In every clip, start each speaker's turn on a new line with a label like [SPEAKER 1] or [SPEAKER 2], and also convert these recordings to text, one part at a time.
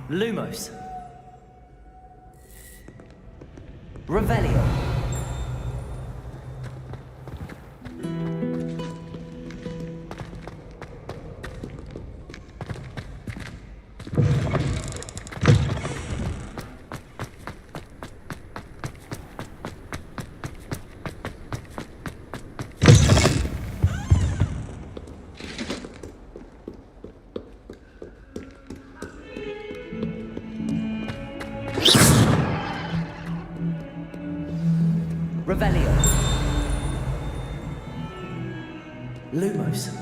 [SPEAKER 1] Lumos. Revelio. Revelio. Lumos.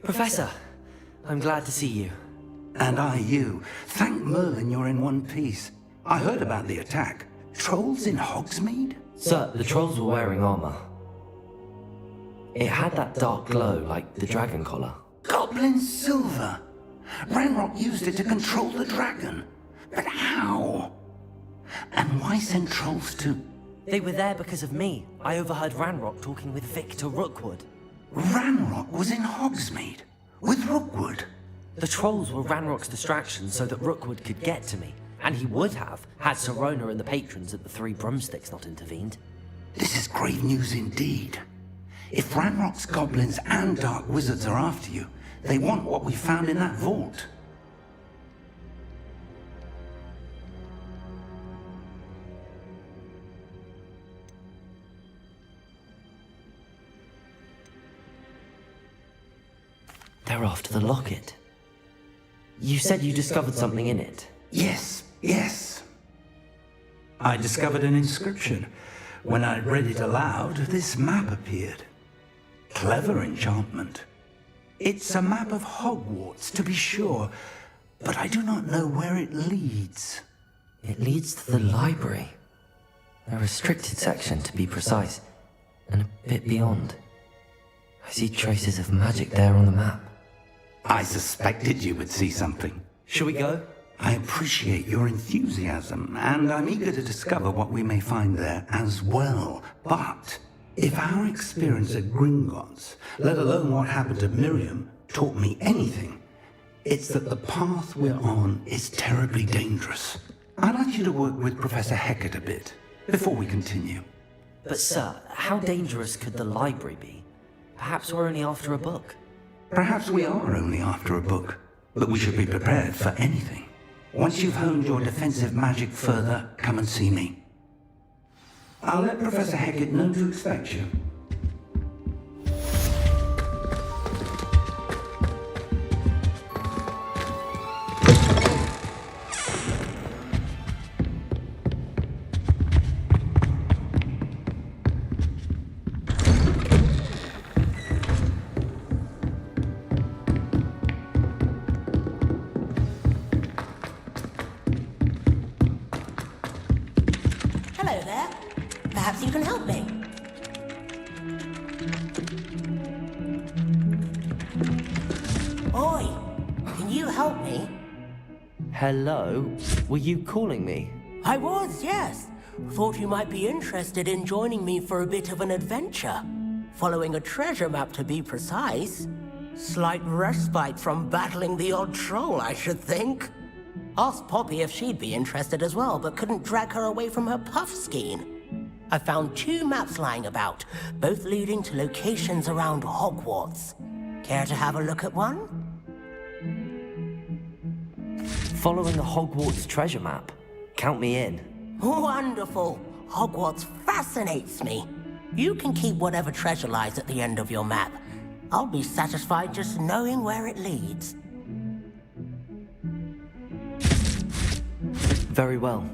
[SPEAKER 1] Professor, I'm glad to see you.
[SPEAKER 2] And I you. Thank Merlin you're in one piece. I heard about the attack. Trolls in Hogsmeade?
[SPEAKER 1] Sir, the trolls were wearing armor. It had that dark glow like the dragon collar.
[SPEAKER 2] Goblin silver! Ranrock used it to control the dragon. But how? And why send trolls to...
[SPEAKER 1] They were there because of me. I overheard Ranrock talking with Victor Rookwood.
[SPEAKER 2] Ranrock was in Hogsmeade? With Rookwood?
[SPEAKER 1] The trolls were Ranrock's distraction so that Rookwood could get to me. And he would have, had Sirona and the patrons at the Three Broomsticks not intervened.
[SPEAKER 2] This is grave news indeed. If Ranrock's goblins and dark wizards are after you, they want what we found in that vault.
[SPEAKER 1] They're after the locket. You said you discovered something in it.
[SPEAKER 2] Yes. I discovered an inscription. When I read it aloud, this map appeared. Clever enchantment. It's a map of Hogwarts, to be sure, but I do not know where it leads.
[SPEAKER 1] It leads to the library. A restricted section, to be precise, and a bit beyond. I see traces of magic there on the map.
[SPEAKER 2] I suspected you would see something.
[SPEAKER 1] Shall we go?
[SPEAKER 2] I appreciate your enthusiasm, and I'm eager to discover what we may find there as well. But if our experience at Gringotts, let alone what happened to Miriam, taught me anything, it's that the path we're on is terribly dangerous. I'd like you to work with Professor Hecat a bit, before we continue.
[SPEAKER 1] But sir, how dangerous could the library be? Perhaps we're only after a book.
[SPEAKER 2] Perhaps we are only after a book, but we should be prepared for anything. Once you've honed your defensive magic further, come and see me. I'll let Professor Hecat know to expect you.
[SPEAKER 3] Hello there. Perhaps you can help me. Oi, can you help me?
[SPEAKER 1] Hello? Were you calling me?
[SPEAKER 3] I was, yes. Thought you might be interested in joining me for a bit of an adventure. Following a treasure map, to be precise. Slight respite from battling the odd troll, I should think. Asked Poppy if she'd be interested as well, but couldn't drag her away from her puff skein. I found 2 maps lying about, both leading to locations around Hogwarts. Care to have a look at one?
[SPEAKER 1] Following the Hogwarts treasure map. Count me in.
[SPEAKER 3] Wonderful. Hogwarts fascinates me. You can keep whatever treasure lies at the end of your map. I'll be satisfied just knowing where it leads.
[SPEAKER 1] Very well.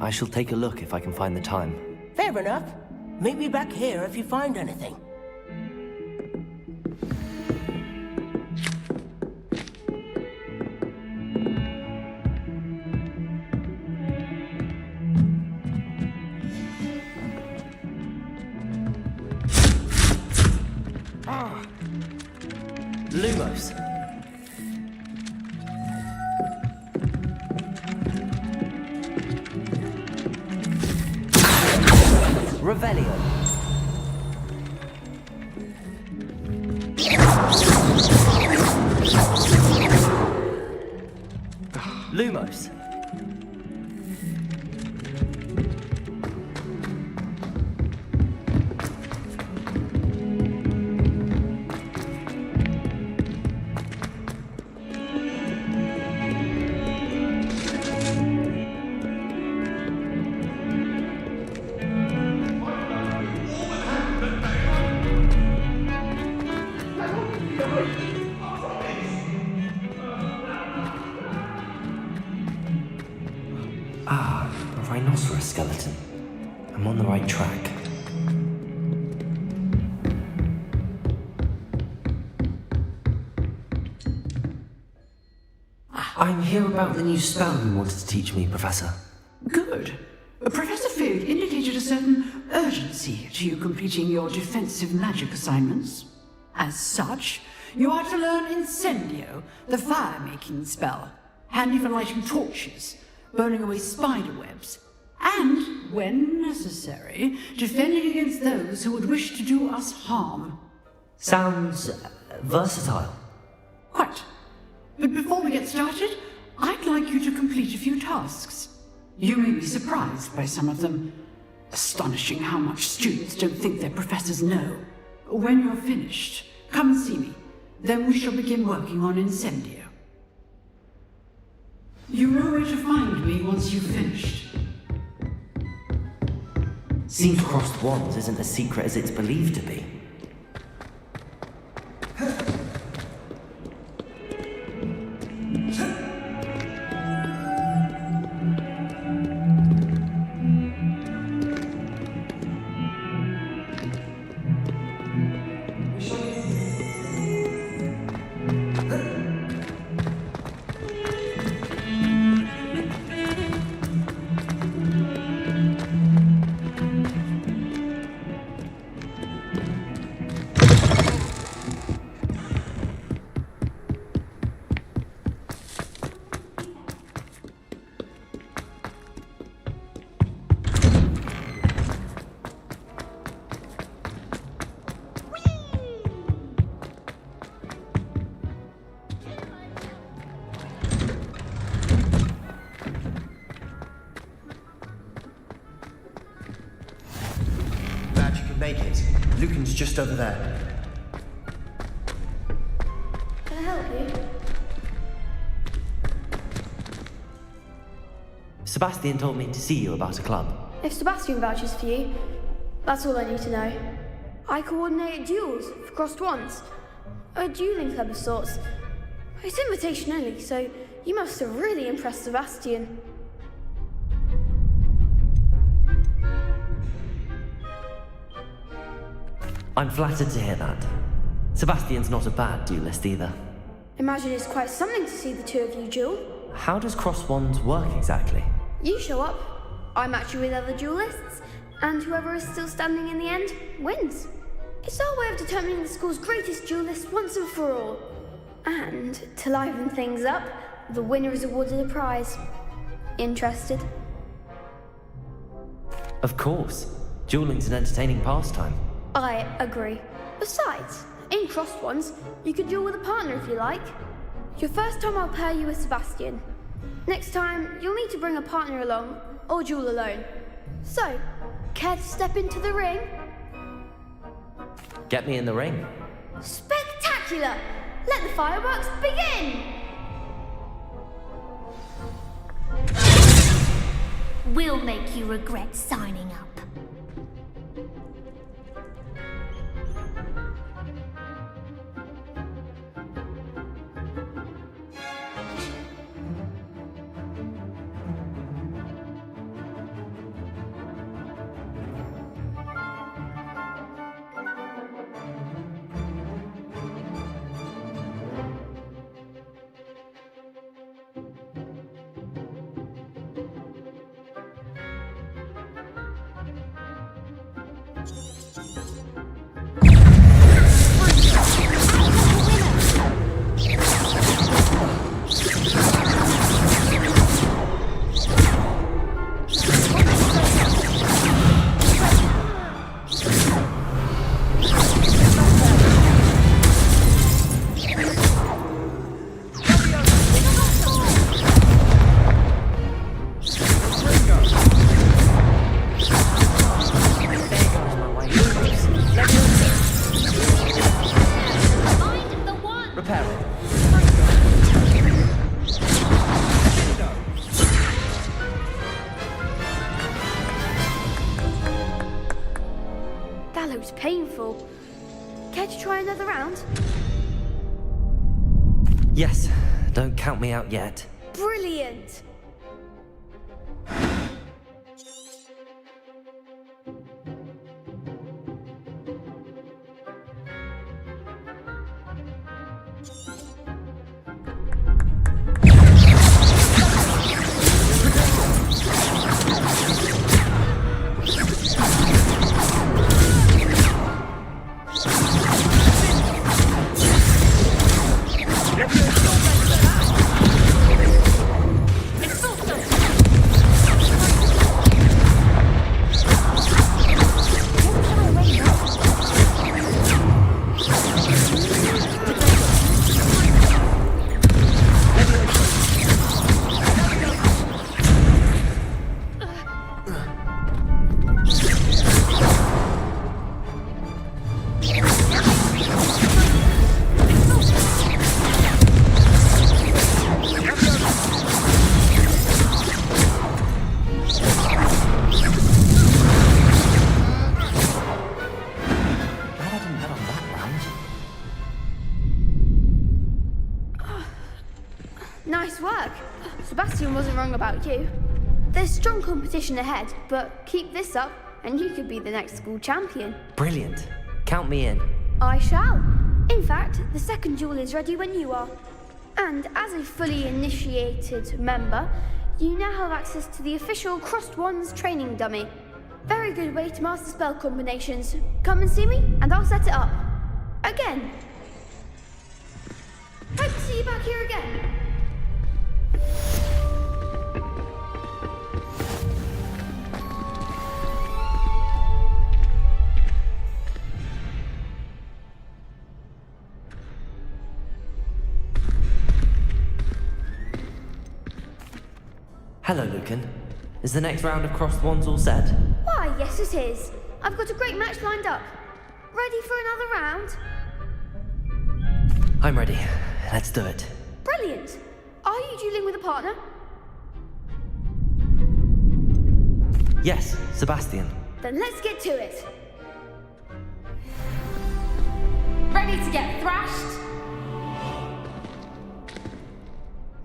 [SPEAKER 1] I shall take a look if I can find the time.
[SPEAKER 3] Fair enough. Meet me back here if you find anything.
[SPEAKER 1] Lumos. Revelio. Lumos. A rhinoceros skeleton. I'm on the right track. I'm here about the new spell you wanted to teach me, Professor.
[SPEAKER 4] Good. Professor Fig indicated a certain urgency to you completing your defensive magic assignments. As such, you are to learn Incendio, the fire-making spell, handy for lighting torches, burning away spider webs, and, when necessary, defending against those who would wish to do us harm.
[SPEAKER 1] Sounds versatile.
[SPEAKER 4] Quite. But before we get started, I'd like you to complete a few tasks. You may be surprised by some of them. Astonishing how much students don't think their professors know. When you're finished, come and see me. Then we shall begin working on Incendio. You know where to find me once you've finished.
[SPEAKER 1] Seeing crossed wands isn't as secret as it's believed to be.
[SPEAKER 5] Make it. Lucan's just over there.
[SPEAKER 6] Can I help you?
[SPEAKER 1] Sebastian told me to see you about a club.
[SPEAKER 6] If Sebastian vouches for you, that's all I need to know. I coordinate duels for crossed wands. A dueling club of sorts. It's invitation only, so you must have really impressed Sebastian.
[SPEAKER 1] I'm flattered to hear that. Sebastian's not a bad duelist either.
[SPEAKER 6] Imagine it's quite something to see the two of you duel.
[SPEAKER 1] How does cross wands work exactly?
[SPEAKER 6] You show up, I match you with other duelists, and whoever is still standing in the end wins. It's our way of determining the school's greatest duelist once and for all. And to liven things up, the winner is awarded a prize. Interested?
[SPEAKER 1] Of course. Dueling's an entertaining pastime.
[SPEAKER 6] I agree. Besides, in crossed ones, you could duel with a partner if you like. Your first time I'll pair you with Sebastian. Next time, you'll need to bring a partner along, or duel alone. So, care to step into the ring?
[SPEAKER 1] Get me in the ring.
[SPEAKER 6] Spectacular! Let the fireworks begin!
[SPEAKER 7] We'll make you regret signing up.
[SPEAKER 6] That looks painful. Care to try another round?
[SPEAKER 1] Yes, don't count me out yet.
[SPEAKER 6] Brilliant! Nice work. Sebastian wasn't wrong about you. There's strong competition ahead, but keep this up and you could be the next school champion.
[SPEAKER 1] Brilliant. Count me in.
[SPEAKER 6] I shall. In fact, the second duel is ready when you are. And as a fully initiated member, you now have access to the official Crossed Wands training dummy. Very good way to master spell combinations. Come and see me, and I'll set it up. Again. Hope to see you back here again.
[SPEAKER 1] Hello, Lucan. Is the next round of Crossed Wands all set?
[SPEAKER 6] Why, yes it is. I've got a great match lined up. Ready for another round?
[SPEAKER 1] I'm ready. Let's do it.
[SPEAKER 6] Brilliant. Are you dueling with a partner?
[SPEAKER 1] Yes, Sebastian.
[SPEAKER 6] Then let's get to it.
[SPEAKER 7] Ready to get thrashed?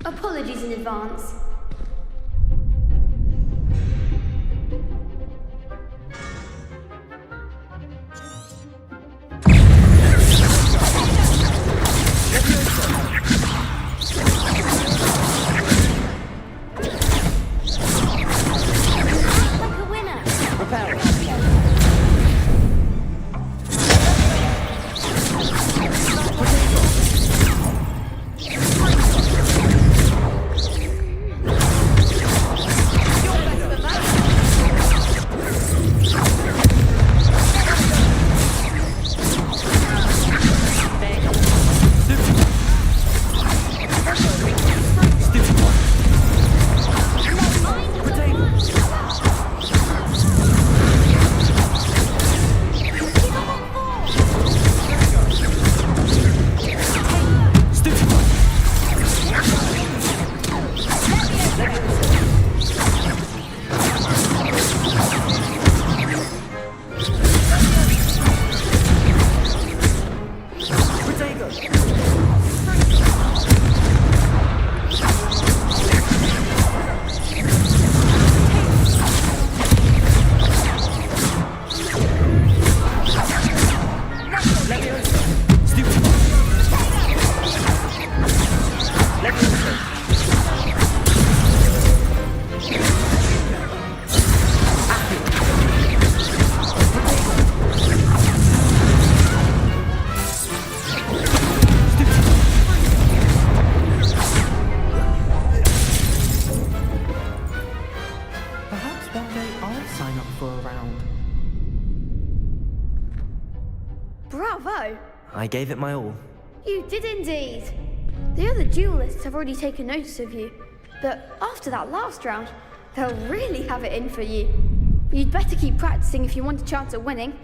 [SPEAKER 6] Apologies in advance.
[SPEAKER 1] I gave it my all.
[SPEAKER 6] You did indeed. The other duelists have already taken notice of you, but after that last round, they'll really have it in for you. You'd better keep practicing if you want a chance at winning,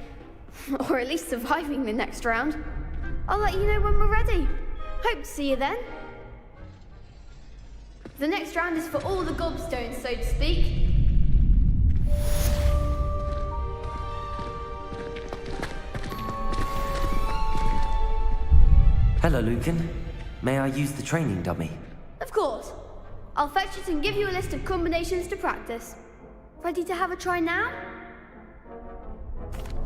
[SPEAKER 6] or at least surviving the next round. I'll let you know when we're ready. Hope to see you then. The next round is for all the gobstones, so to speak.
[SPEAKER 1] Hello, Lucan. May I use the training dummy?
[SPEAKER 6] Of course. I'll fetch it and give you a list of combinations to practice. Ready to have a try now?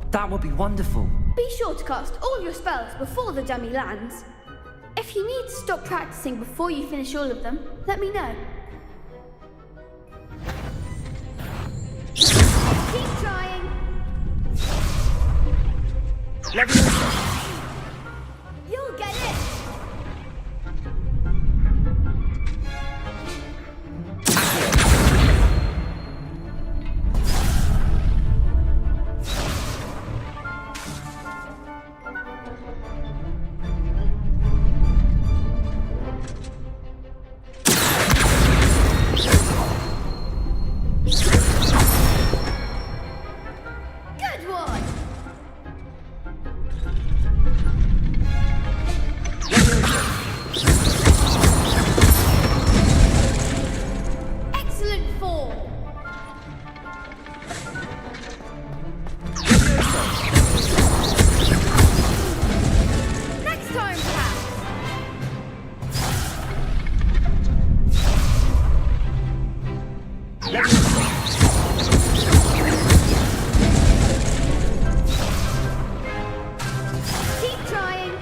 [SPEAKER 1] That would be wonderful.
[SPEAKER 6] Be sure to cast all your spells before the dummy lands. If you need to stop practicing before you finish all of them, let me know. Keep trying. You'll get it. Good one. Excellent form. Next time, perhaps. Keep trying.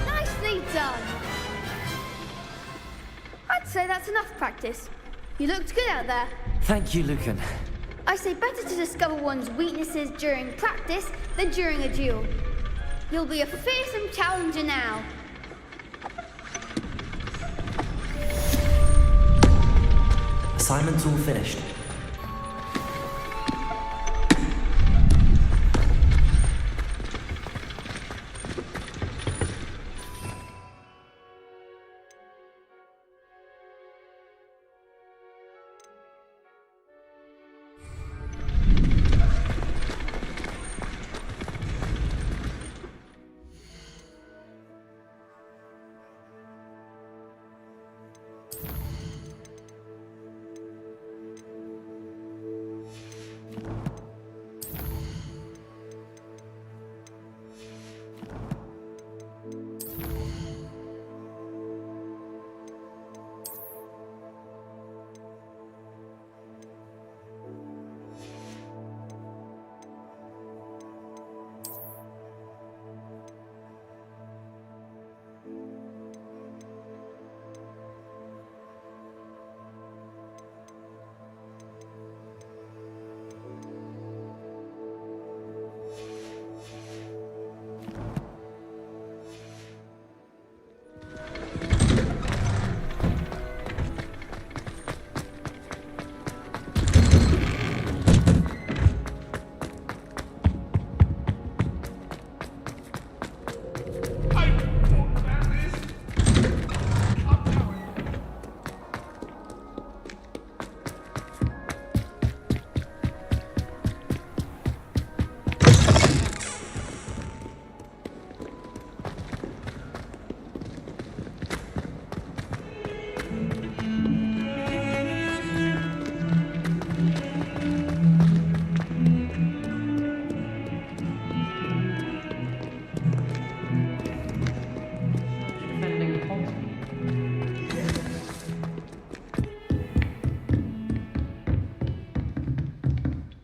[SPEAKER 6] Nicely done. I'd say that's enough practice. You looked good out there.
[SPEAKER 1] Thank you, Lucan.
[SPEAKER 6] I say better to discover one's weaknesses during practice than during a duel. You'll be a fearsome challenger now.
[SPEAKER 1] Assignment's all finished.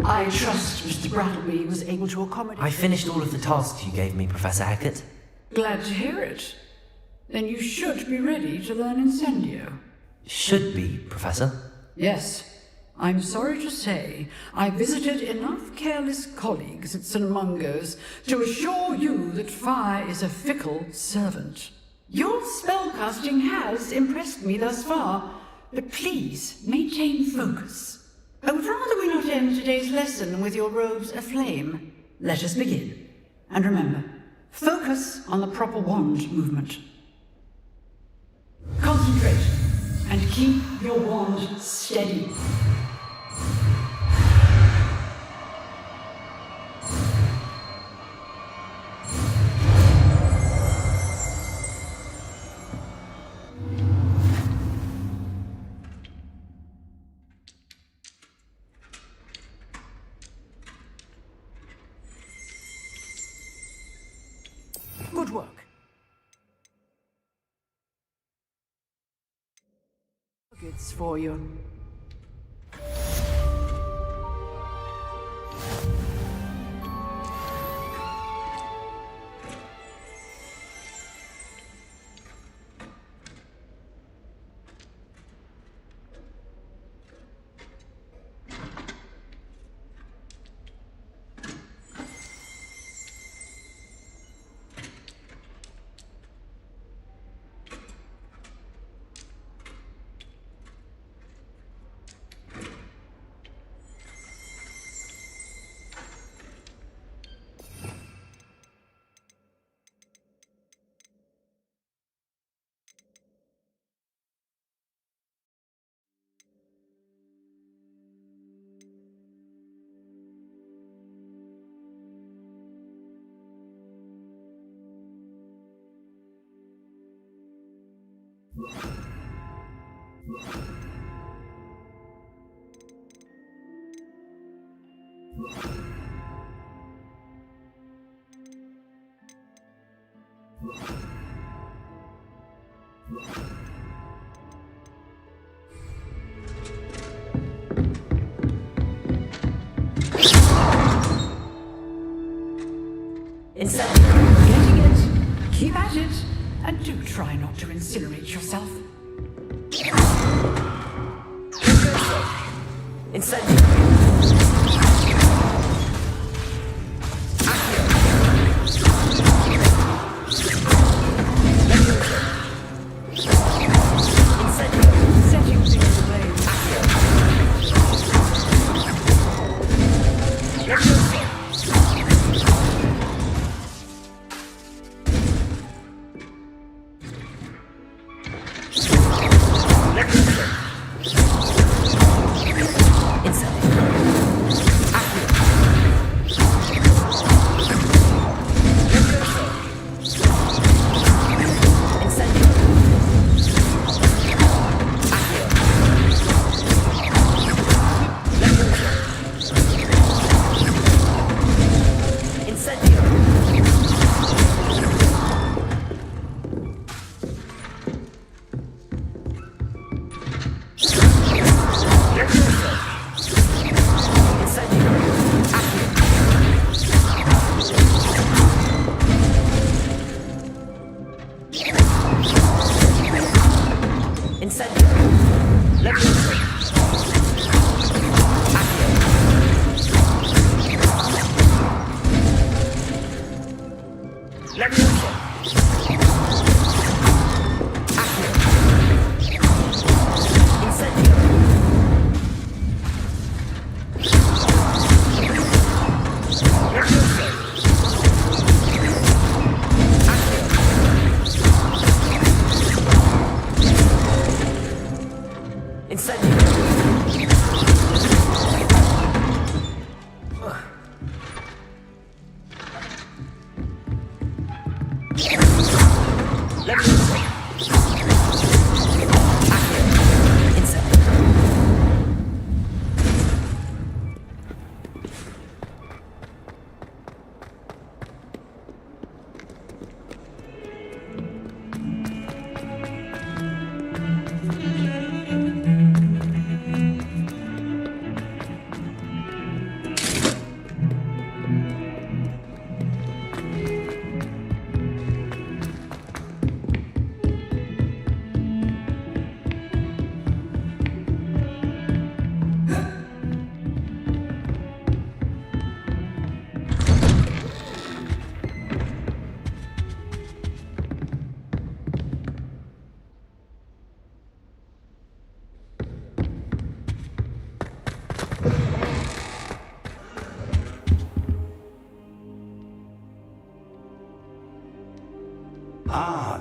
[SPEAKER 4] I trust Mr. Brattleby was able to accommodate...
[SPEAKER 1] I finished all of the tasks you gave me, Professor Hackett.
[SPEAKER 4] Glad to hear it. Then you should be ready to learn Incendio.
[SPEAKER 1] Should be, Professor.
[SPEAKER 4] Yes. I'm sorry to say, I visited enough careless colleagues at St. Mungo's to assure you that fire is a fickle servant. Your spellcasting has impressed me thus far, but please maintain focus. I would rather we not end today's lesson with your robes aflame. Let us begin. And remember, focus on the proper wand movement. Concentrate, and keep your wand steady.
[SPEAKER 3] Good work.
[SPEAKER 4] It's for you. Getting it. Keep at it. And do try not to incinerate yourself. Setting things ablaze.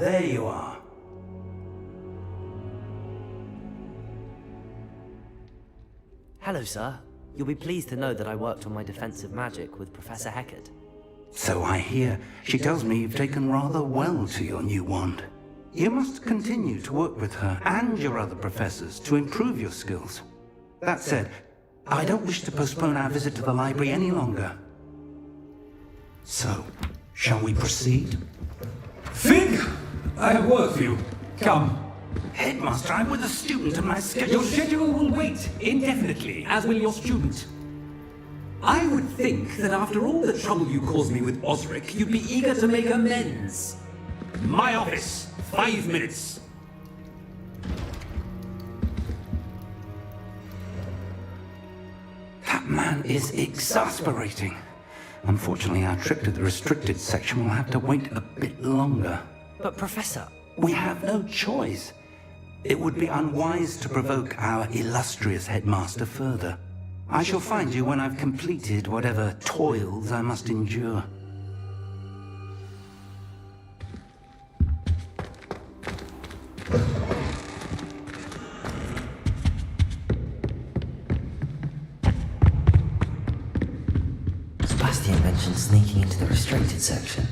[SPEAKER 2] there you are.
[SPEAKER 1] Hello, sir. You'll be pleased to know that I worked on my defensive magic with Professor Heckert.
[SPEAKER 2] So I hear. She tells me you've taken rather well to your new wand. You must continue to work with her and your other professors to improve your skills. That said, I don't wish to postpone our visit to the library any longer. So, shall we proceed?
[SPEAKER 8] Fig! I have work for you. Come.
[SPEAKER 2] Headmaster, I'm with a student and my schedule...
[SPEAKER 8] Your schedule will wait indefinitely, as will your student. I would think that after all the trouble you caused me with Osric, you'd be eager to make amends. My office, 5 minutes.
[SPEAKER 2] That man is exasperating. Unfortunately, our trip to the restricted section will have to wait a bit longer.
[SPEAKER 1] But, Professor...
[SPEAKER 2] We have no choice. It would be unwise to provoke our illustrious headmaster further. I shall find you when I've completed whatever toils I must endure.
[SPEAKER 1] Sebastian mentioned sneaking into the restricted section.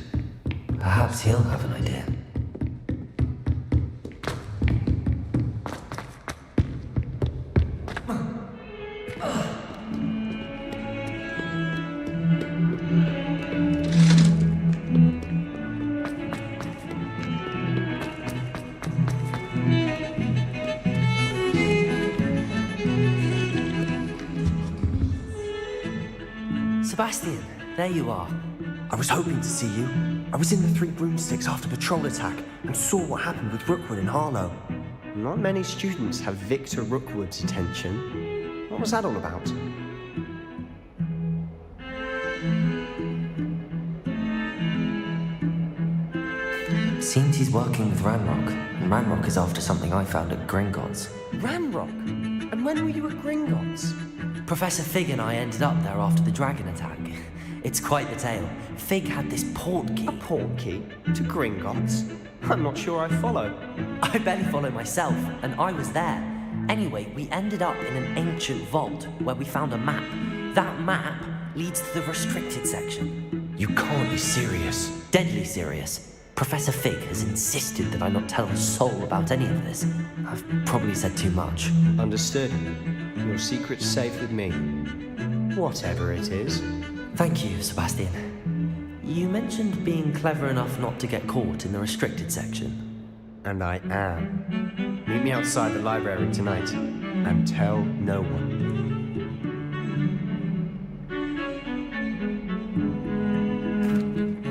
[SPEAKER 1] Perhaps he'll have an idea. Sebastian, there you are.
[SPEAKER 5] I was hoping to see you. I was in the Three Broomsticks after patrol attack and saw what happened with Rookwood and Harlow.
[SPEAKER 9] Not many students have Victor Rookwood's attention. What was that all about?
[SPEAKER 1] Seems he's working with Ranrock, and Ranrock is after something I found at Gringotts.
[SPEAKER 9] Ranrock? And when were you at Gringotts?
[SPEAKER 1] Professor Fig and I ended up there after the dragon attack. It's quite the tale. Fig had this port key.
[SPEAKER 9] A port key? To Gringotts? I'm not sure I follow.
[SPEAKER 1] I barely follow myself, and I was there. Anyway, we ended up in an ancient vault where we found a map. That map leads to the restricted section.
[SPEAKER 5] You can't be serious.
[SPEAKER 1] Deadly serious. Professor Fig has insisted that I not tell a soul about any of this. I've probably said too much.
[SPEAKER 9] Understood. Your secret's safe with me. Whatever it is.
[SPEAKER 1] Thank you, Sebastian. You mentioned being clever enough not to get caught in the restricted section.
[SPEAKER 9] And I am. Meet me outside the library tonight, and tell no one.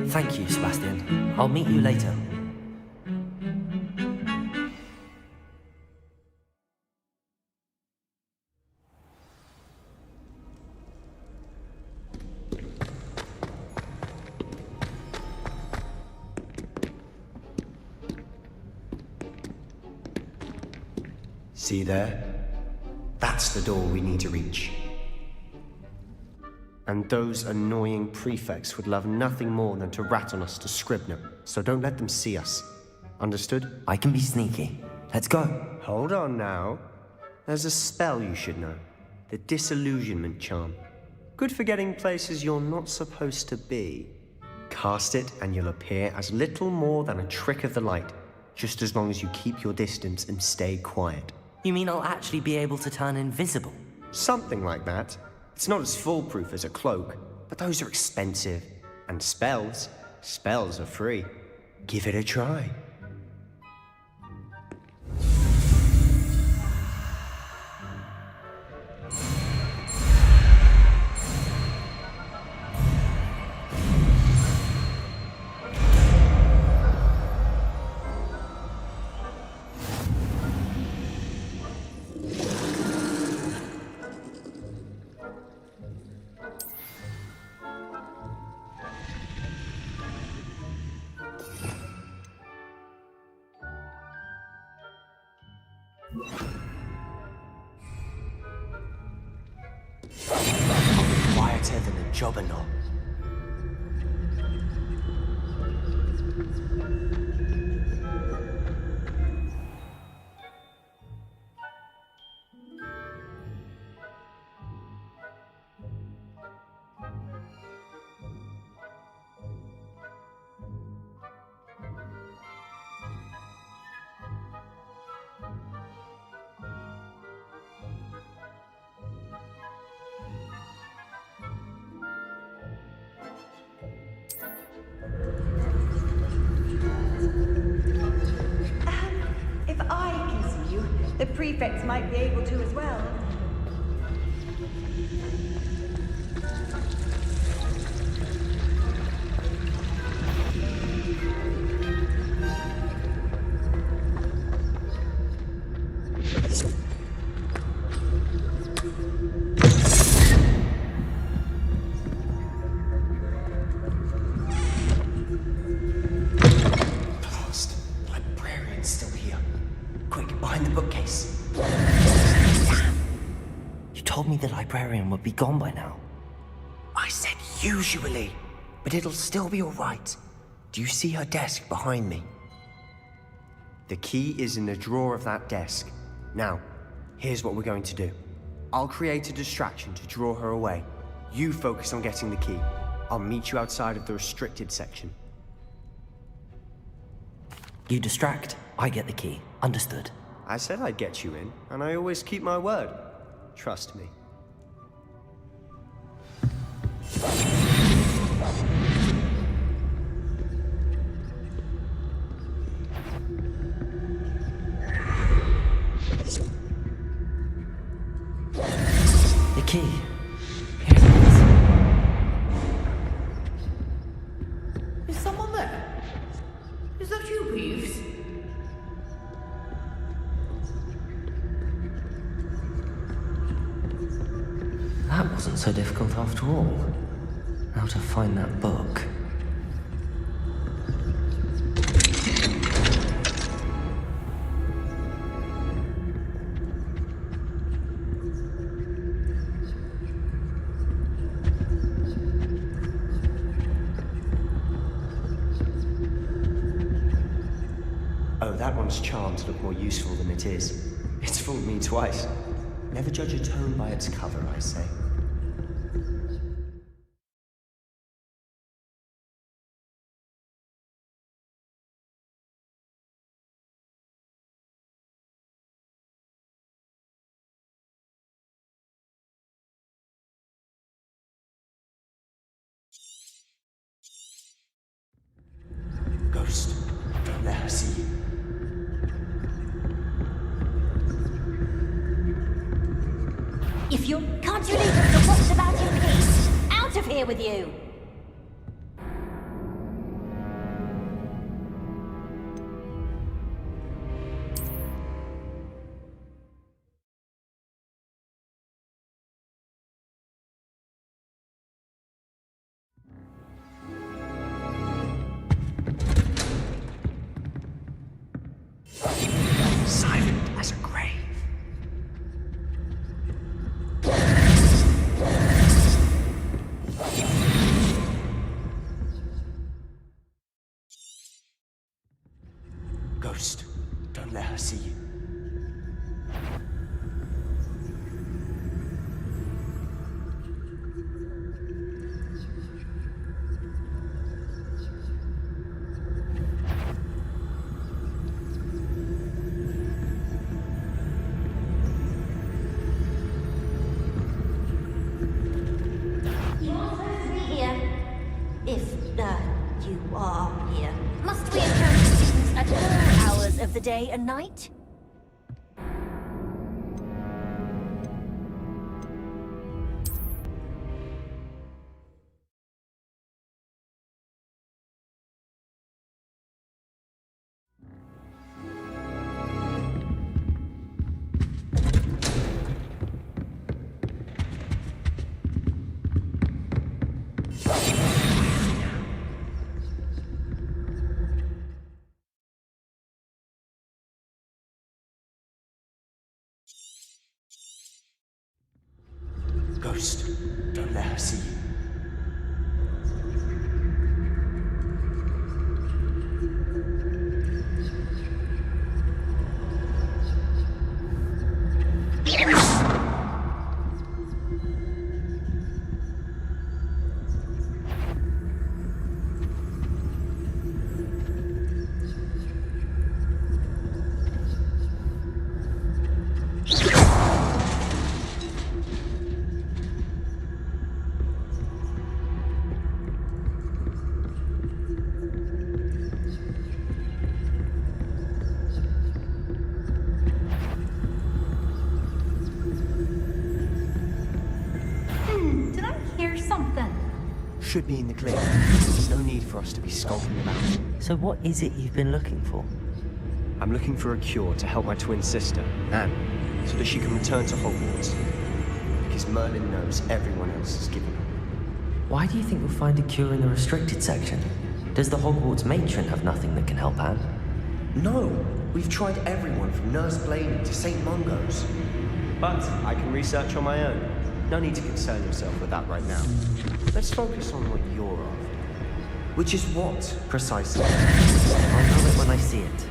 [SPEAKER 1] Thank you, Sebastian. I'll meet you later.
[SPEAKER 9] See there? That's the door we need to reach. And those annoying prefects would love nothing more than to rat on us to Scribner, so don't let them see us. Understood?
[SPEAKER 1] I can be sneaky. Let's go.
[SPEAKER 9] Hold on now. There's a spell you should know. The Disillusionment Charm. Good for getting places you're not supposed to be. Cast it and you'll appear as little more than a trick of the light, just as long as you keep your distance and stay quiet.
[SPEAKER 1] You mean I'll actually be able to turn invisible?
[SPEAKER 9] Something like that. It's not as foolproof as a cloak, but those are expensive. And spells are free. Give it a try. Quieter than a jobberknoll.
[SPEAKER 10] The prefects might be able to as well.
[SPEAKER 5] Blast. Librarian's still here. Quick, behind the bookcase.
[SPEAKER 1] You told me the librarian would be gone by now.
[SPEAKER 5] I said usually, but it'll still be alright. Do you see her desk behind me? The key is in the drawer of that desk. Now, here's what we're going to do. I'll create a distraction to draw her away. You focus on getting the key. I'll meet you outside of the restricted section.
[SPEAKER 1] You distract, I get the key. Understood.
[SPEAKER 5] I said I'd get you in, and I always keep my word. Trust me.
[SPEAKER 1] The key. Here it is.
[SPEAKER 4] Is someone there? Is that you, Peeves?
[SPEAKER 1] That wasn't so difficult after all. How to find that book.
[SPEAKER 5] Oh, that one's charmed to look more useful than it is. It's fooled me twice. Never judge a tome by its cover, I say. Ghost, don't let her see you.
[SPEAKER 10] If you can't you leave us to watch about in peace? Out of here with you!
[SPEAKER 5] Silent as a grave. Ghost, don't let her see you.
[SPEAKER 10] You're supposed to be here. If, you are here. Must we encounter students at all hours of the day and night?
[SPEAKER 5] Ghost, don't let her see you. should be in the clear. There's no need for us to be skulking about.
[SPEAKER 1] So what is it you've been looking for?
[SPEAKER 5] I'm looking for a cure to help my twin sister, Anne, so that she can return to Hogwarts. Because Merlin knows everyone else has given up.
[SPEAKER 1] Why do you think you'll find a cure in the restricted section? Does the Hogwarts matron have nothing that can help Anne?
[SPEAKER 5] No! We've tried everyone from Nurse Blaney to St. Mungo's. But I can research on my own. No need to concern yourself with that right now. Let's focus on what you're after. Which is what, precisely?
[SPEAKER 1] I'll know it when I see it.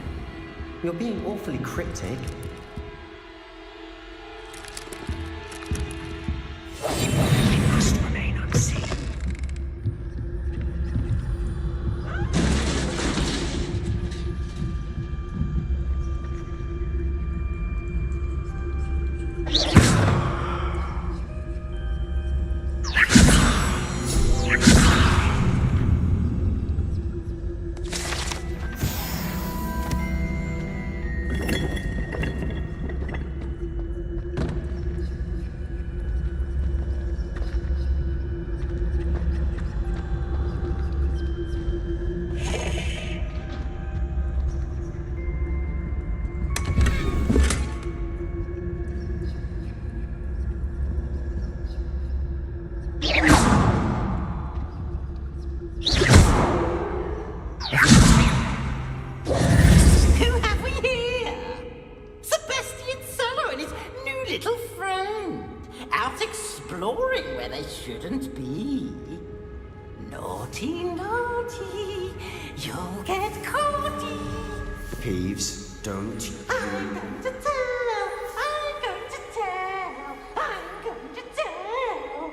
[SPEAKER 5] You're being awfully cryptic.
[SPEAKER 2] We must remain unseen.
[SPEAKER 3] Shouldn't be. Naughty, naughty, you'll get caughty.
[SPEAKER 5] Peeves, don't.
[SPEAKER 3] I'm going to tell, I'm going to tell, I'm going to tell.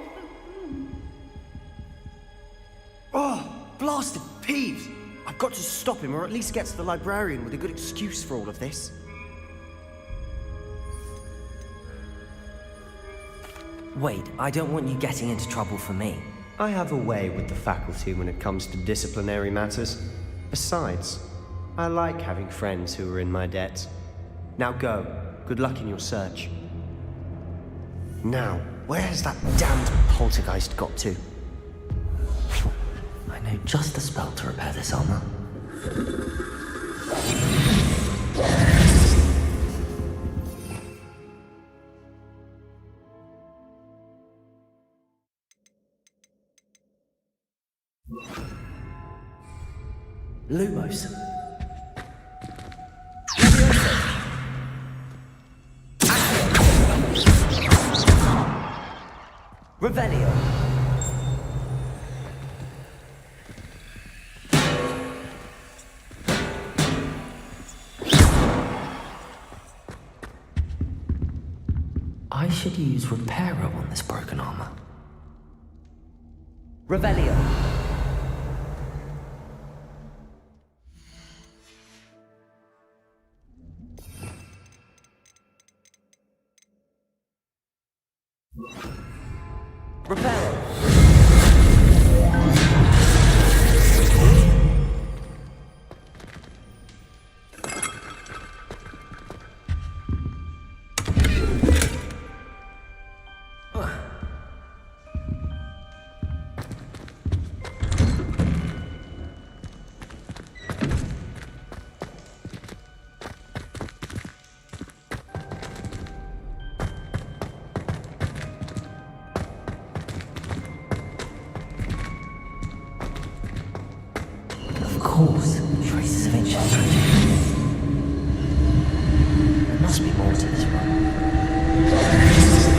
[SPEAKER 5] Oh, blasted Peeves! I've got to stop him, or at least get to the librarian with a good excuse for all of this.
[SPEAKER 1] Wait, I don't want you getting into trouble for me.
[SPEAKER 5] I have a way with the faculty when it comes to disciplinary matters. Besides, I like having friends who are in my debt. Now go. Good luck in your search. Now, where has that damned poltergeist got to?
[SPEAKER 1] I know just the spell to repair this armor. Lumos. Revelio. I should use Reparo on this broken armor. Revelio. Reparo. Of course, traces of ancient tragedy. There must be more to this one. That's it.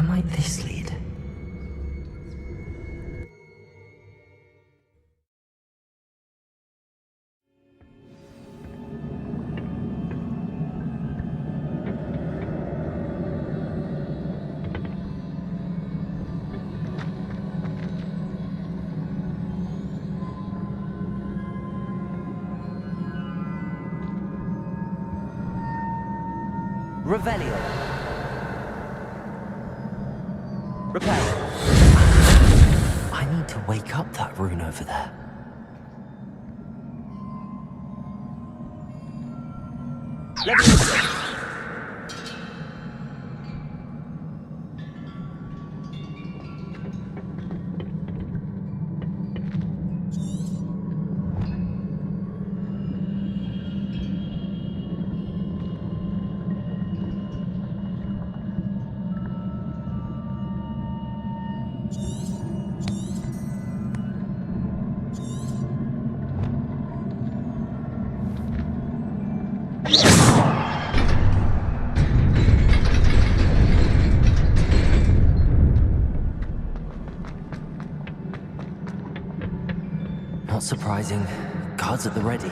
[SPEAKER 1] Where might this lead? Revelio. Repair. I need to wake up that rune over there. Leviosa. Not surprising. Guards at the ready.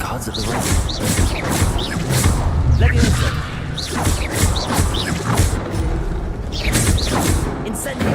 [SPEAKER 1] Guards at the ready. Leviosa. Incendio.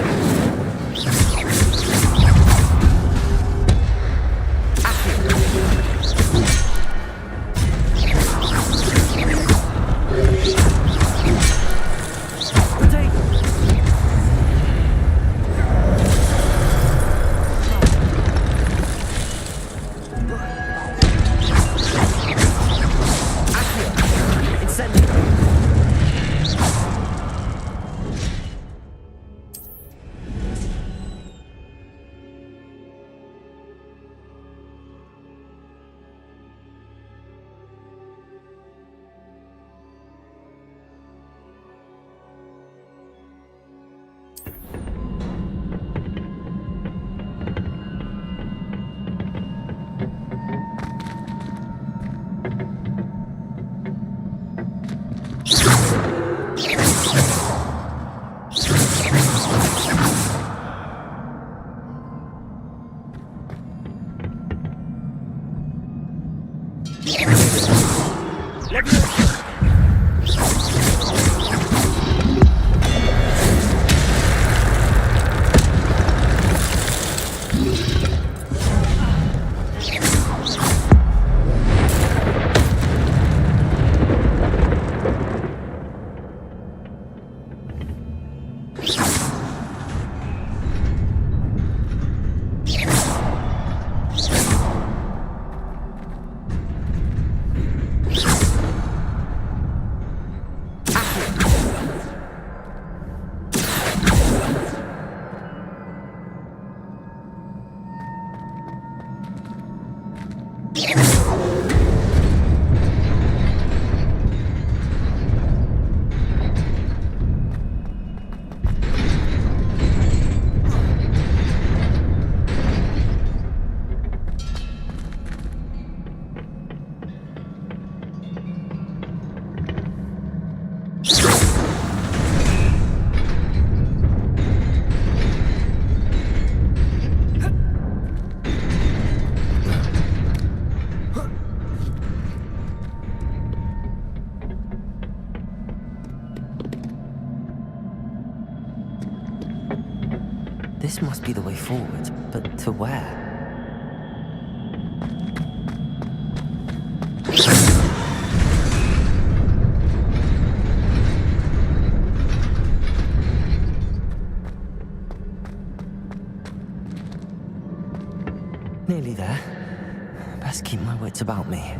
[SPEAKER 1] This must be the way forward, but to where? Nearly there. Best keep my wits about me.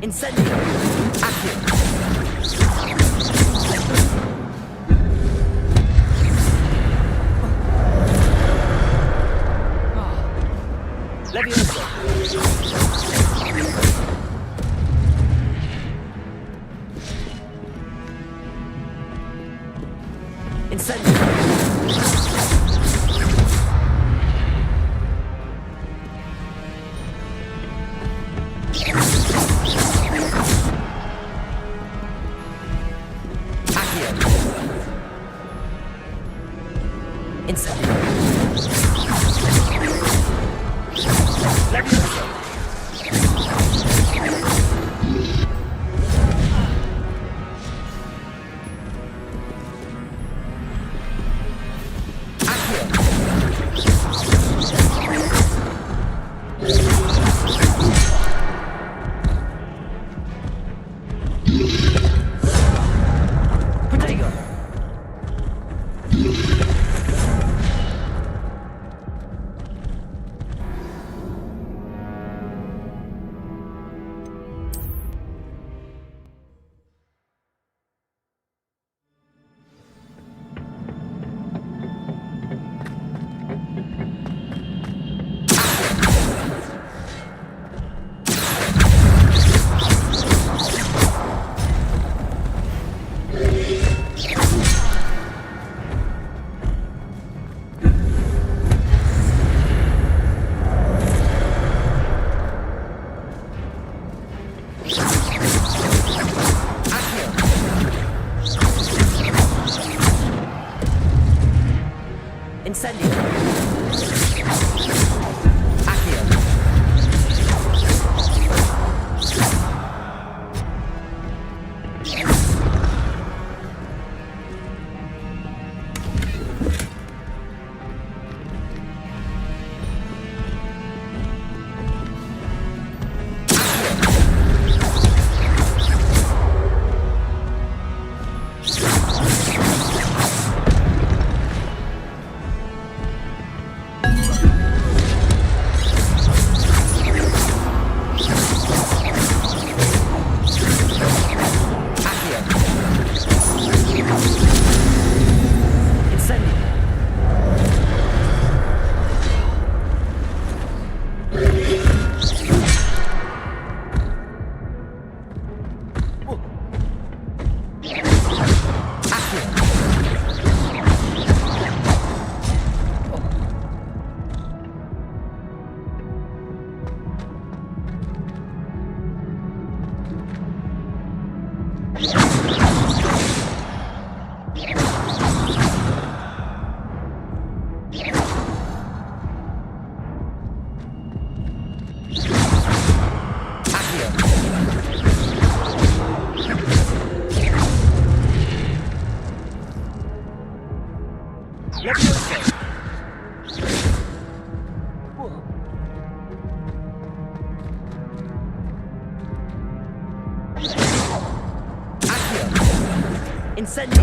[SPEAKER 1] Incendio! Accio! Leviosa! Incendio! Incendio!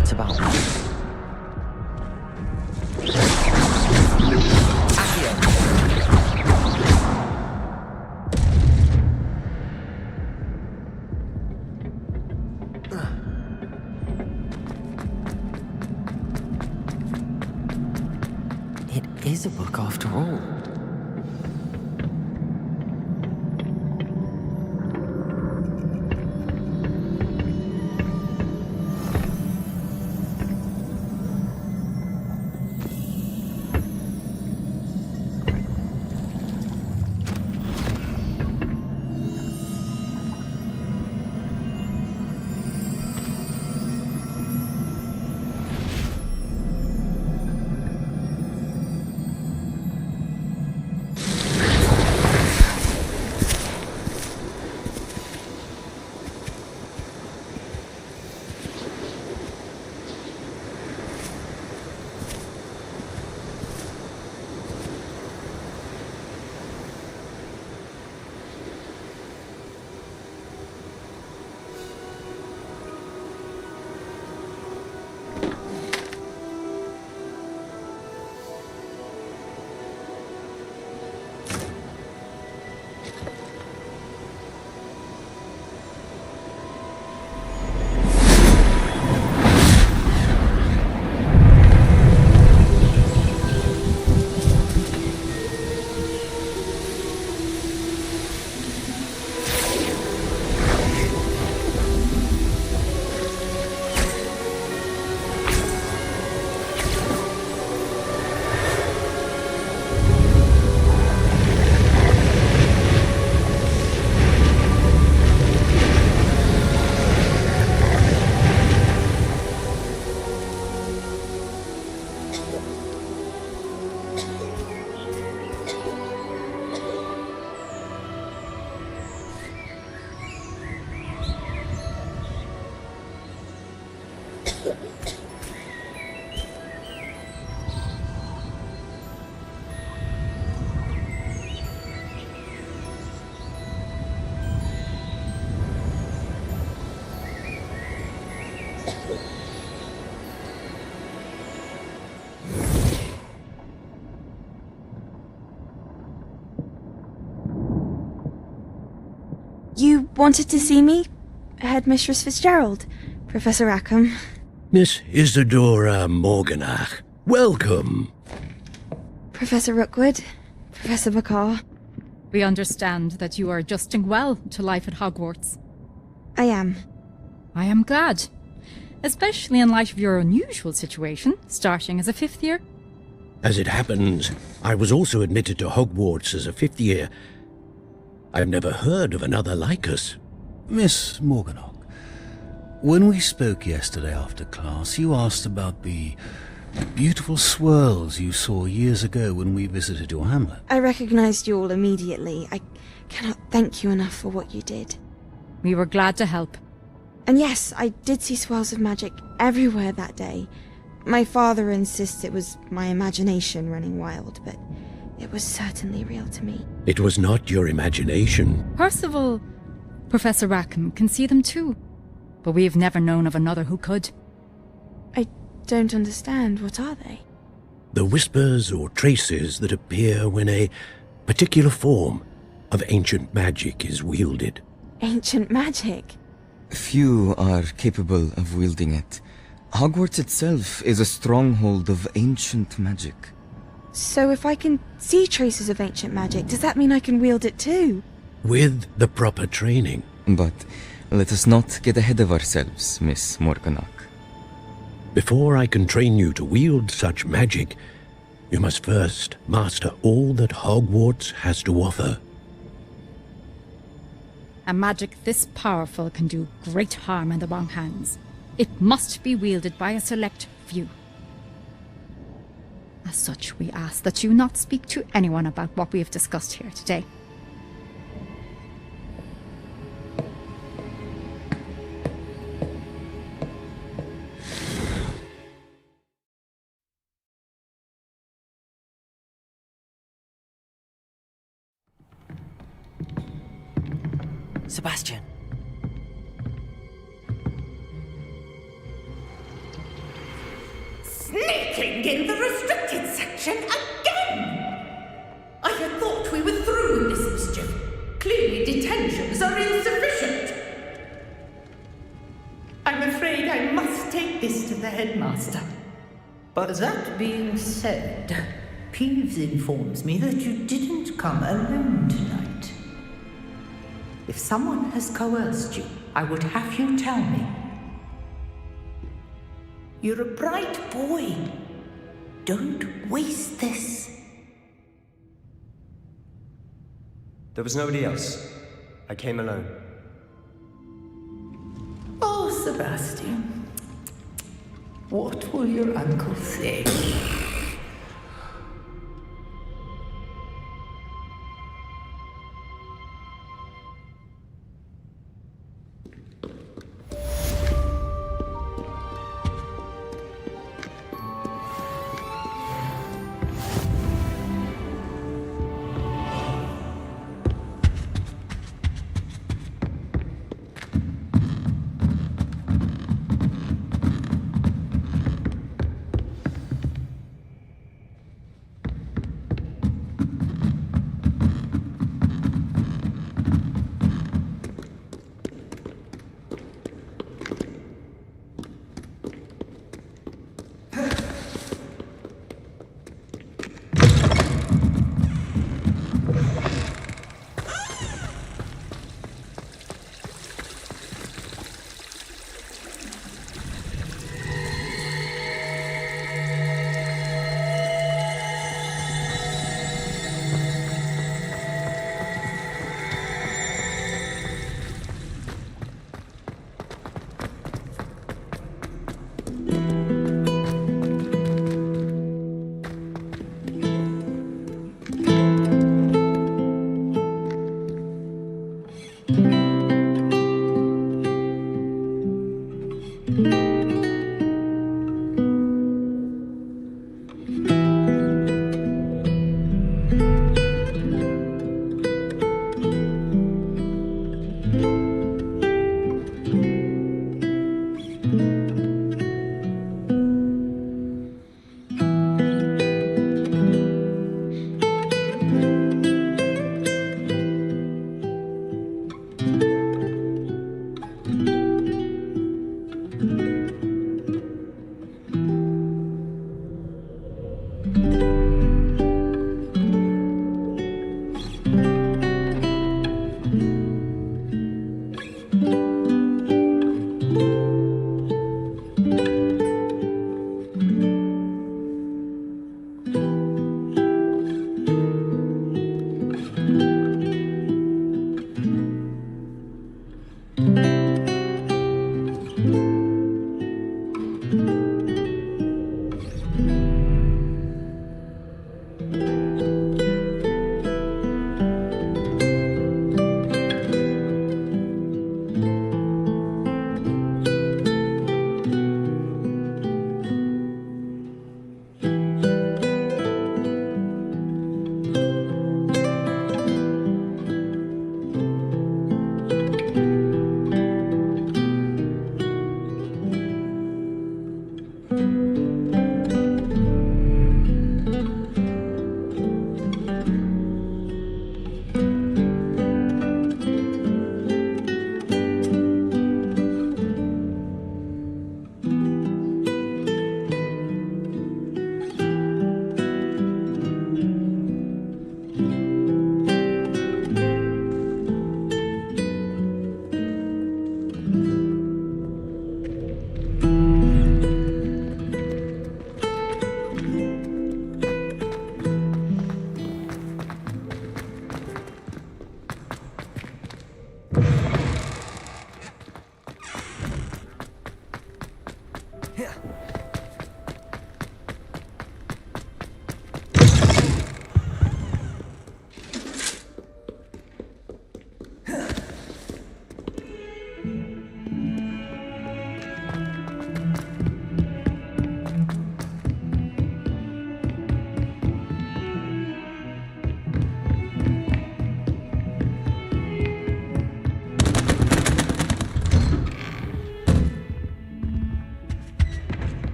[SPEAKER 1] It's about It is a book after all.
[SPEAKER 11] You wanted to see me? Headmistress Fitzgerald? Professor Rackham?
[SPEAKER 12] Miss Isadora Morganach, welcome.
[SPEAKER 11] Professor Rookwood? Professor Bakar?
[SPEAKER 7] We understand that you are adjusting well to life at Hogwarts.
[SPEAKER 11] I am.
[SPEAKER 7] I am glad. Especially in light of your unusual situation, starting as a 5th year.
[SPEAKER 12] As it happens, I was also admitted to Hogwarts as a 5th year. I've never heard of another like us.
[SPEAKER 13] Miss Morganach, when we spoke yesterday after class, you asked about the beautiful swirls you saw years ago when we visited your hamlet.
[SPEAKER 11] I recognized you all immediately. I cannot thank you enough for what you did.
[SPEAKER 7] We were glad to help.
[SPEAKER 11] And yes, I did see swirls of magic everywhere that day. My father insists it was my imagination running wild, but it was certainly real to me.
[SPEAKER 12] It was not your imagination.
[SPEAKER 7] Percival, Professor Rackham can see them too. But we have never known of another who could.
[SPEAKER 11] I don't understand. What are they?
[SPEAKER 12] The whispers or traces that appear when a particular form of ancient magic is wielded.
[SPEAKER 11] Ancient magic?
[SPEAKER 14] Few are capable of wielding it. Hogwarts itself is a stronghold of ancient magic.
[SPEAKER 11] So if I can see traces of ancient magic, does that mean I can wield it too?
[SPEAKER 12] With the proper training.
[SPEAKER 14] But let us not get ahead of ourselves, Miss Morganach.
[SPEAKER 12] Before I can train you to wield such magic, you must first master all that Hogwarts has to offer.
[SPEAKER 7] A magic this powerful can do great harm in the wrong hands. It must be wielded by a select few. As such, we ask that you not speak to anyone about what we have discussed here today.
[SPEAKER 1] Sebastian.
[SPEAKER 15] Sneaking in the restricted section again! I had thought we were through with this mischief. Clearly detentions are insufficient. I'm afraid I must take this to the headmaster. But that being said, Peeves informs me that you didn't come alone tonight. If someone has coerced you, I would have you tell me. You're a bright boy. Don't waste this.
[SPEAKER 9] There was nobody else. I came alone.
[SPEAKER 15] Oh, Sebastian. What will your uncle say?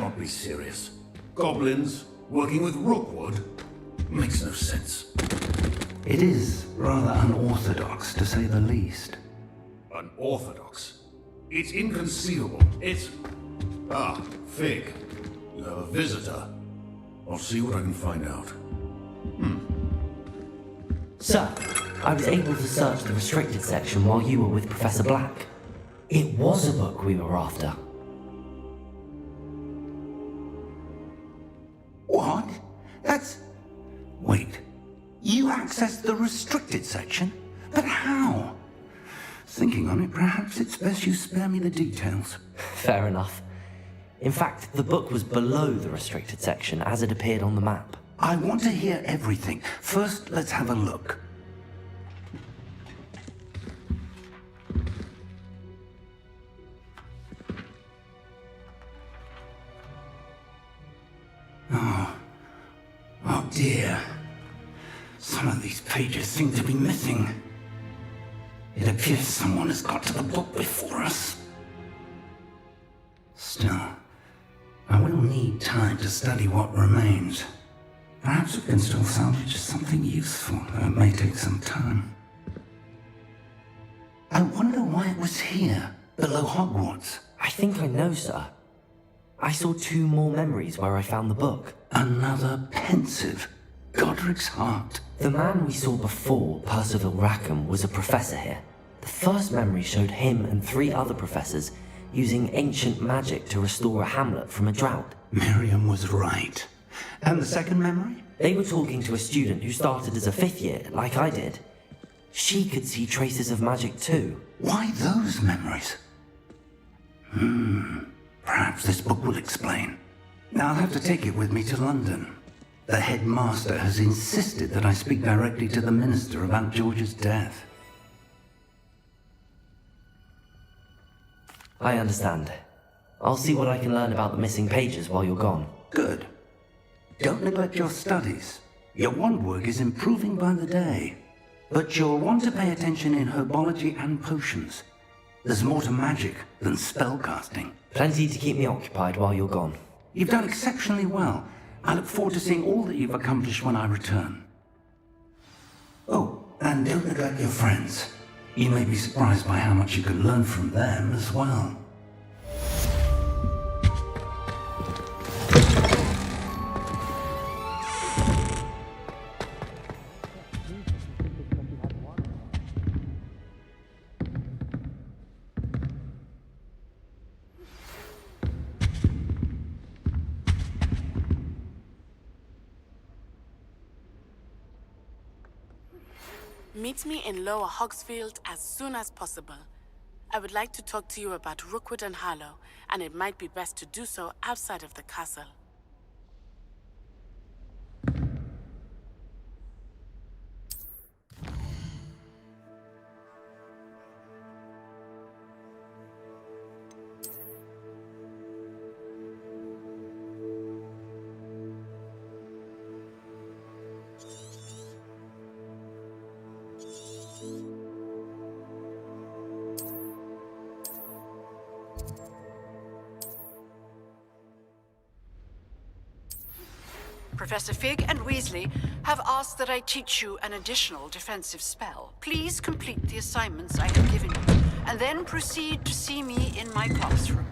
[SPEAKER 16] cannot be serious. Goblins working with Rookwood? Makes no sense.
[SPEAKER 2] It is rather unorthodox, to say the least.
[SPEAKER 16] Unorthodox? It's inconceivable. It's... Ah, Fig. You have a visitor. I'll see what I can find out.
[SPEAKER 1] Sir, I was able to search the restricted section while you were with Professor Black. It was a book we were after.
[SPEAKER 2] What? That's... Wait. You accessed the restricted section? But how? Thinking on it, perhaps it's best you spare me the details.
[SPEAKER 1] Fair enough. In fact, the book was below the restricted section as it appeared on the map.
[SPEAKER 2] I want to hear everything. First, let's have a look. Oh dear. Some of these pages seem to be missing. It appears someone has got to the book before us. Still, I will need time to study what remains. Perhaps we can still salvage something useful, though it may take some time. I wonder why it was here, below Hogwarts.
[SPEAKER 1] I think I know, sir. I saw 2 more memories where I found the book.
[SPEAKER 2] Another pensive. Godric's heart.
[SPEAKER 1] The man we saw before, Percival Rackham, was a professor here. The first memory showed him and 3 other professors using ancient magic to restore a hamlet from a drought.
[SPEAKER 2] Miriam was right. And the second memory?
[SPEAKER 1] They were talking to a student who started as a 5th year, like I did. She could see traces of magic too.
[SPEAKER 2] Why those memories? Perhaps this book will explain. Now I'll have to take it with me to London. The headmaster has insisted that I speak directly to the minister about George's death.
[SPEAKER 1] I understand. I'll see what I can learn about the missing pages while you're gone.
[SPEAKER 2] Good. Don't neglect your studies. Your wand work is improving by the day. But you'll want to pay attention in herbology and potions. There's more to magic than spellcasting.
[SPEAKER 1] Plenty to keep me occupied while you're gone.
[SPEAKER 2] You've done exceptionally well. I look forward to seeing all that you've accomplished when I return. Oh, and don't neglect your friends. You may be surprised by how much you can learn from them as well.
[SPEAKER 17] Meet me in Lower Hogsfield as soon as possible. I would like to talk to you about Rookwood and Harlow, and it might be best to do so outside of the castle.
[SPEAKER 4] Professor Fig and Weasley have asked that I teach you an additional defensive spell. Please complete the assignments I have given you, and then proceed to see me in my classroom.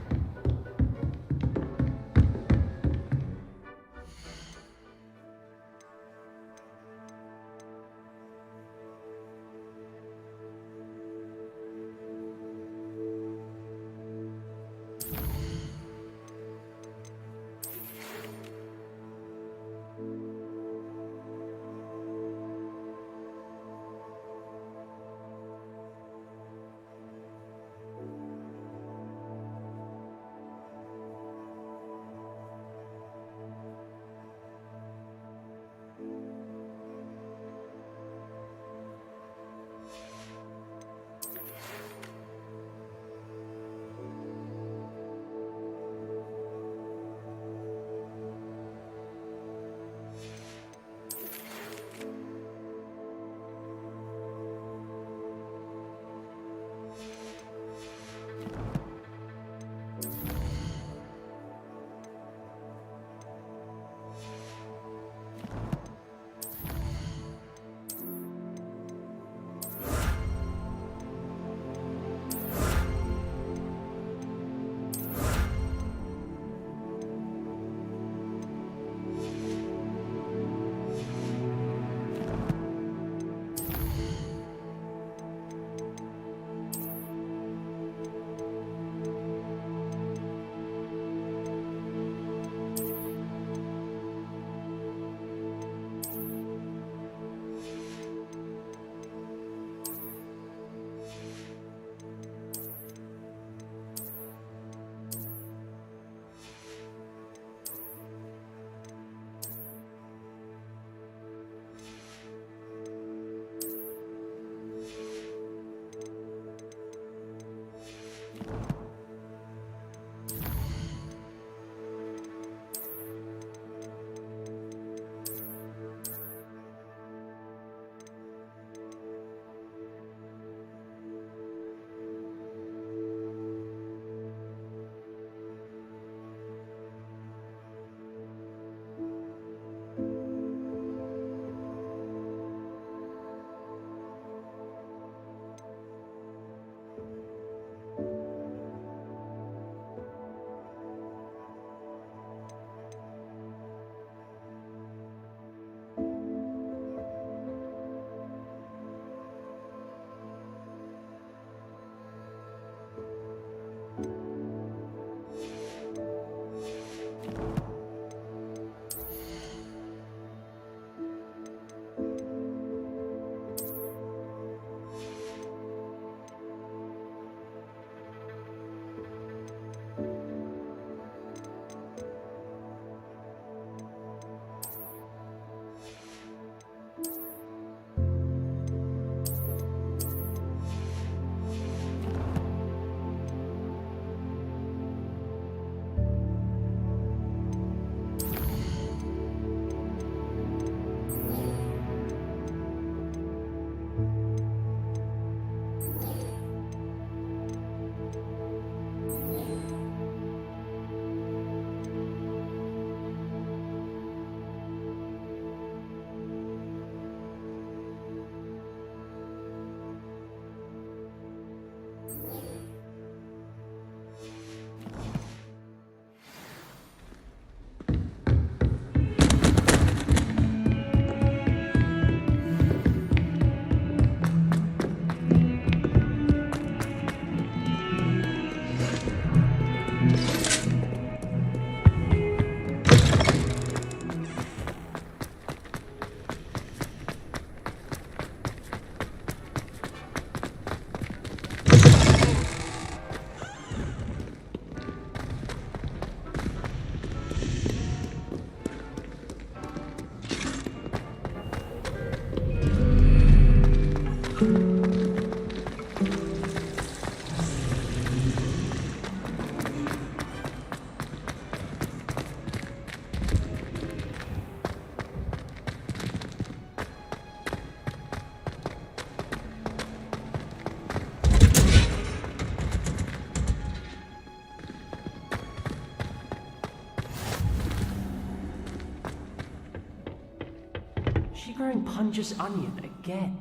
[SPEAKER 1] She growing Punja's onion again.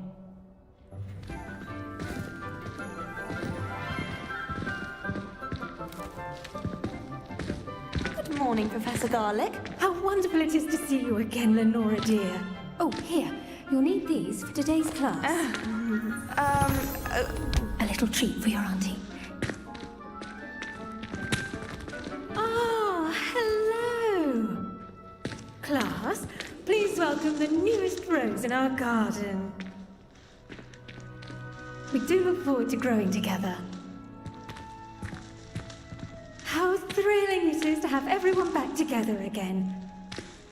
[SPEAKER 18] Good morning, Professor Garlick. How wonderful it is to see you again, Lenora dear. Oh, here. You'll need these for today's class. A little treat for your auntie. Ah, hello. Class, please welcome the newest rose in our garden. We do look forward to growing together. How thrilling it is to have everyone back together again.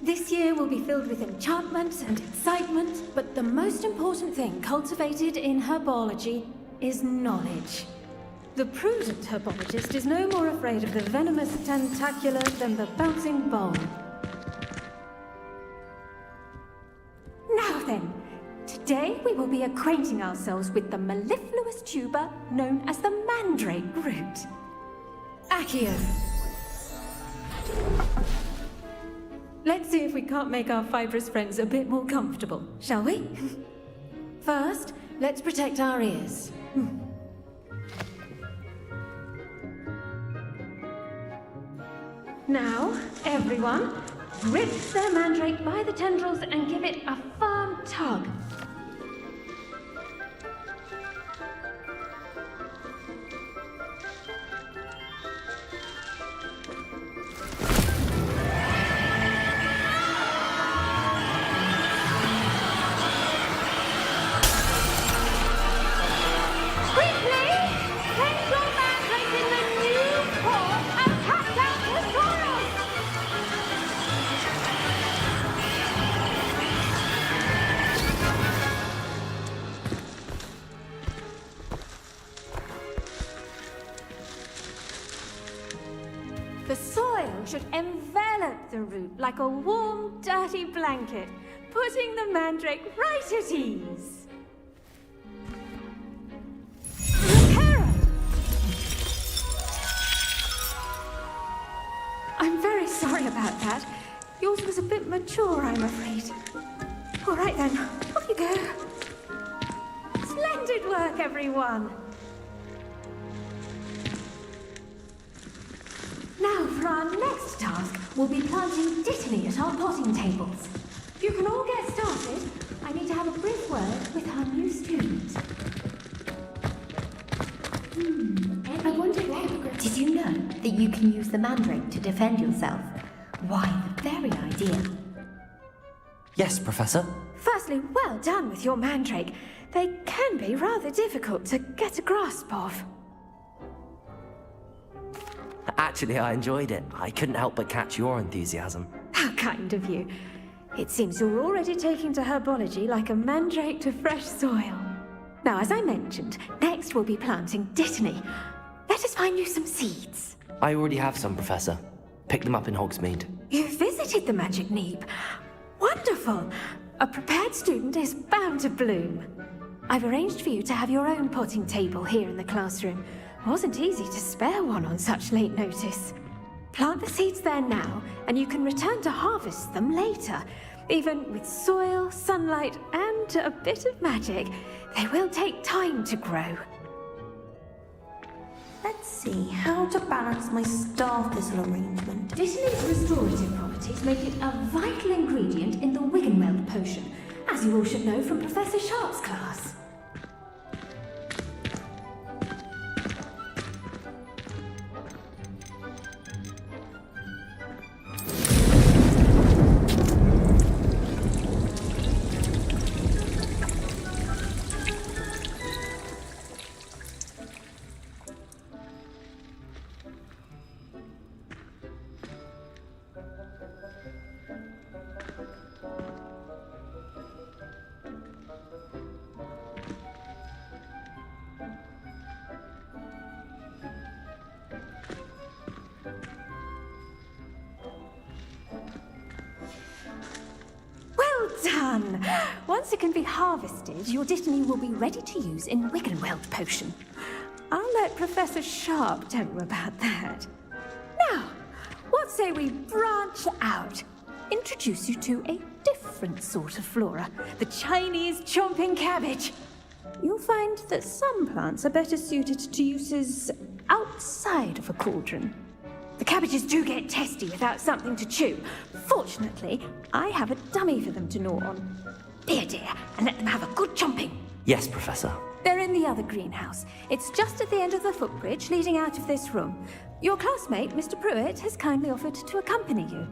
[SPEAKER 18] This year will be filled with enchantment and excitement, but the most important thing cultivated in herbology is knowledge. The prudent herbologist is no more afraid of the venomous tentacula than the bouncing bulb. Now then, today we will be acquainting ourselves with the mellifluous tuber known as the mandrake root. Accio. Let's see if we can't make our fibrous friends a bit more comfortable, shall we? First, let's protect our ears. Now, everyone, grip their mandrake by the tendrils and give it a firm tug. The soil should envelop the root like a warm, dirty blanket, putting the mandrake right at ease. Reparo! I'm very sorry about that. Yours was a bit mature, I'm afraid. All right then, off you go. Splendid work, everyone. Now, for our next task, we'll be planting dittany at our potting tables. You can all get started. I need to have a brief word with our new student.
[SPEAKER 10] I wonder if did you know that you can use the mandrake to defend yourself? Why, the very idea.
[SPEAKER 1] Yes, Professor.
[SPEAKER 18] Firstly, well done with your mandrake. They can be rather difficult to get a grasp of.
[SPEAKER 1] Actually, I enjoyed it. I couldn't help but catch your enthusiasm.
[SPEAKER 18] How kind of you. It seems you're already taking to herbology like a mandrake to fresh soil. Now, as I mentioned, next we'll be planting dittany. Let us find you some seeds.
[SPEAKER 1] I already have some, Professor. Picked them up in Hogsmeade.
[SPEAKER 18] You visited the Magic Neep. Wonderful. A prepared student is bound to bloom. I've arranged for you to have your own potting table here in the classroom. Wasn't easy to spare one on such late notice. Plant the seeds there now, and you can return to harvest them later. Even with soil, sunlight, and a bit of magic, they will take time to grow.
[SPEAKER 10] Let's see how to balance my star thistle arrangement.
[SPEAKER 18] Dittany's restorative properties make it a vital ingredient in the Wiggenweld potion, as you all should know from Professor Sharp's class. Done! Once it can be harvested, your Dittany will be ready to use in Wiggenweld potion. I'll let Professor Sharp tell you about that. Now, what say we branch out? Introduce you to a different sort of flora, the Chinese chomping cabbage. You'll find that some plants are better suited to uses outside of a cauldron. The cabbages do get testy without something to chew. Fortunately, I have a dummy for them to gnaw on. Be a dear and let them have a good chomping.
[SPEAKER 1] Yes, Professor.
[SPEAKER 18] They're in the other greenhouse. It's just at the end of the footbridge leading out of this room. Your classmate, Mr. Pruitt, has kindly offered to accompany you.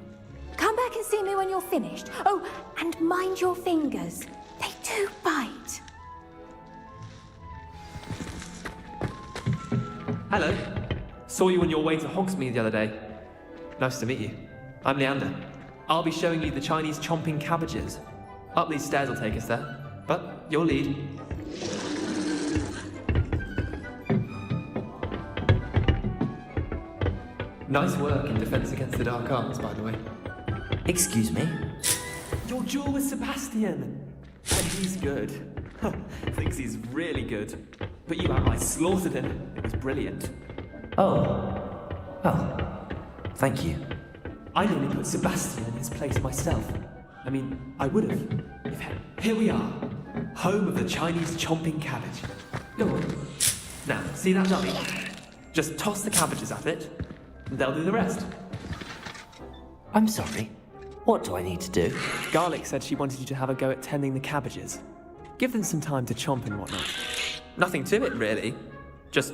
[SPEAKER 18] Come back and see me when you're finished. Oh, and mind your fingers. They do bite.
[SPEAKER 19] Hello. Saw you on your way to Hogsmeade the other day. Nice to meet you. I'm Leander. I'll be showing you the Chinese chomping cabbages. Up these stairs will take us there, but you'll lead. Nice work in Defense Against the Dark Arts, by the way.
[SPEAKER 1] Excuse me?
[SPEAKER 19] Your duel with Sebastian! And he's good. Thinks he's really good. But you outright slaughtered him. It was brilliant.
[SPEAKER 1] Oh. Well, thank you.
[SPEAKER 19] I nearly put Sebastian in his place myself. I mean, I would have. Here we are. Home of the Chinese chomping cabbage. Go on. Now, see that dummy? Just toss the cabbages at it, and they'll do the rest.
[SPEAKER 1] I'm sorry. What do I need to do?
[SPEAKER 19] Garlic said she wanted you to have a go at tending the cabbages. Give them some time to chomp and whatnot. Nothing to it, really. Just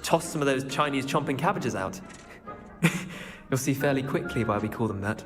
[SPEAKER 19] toss some of those Chinese chomping cabbages out. You'll see fairly quickly why we call them that.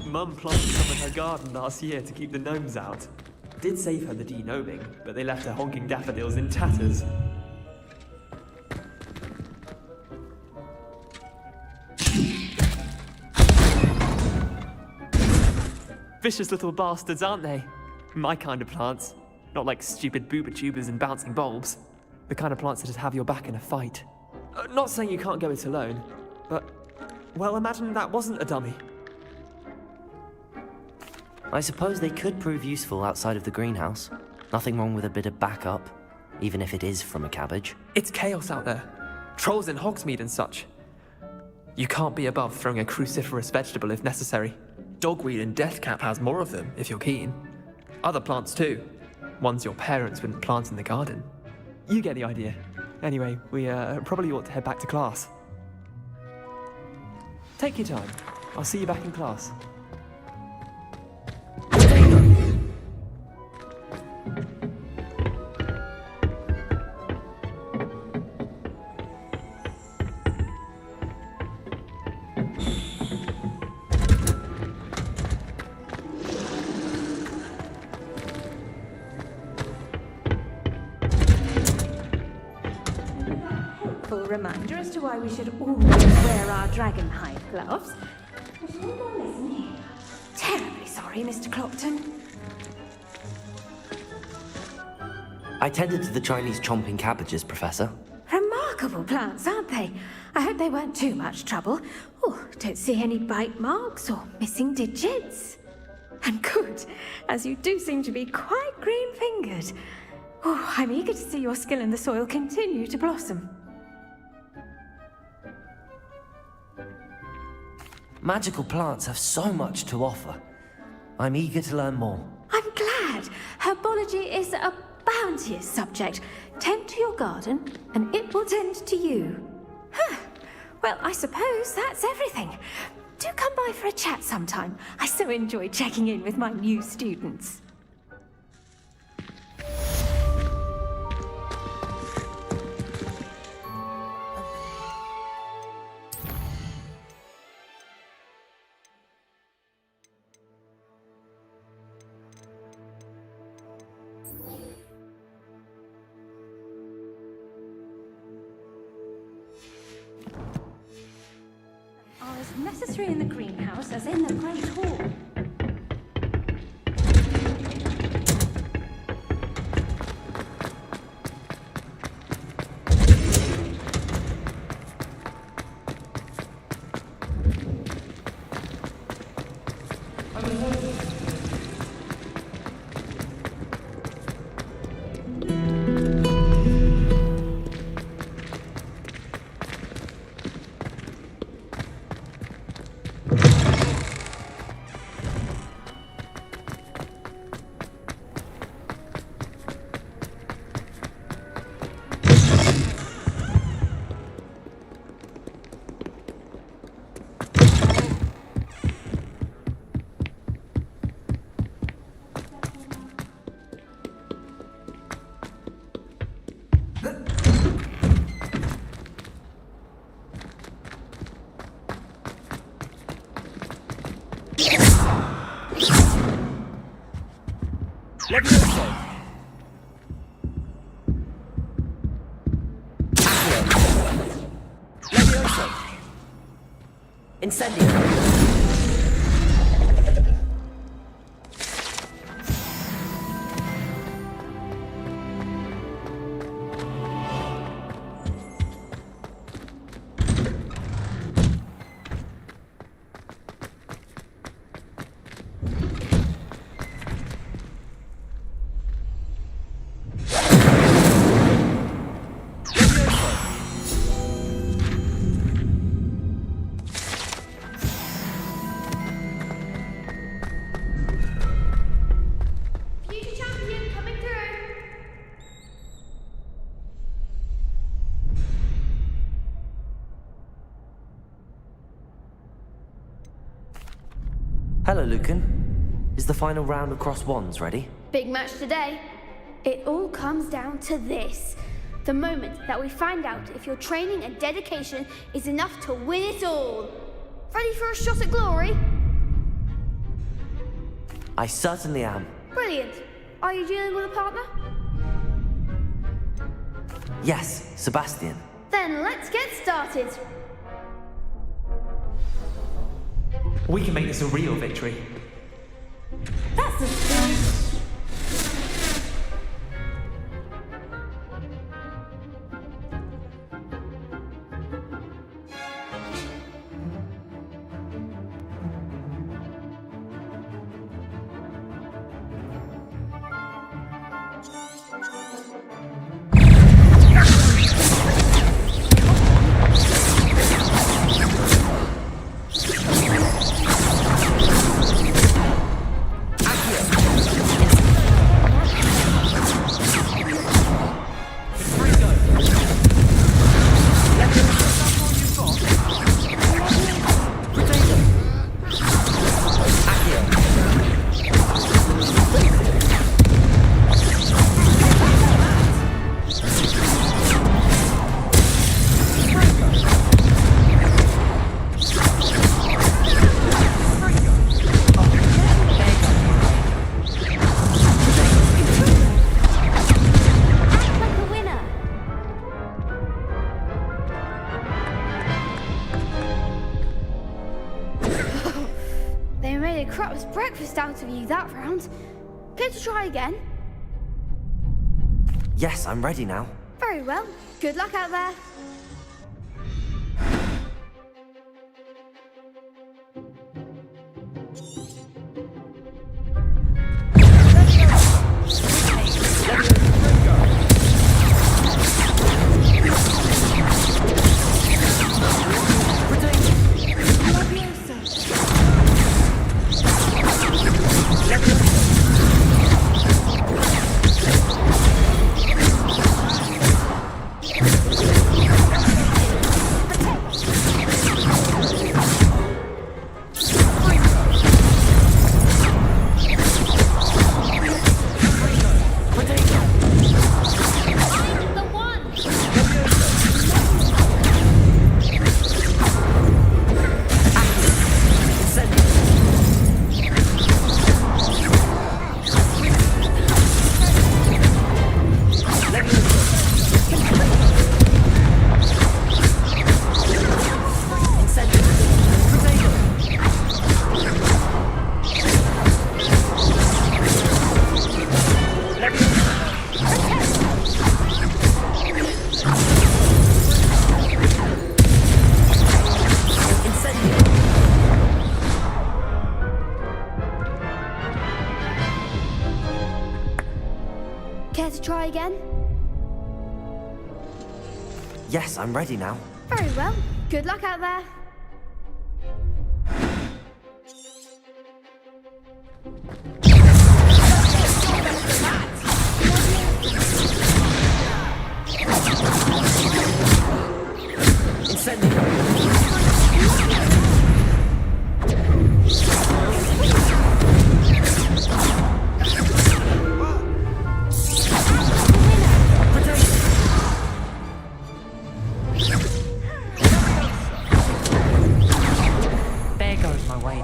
[SPEAKER 19] Mum planted some in her garden last year to keep the gnomes out. Did save her the de-gnoming, but they left her honking daffodils in tatters. Vicious little bastards, aren't they? My kind of plants. Not like stupid booba tubers and bouncing bulbs. The kind of plants that just have your back in a fight. Not saying you can't go it alone, but, well, imagine that wasn't a dummy.
[SPEAKER 1] I suppose they could prove useful outside of the greenhouse. Nothing wrong with a bit of backup, even if it is from a cabbage.
[SPEAKER 19] It's chaos out there. Trolls in Hogsmeade and such. You can't be above throwing a cruciferous vegetable if necessary. Dogweed and deathcap has more of them, if you're keen. Other plants too. Ones your parents wouldn't plant in the garden. You get the idea. Anyway, we probably ought to head back to class. Take your time. I'll see you back in class.
[SPEAKER 18] helpful reminder as to why we should always wear our dragonhide gloves. Terribly sorry, Mr. Clopton.
[SPEAKER 1] I tended to the Chinese chomping cabbages, Professor.
[SPEAKER 18] Remarkable plants, aren't they? I hope they weren't too much trouble. Oh, don't see any bite marks or missing digits. And good, as you do seem to be quite green-fingered. Oh, I'm eager to see your skill in the soil continue to blossom.
[SPEAKER 1] Magical plants have so much to offer. I'm eager to learn more.
[SPEAKER 18] I'm glad. Herbology is a bounteous subject. Tend to your garden, and it will tend to you. Huh. Well, I suppose that's everything. Do come by for a chat sometime. I so enjoy checking in with my new students. Are as necessary in the greenhouse as in the Great Hall.
[SPEAKER 1] Incendio. Hello, Lucan. Is the final round of cross wands ready?
[SPEAKER 6] Big match today. It all comes down to this. The moment that we find out if your training and dedication is enough to win it all. Ready for a shot at glory?
[SPEAKER 1] I certainly am.
[SPEAKER 6] Brilliant. Are you dealing with a partner?
[SPEAKER 1] Yes, Sebastian.
[SPEAKER 6] Then let's get started.
[SPEAKER 19] We can make this a real victory.
[SPEAKER 18] That's the spirit.
[SPEAKER 1] Accio!
[SPEAKER 6] most out of you that round. Care to try again?
[SPEAKER 1] Yes, I'm ready now.
[SPEAKER 6] Very well. Good luck out there. Care to try again?
[SPEAKER 1] Yes, I'm ready now.
[SPEAKER 6] Very well. Good luck out there.
[SPEAKER 1] There goes my wage.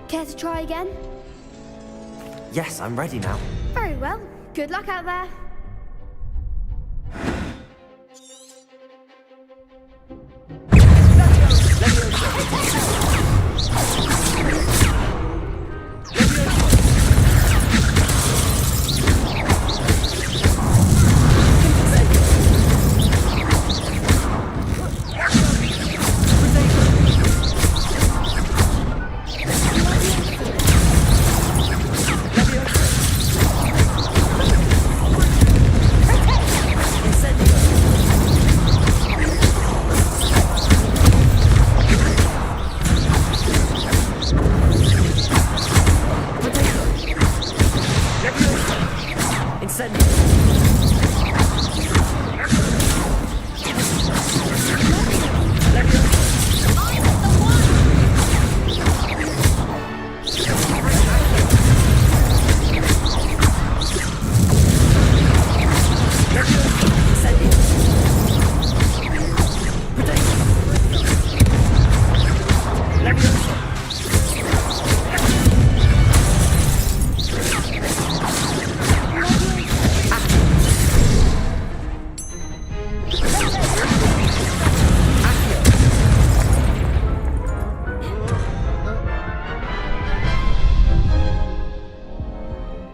[SPEAKER 6] Care to try again?
[SPEAKER 1] Yes, I'm ready now.
[SPEAKER 6] Very well. Good luck out there.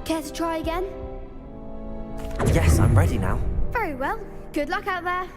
[SPEAKER 6] Care to try again?
[SPEAKER 1] Yes, I'm ready now.
[SPEAKER 6] Very well. Good luck out there.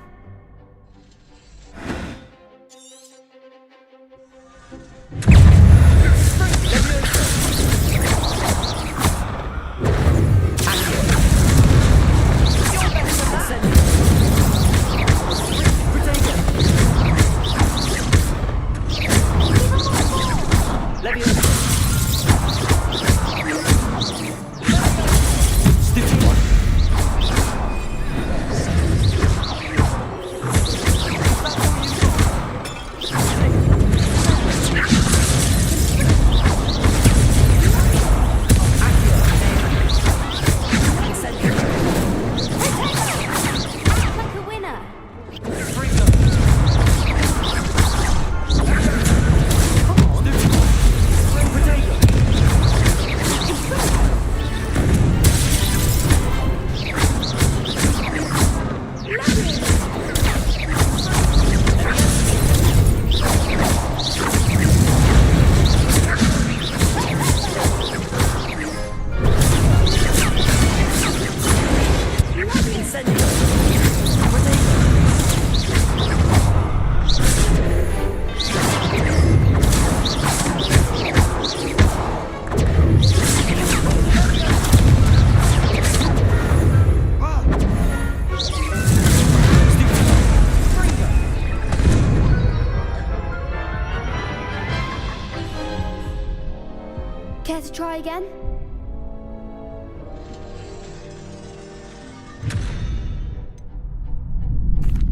[SPEAKER 6] try again?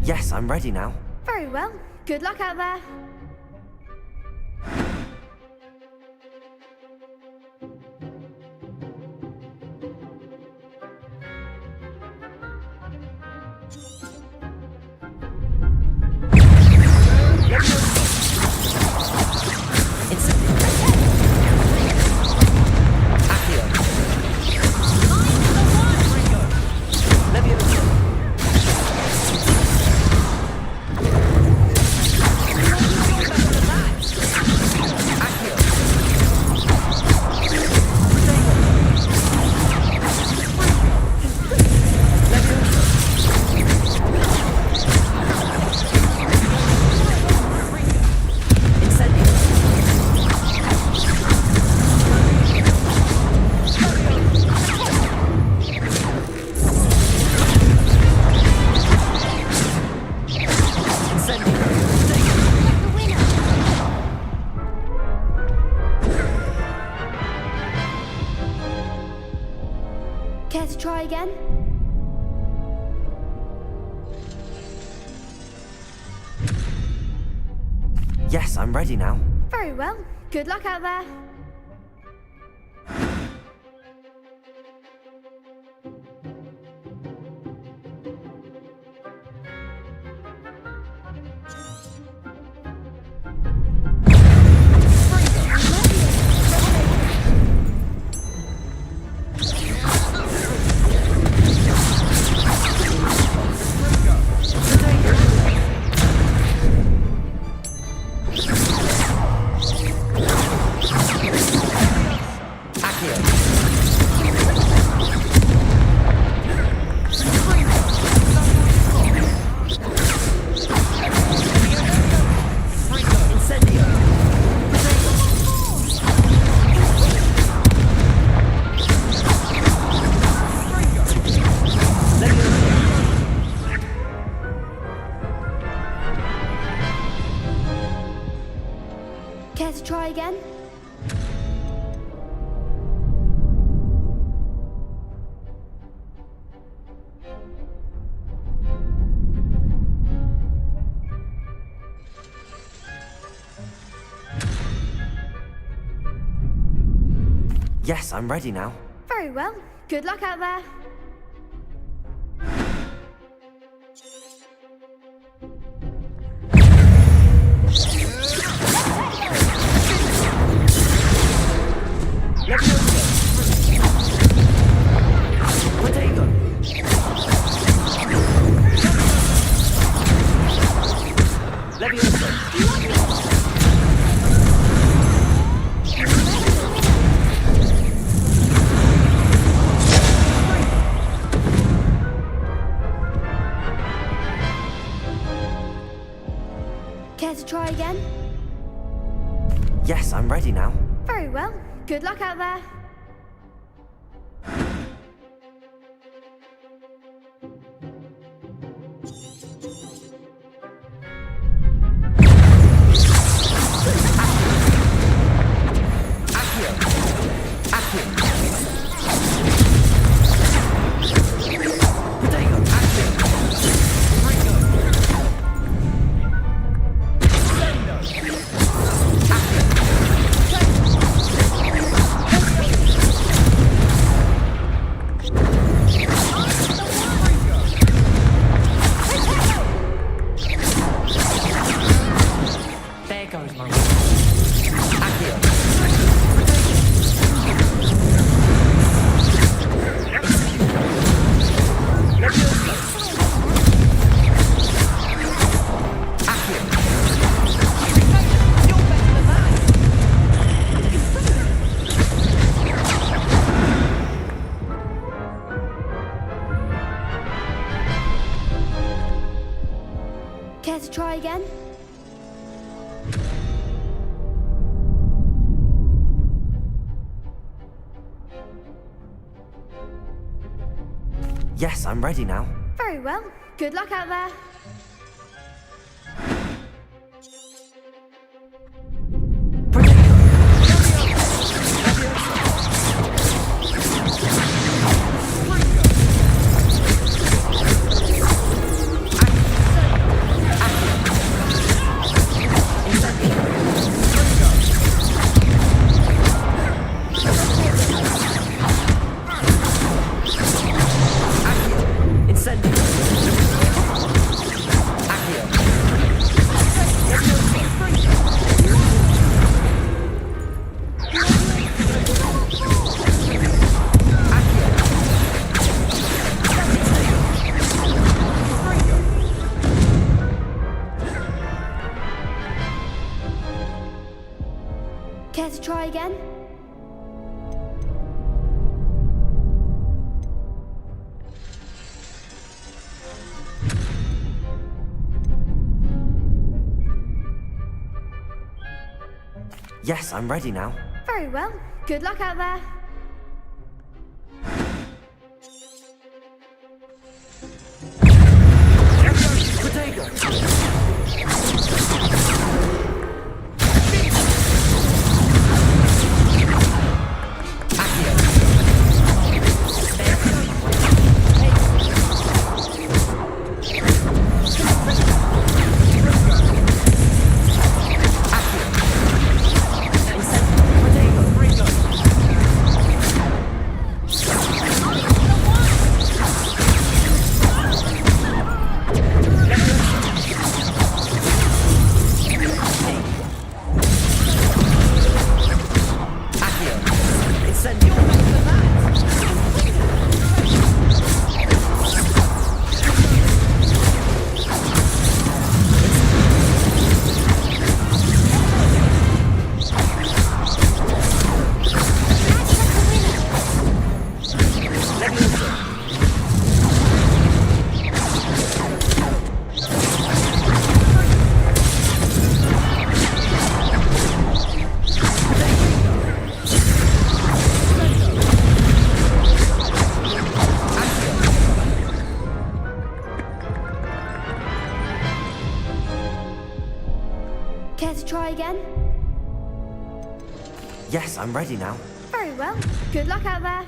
[SPEAKER 1] Yes, I'm ready now.
[SPEAKER 6] Very well. Good luck out there. Care to try again?
[SPEAKER 1] Yes, I'm ready now.
[SPEAKER 6] Very well. Good luck out there. Care to try again?
[SPEAKER 1] Yes, I'm ready now.
[SPEAKER 6] Very well. Good luck out there. Care to try again?
[SPEAKER 1] Yes, I'm ready now.
[SPEAKER 6] Very well. Good luck out there.
[SPEAKER 19] There goes my
[SPEAKER 6] Care to try again?
[SPEAKER 1] Yes, I'm ready now.
[SPEAKER 6] Very well. Good luck out there.
[SPEAKER 1] Yes, I'm ready now.
[SPEAKER 6] Very well. Good luck out there. Care to try again?
[SPEAKER 1] Yes, I'm ready now.
[SPEAKER 6] Very well. Good luck out there.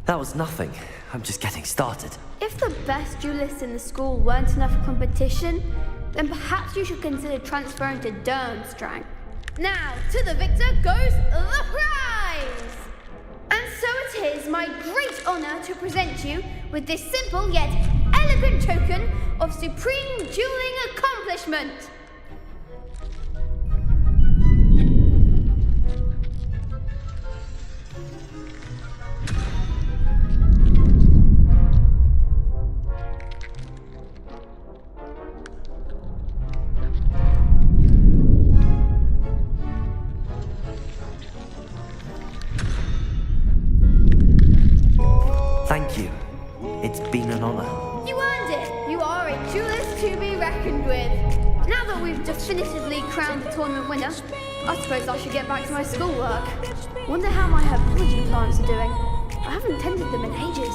[SPEAKER 1] That was nothing. I'm just getting started.
[SPEAKER 6] If the best duelists in the school weren't enough for competition, then perhaps you should consider transferring to Durmstrang. Now, to the victor goes the prize! And so it is my great honor to present you with this simple yet elegant token of supreme dueling accomplishment.
[SPEAKER 1] an honor.
[SPEAKER 6] You earned it! You are a duelist to be reckoned with. Now that we've definitively crowned the tournament winner, I suppose I should get back to my schoolwork. Wonder how my herbology plants are doing. I haven't tended them in ages.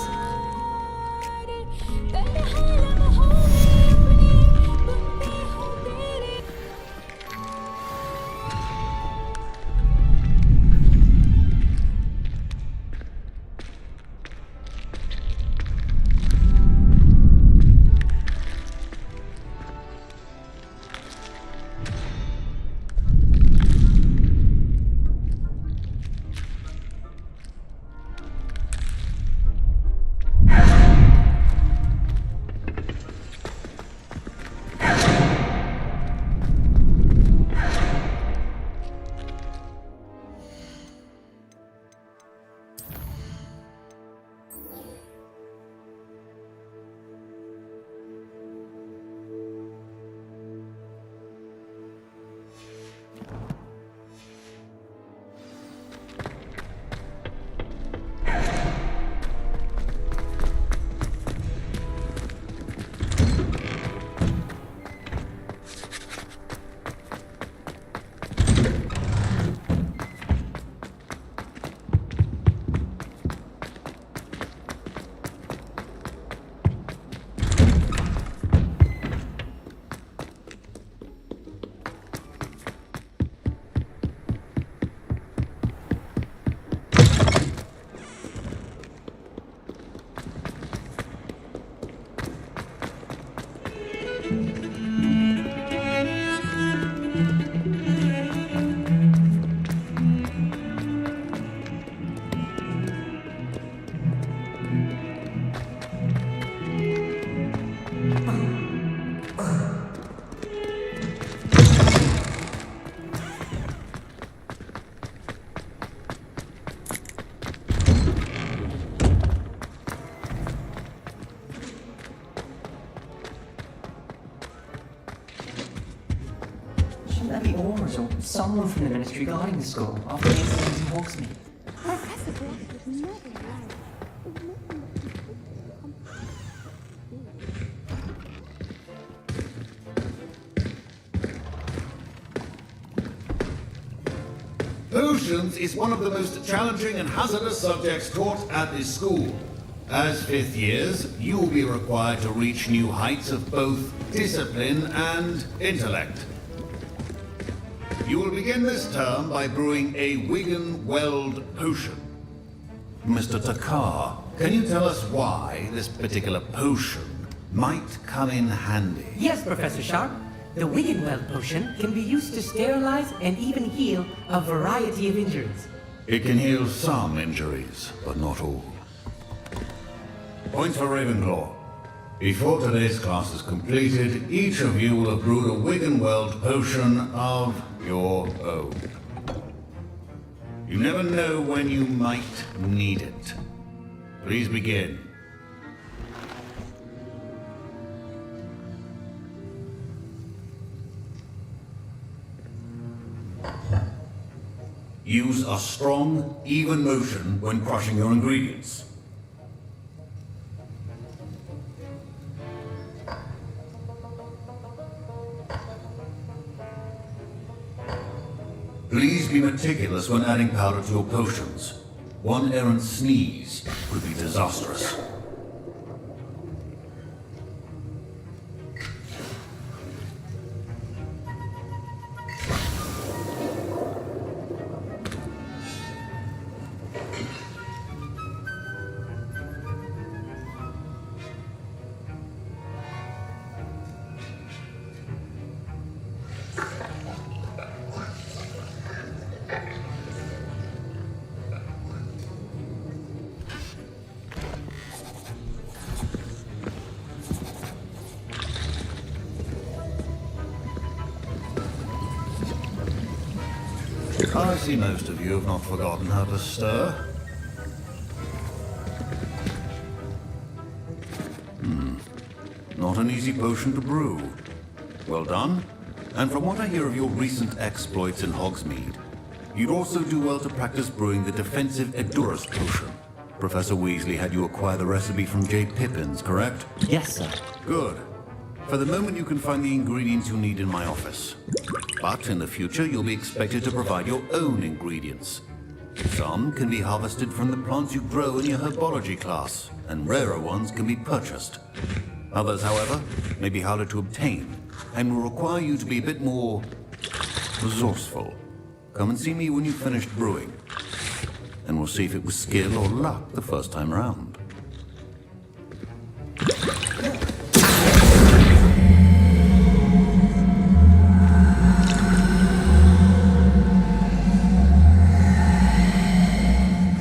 [SPEAKER 20] Shouldn't there be orders or someone from the Ministry guarding the school after the incident in Hogsmeade?
[SPEAKER 6] Professor Black was never allowed.
[SPEAKER 16] Potions is one of the most challenging and hazardous subjects taught at this school. As fifth years, you will be required to reach new heights of both discipline and intellect. You will begin this term by brewing a Wigan-Weld potion. Mr. Takar, can you tell us why this particular potion might come in handy?
[SPEAKER 21] Yes, Professor Sharp. The Wigan-Weld potion can be used to sterilize and even heal a variety of injuries.
[SPEAKER 16] It can heal some injuries, but not all. Points for Ravenclaw. Before today's class is completed, each of you will have brewed a Wigan-Weld potion of your own. You never know when you might need it. Please begin. Use a strong, even motion when crushing your ingredients. Please be meticulous when adding powder to your potions. One errant sneeze could be disastrous. I see most of you have not forgotten how to stir. Not an easy potion to brew. Well done. And from what I hear of your recent exploits in Hogsmeade, you'd also do well to practice brewing the defensive Edurus potion. Professor Weasley had you acquire the recipe from J. Pippin's, correct?
[SPEAKER 1] Yes, sir.
[SPEAKER 16] Good. For the moment, you can find the ingredients you need in my office. But in the future, you'll be expected to provide your own ingredients. Some can be harvested from the plants you grow in your herbology class, and rarer ones can be purchased. Others, however, may be harder to obtain, and will require you to be a bit more resourceful. Come and see me when you've finished brewing, and we'll see if it was skill or luck the first time around.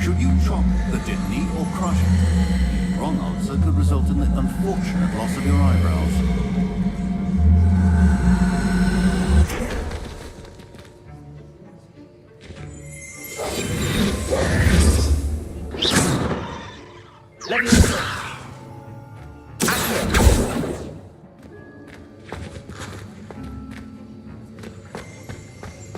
[SPEAKER 16] Should you chop the Dittany or crush it? The wrong answer could result in the unfortunate loss of your eyebrows.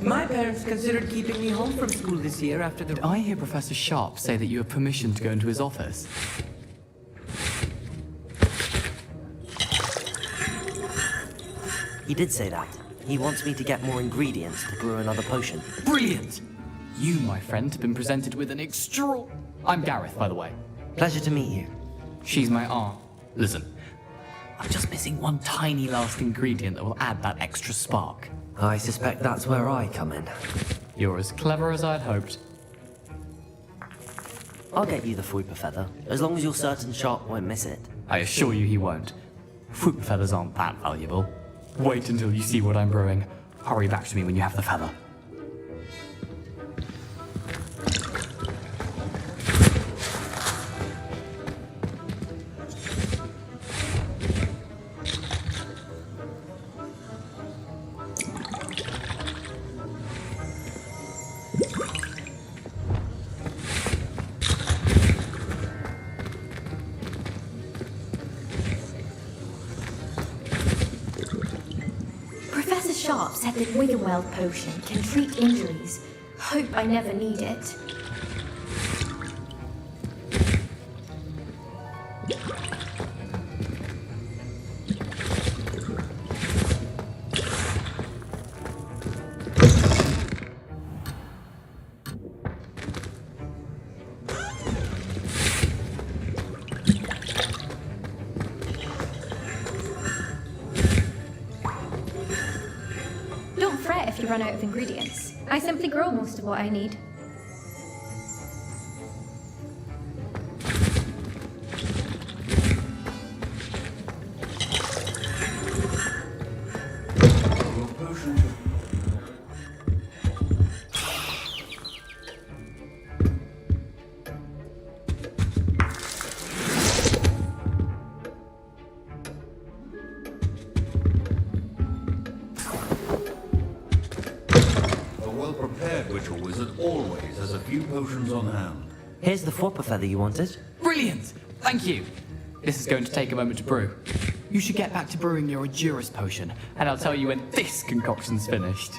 [SPEAKER 21] My parents considered keeping me home from school this year after the...
[SPEAKER 8] Did I hear Professor Sharp say that you have permission to go into his office?
[SPEAKER 1] He did say that. He wants me to get more ingredients to brew another potion.
[SPEAKER 8] Brilliant! You, my friend, have been presented with an extra... I'm Gareth, by the way.
[SPEAKER 1] Pleasure to meet you.
[SPEAKER 8] She's my aunt. Listen, I'm just missing one tiny last ingredient that will add that extra spark.
[SPEAKER 1] I suspect that's where I come in.
[SPEAKER 8] You're as clever as I'd hoped.
[SPEAKER 1] I'll get you the Fuipa feather, as long as you're certain Sharp won't miss it.
[SPEAKER 8] I assure you he won't. Fruit feathers aren't that valuable. Wait until you see what I'm brewing. Hurry back to me when you have the feather.
[SPEAKER 18] Professor Sharp said that Wiggenweld potion can treat injuries. Hope I never need it. Don't fret if you run out of ingredients. I simply grow most of what I need.
[SPEAKER 16] Always has a few potions on hand.
[SPEAKER 1] Here's the Fuipa feather you wanted.
[SPEAKER 8] Brilliant! Thank you! This is going to take a moment to brew. You should get back to brewing your Edurus potion, and I'll tell you when this concoction's finished.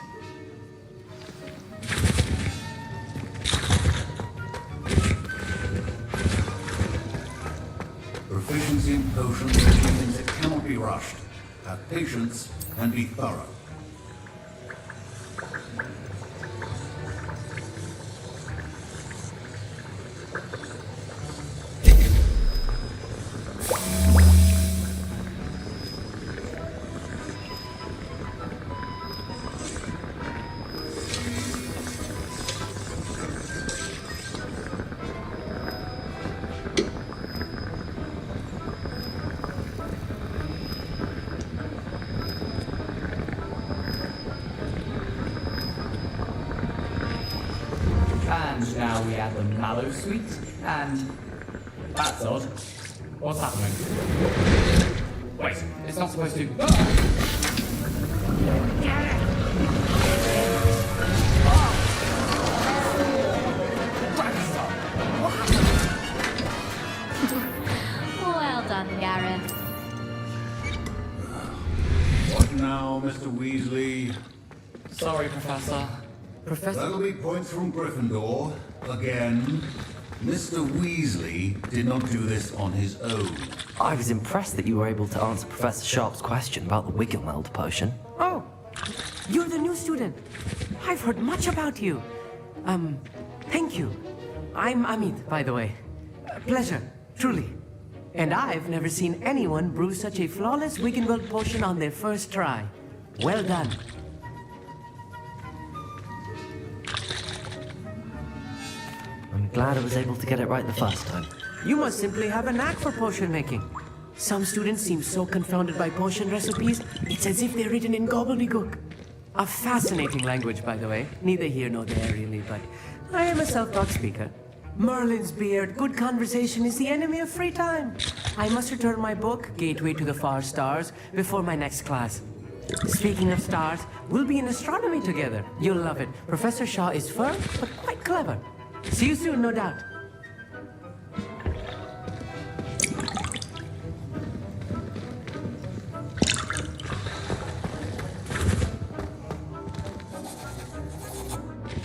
[SPEAKER 16] Proficiency in potions means it cannot be rushed. Have patience and be thorough.
[SPEAKER 8] And now we add the mallow sweet, and... That's odd. What's happening? Wait, it's not supposed to...
[SPEAKER 10] Well done, Gareth.
[SPEAKER 16] What now, Mr. Weasley?
[SPEAKER 8] Sorry, Professor.
[SPEAKER 16] That'll be points from Gryffindor. Again. Mr. Weasley did not do this on his own.
[SPEAKER 1] I was impressed that you were able to answer Professor Sharp's question about the Wiggenweld potion.
[SPEAKER 21] Oh, you're the new student. I've heard much about you. Thank you. I'm Amit, by the way. Pleasure, truly. And I've never seen anyone brew such a flawless Wiggenweld potion on their first try. Well done.
[SPEAKER 1] I'm glad I was able to get it right the first time.
[SPEAKER 21] You must simply have a knack for potion making. Some students seem so confounded by potion recipes, it's as if they're written in gobbledygook. A fascinating language, by the way. Neither here nor there, really, but I am a self-taught speaker. Merlin's beard, good conversation is the enemy of free time. I must return my book, Gateway to the Far Stars, before my next class. Speaking of stars, we'll be in astronomy together. You'll love it. Professor Shaw is firm, but quite clever. See you soon, no doubt.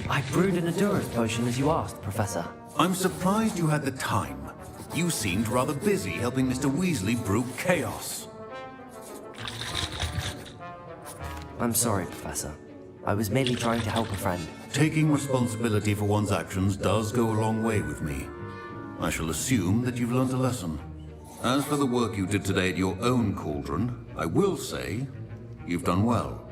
[SPEAKER 1] I brewed an Adura's potion as you asked, Professor.
[SPEAKER 16] I'm surprised you had the time. You seemed rather busy helping Mr. Weasley brew chaos.
[SPEAKER 1] I'm sorry, Professor. I was merely trying to help a friend.
[SPEAKER 16] Taking responsibility for one's actions does go a long way with me. I shall assume that you've learnt a lesson. As for the work you did today at your own cauldron, I will say you've done well.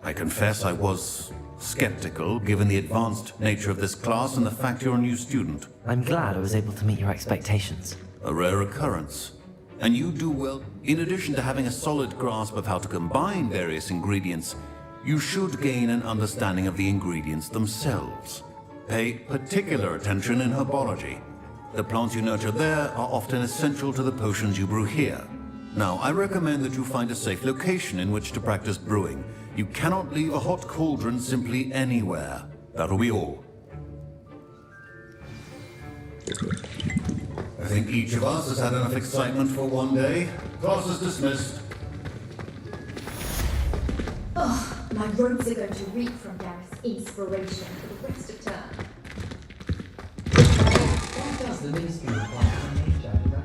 [SPEAKER 16] I confess I was skeptical, given the advanced nature of this class and the fact you're a new student.
[SPEAKER 1] I'm glad I was able to meet your expectations.
[SPEAKER 16] A rare occurrence. And you do well. In addition to having a solid grasp of how to combine various ingredients, you should gain an understanding of the ingredients themselves. Pay particular attention in herbology. The plants you nurture there are often essential to the potions you brew here. Now, I recommend that you find a safe location in which to practice brewing. You cannot leave a hot cauldron simply anywhere. That'll be all. I think each of us has had enough excitement for one day. Class is dismissed.
[SPEAKER 3] Oh, my robes are going to reek from Gareth's inspiration for the rest of term.
[SPEAKER 8] Why does the Ministry require an age over?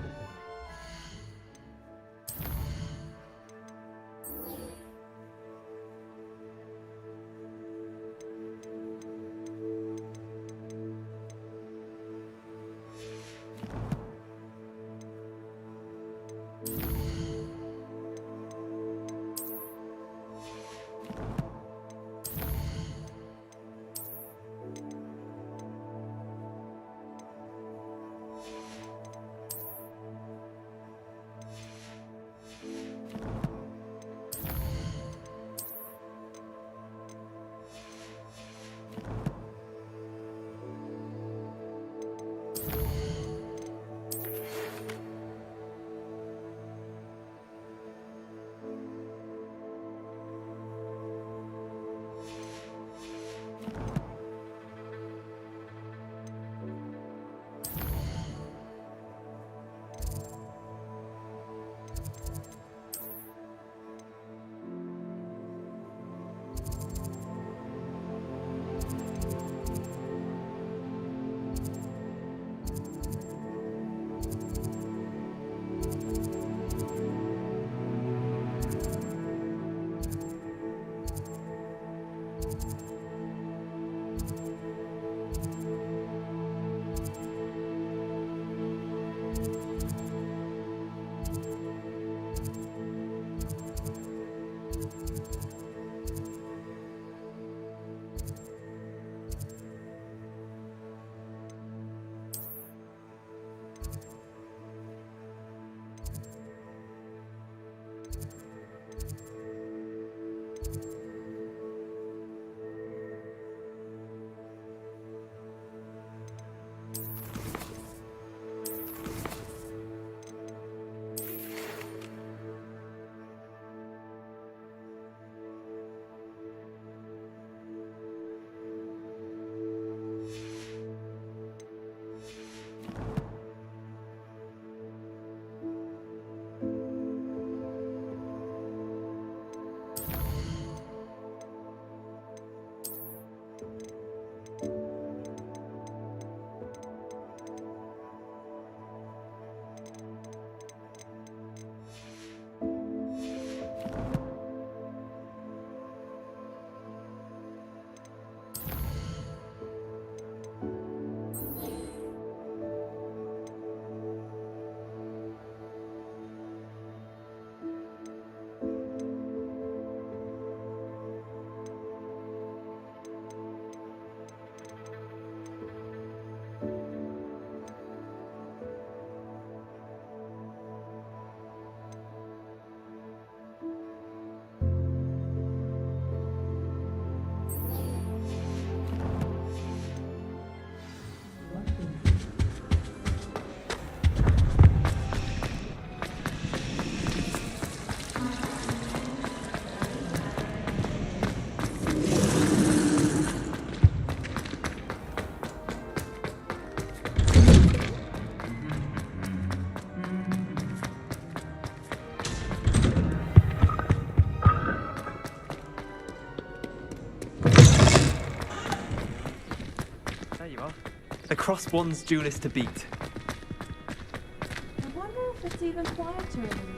[SPEAKER 19] Frost one's duelist to beat.
[SPEAKER 5] I wonder if it's even quieter in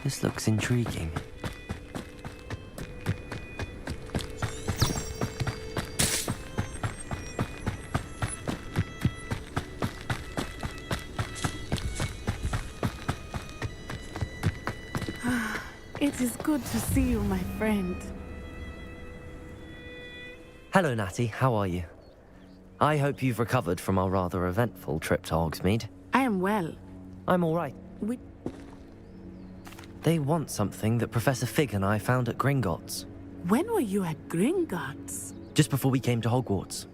[SPEAKER 1] This looks intriguing.
[SPEAKER 17] It is good to see you, my friend.
[SPEAKER 1] Hello, Natty. How are you? I hope you've recovered from our rather eventful trip to Hogsmeade.
[SPEAKER 17] I am well.
[SPEAKER 1] I'm all right.
[SPEAKER 17] We...
[SPEAKER 1] They want something that Professor Fig and I found at Gringotts.
[SPEAKER 17] When were you at Gringotts?
[SPEAKER 1] Just before we came to Hogwarts.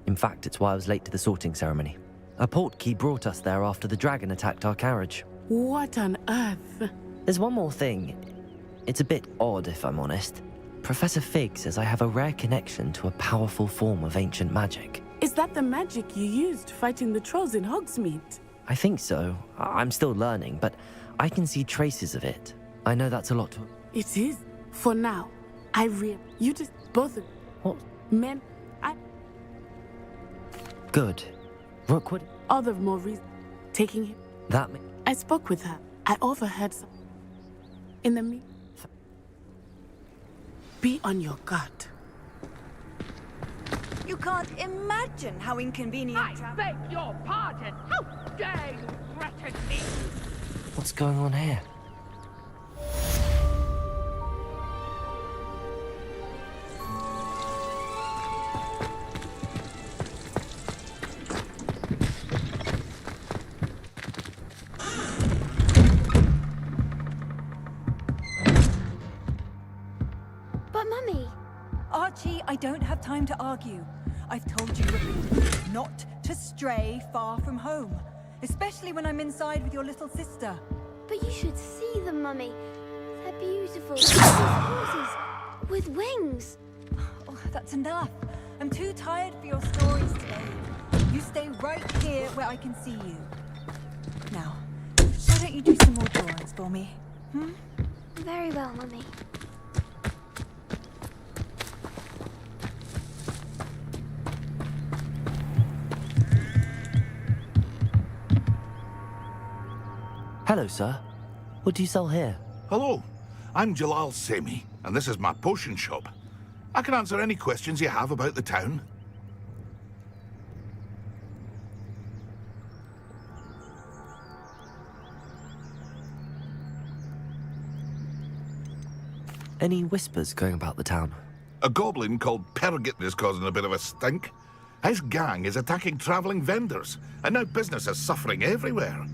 [SPEAKER 1] In fact, it's why I was late to the sorting ceremony. A portkey brought us there after the dragon attacked our carriage.
[SPEAKER 17] What on earth?
[SPEAKER 1] There's one more thing. It's a bit odd, if I'm honest. Professor Fig says I have a rare connection to a powerful form of ancient magic.
[SPEAKER 17] Is that the magic you used fighting the trolls in Hogsmeade?
[SPEAKER 1] I think so. I'm still learning, but I can see traces of it. I know that's a lot to...
[SPEAKER 17] It is. For now. You just... both of...
[SPEAKER 1] What?
[SPEAKER 17] Men...
[SPEAKER 1] Good. Rookwood?
[SPEAKER 17] All the more reason. Taking him.
[SPEAKER 1] That...
[SPEAKER 17] I spoke with her. I overheard some... In the meet... Be on your guard.
[SPEAKER 22] You can't imagine how inconvenient...
[SPEAKER 23] I beg your pardon! How dare you threaten me!
[SPEAKER 1] What's going on here?
[SPEAKER 6] But Mummy...
[SPEAKER 22] Archie, I don't have time to argue. I've told you repeatedly not to stray far from home. Especially when I'm inside with your little sister.
[SPEAKER 6] But you should see them, Mummy. They're beautiful. These horses with wings.
[SPEAKER 22] Oh, that's enough. I'm too tired for your stories today. You stay right here where I can see you. Now, why don't you do some more drawings for me?
[SPEAKER 6] Very well, Mummy.
[SPEAKER 1] Hello, sir. What do you sell here?
[SPEAKER 24] Hello, I'm Jalal Semi, and this is my potion shop. I can answer any questions you have about the town.
[SPEAKER 1] Any whispers going about the town?
[SPEAKER 24] A goblin called Pergit is causing a bit of a stink. His gang is attacking travelling vendors, and now business is suffering everywhere.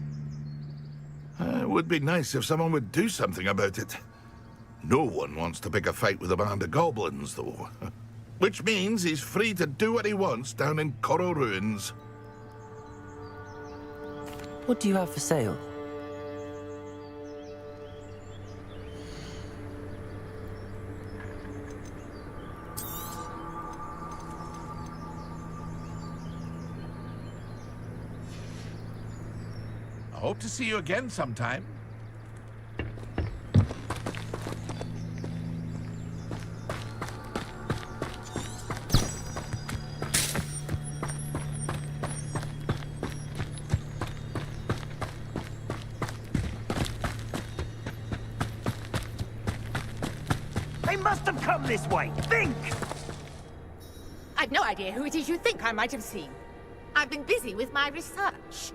[SPEAKER 24] It would be nice if someone would do something about it. No one wants to pick a fight with a band of goblins, though. Which means he's free to do what he wants down in Coral Ruins.
[SPEAKER 1] What do you have for sale?
[SPEAKER 24] I hope to see you again sometime.
[SPEAKER 11] They must have come this way. Think!
[SPEAKER 23] I've no idea who it is you think I might have seen. I've been busy with my research.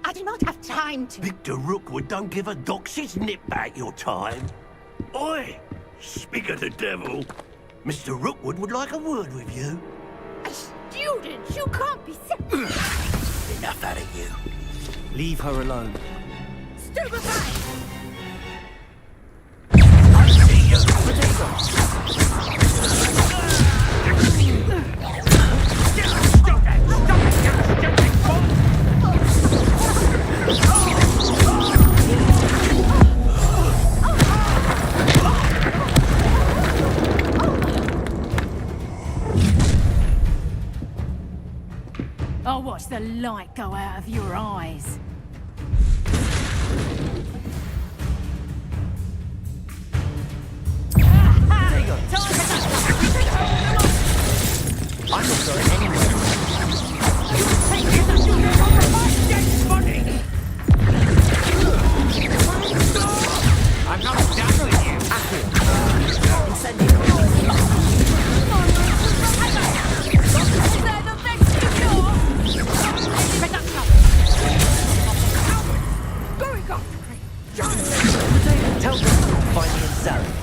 [SPEAKER 23] I do not have time to...
[SPEAKER 11] Victor Rookwood don't give a doxy's nip back your time. Oi! Speak of the devil. Mr. Rookwood would like a word with you.
[SPEAKER 23] A student? You can't be serious.
[SPEAKER 11] Enough out of you.
[SPEAKER 1] Leave her alone.
[SPEAKER 23] Stupefy!
[SPEAKER 22] I'll watch the light go out of your eyes.
[SPEAKER 1] I'm not going anywhere.
[SPEAKER 23] I'm not done with you.
[SPEAKER 1] Tell them to find me himself.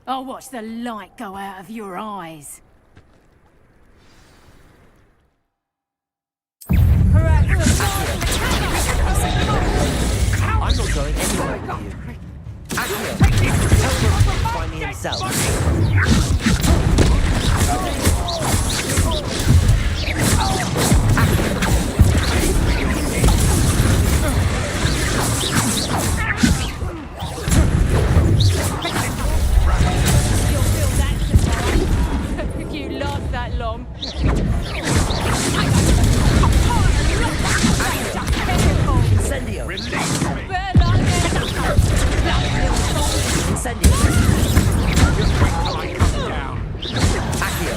[SPEAKER 22] I'll watch the light go out of your eyes.
[SPEAKER 1] I'm not going anywhere with you. Accio, tell them to find me himself.
[SPEAKER 23] If you last that long.
[SPEAKER 1] Incendio! Incendio! Accio!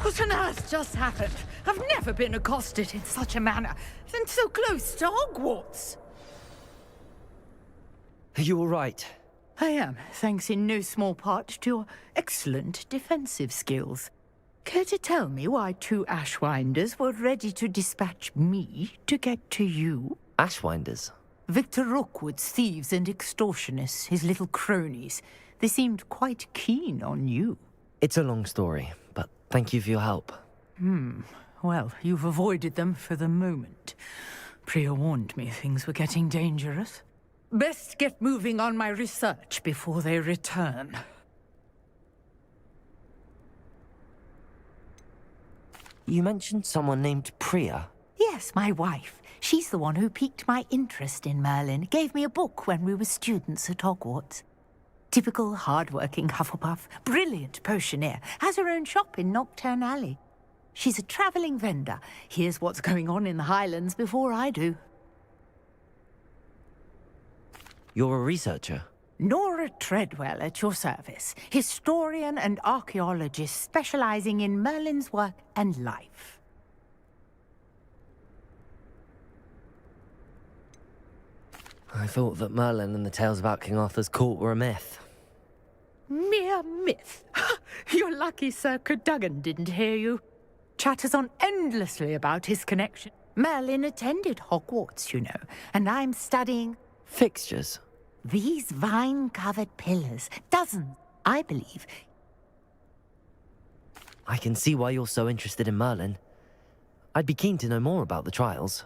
[SPEAKER 23] What on earth just happened? I've never been accosted in such a manner, and so close to Hogwarts.
[SPEAKER 1] Are you all right?
[SPEAKER 23] I am, thanks in no small part to your excellent defensive skills. Care to tell me why two Ashwinders were ready to dispatch me to get to you?
[SPEAKER 1] Ashwinders?
[SPEAKER 23] Victor Rookwood's thieves and extortionists, his little cronies. They seemed quite keen on you.
[SPEAKER 1] It's a long story, but thank you for your help.
[SPEAKER 23] Well, you've avoided them for the moment. Priya warned me things were getting dangerous. Best get moving on my research before they return.
[SPEAKER 1] You mentioned someone named Priya.
[SPEAKER 23] Yes, my wife. She's the one who piqued my interest in Merlin. Gave me a book when we were students at Hogwarts. Typical hard-working Hufflepuff, brilliant potioneer, has her own shop in Nocturne Alley. She's a travelling vendor. Hears what's going on in the Highlands before I do.
[SPEAKER 1] You're a researcher?
[SPEAKER 23] Nora Treadwell at your service. Historian and archaeologist specialising in Merlin's work and life.
[SPEAKER 1] I thought that Merlin and the tales about King Arthur's court were a myth.
[SPEAKER 23] Mere myth. You're lucky Sir Cadogan didn't hear you. Chatters on endlessly about his connection. Merlin attended Hogwarts, you know, and I'm studying...
[SPEAKER 1] Fixtures?
[SPEAKER 23] These vine-covered pillars. Dozens, I believe.
[SPEAKER 1] I can see why you're so interested in Merlin. I'd be keen to know more about the trials.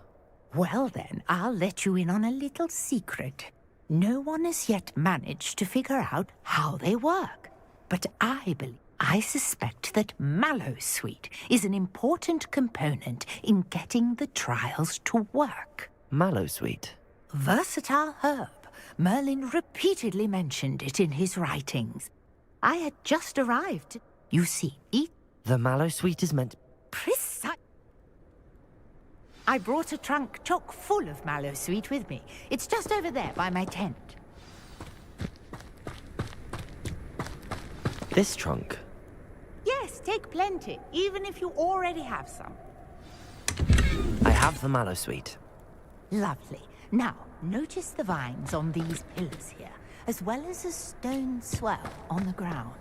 [SPEAKER 23] Well then, I'll let you in on a little secret. No one has yet managed to figure out how they work. But I suspect that Mallowsweet is an important component in getting the trials to work.
[SPEAKER 1] Mallowsweet?
[SPEAKER 23] Versatile herb. Merlin repeatedly mentioned it in his writings. I had just arrived. You see,
[SPEAKER 1] the Mallowsweet is meant...
[SPEAKER 23] Precise. I brought a trunk chock full of Mallowsweet with me. It's just over there by my tent.
[SPEAKER 1] This trunk?
[SPEAKER 23] Yes, take plenty, even if you already have some.
[SPEAKER 1] I have the Mallowsweet.
[SPEAKER 23] Lovely. Now, notice the vines on these pillars here, as well as a stone swell on the ground.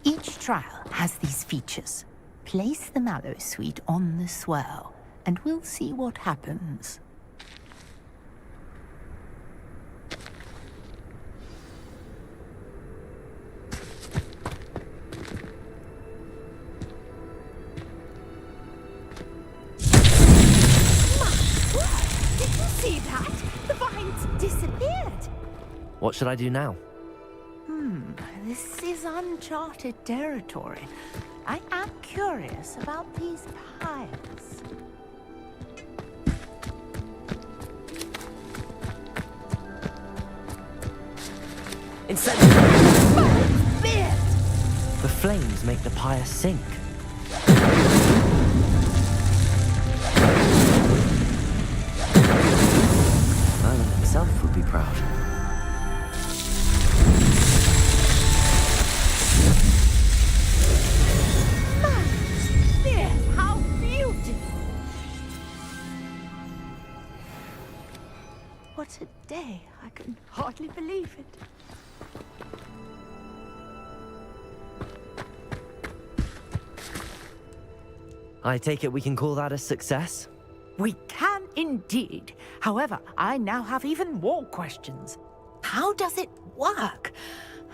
[SPEAKER 23] Each trial has these features. Place the Mallowsweet on the swell, and we'll see what happens. See that? The vines disappeared.
[SPEAKER 1] What should I do now?
[SPEAKER 23] This is uncharted territory. I am curious about these piles.
[SPEAKER 1] The flames make the pyre sink. Merlin himself would be proud.
[SPEAKER 23] How beautiful! What a day. I can hardly believe it.
[SPEAKER 1] I take it we can call that a success?
[SPEAKER 23] We can indeed. However, I now have even more questions. How does it work?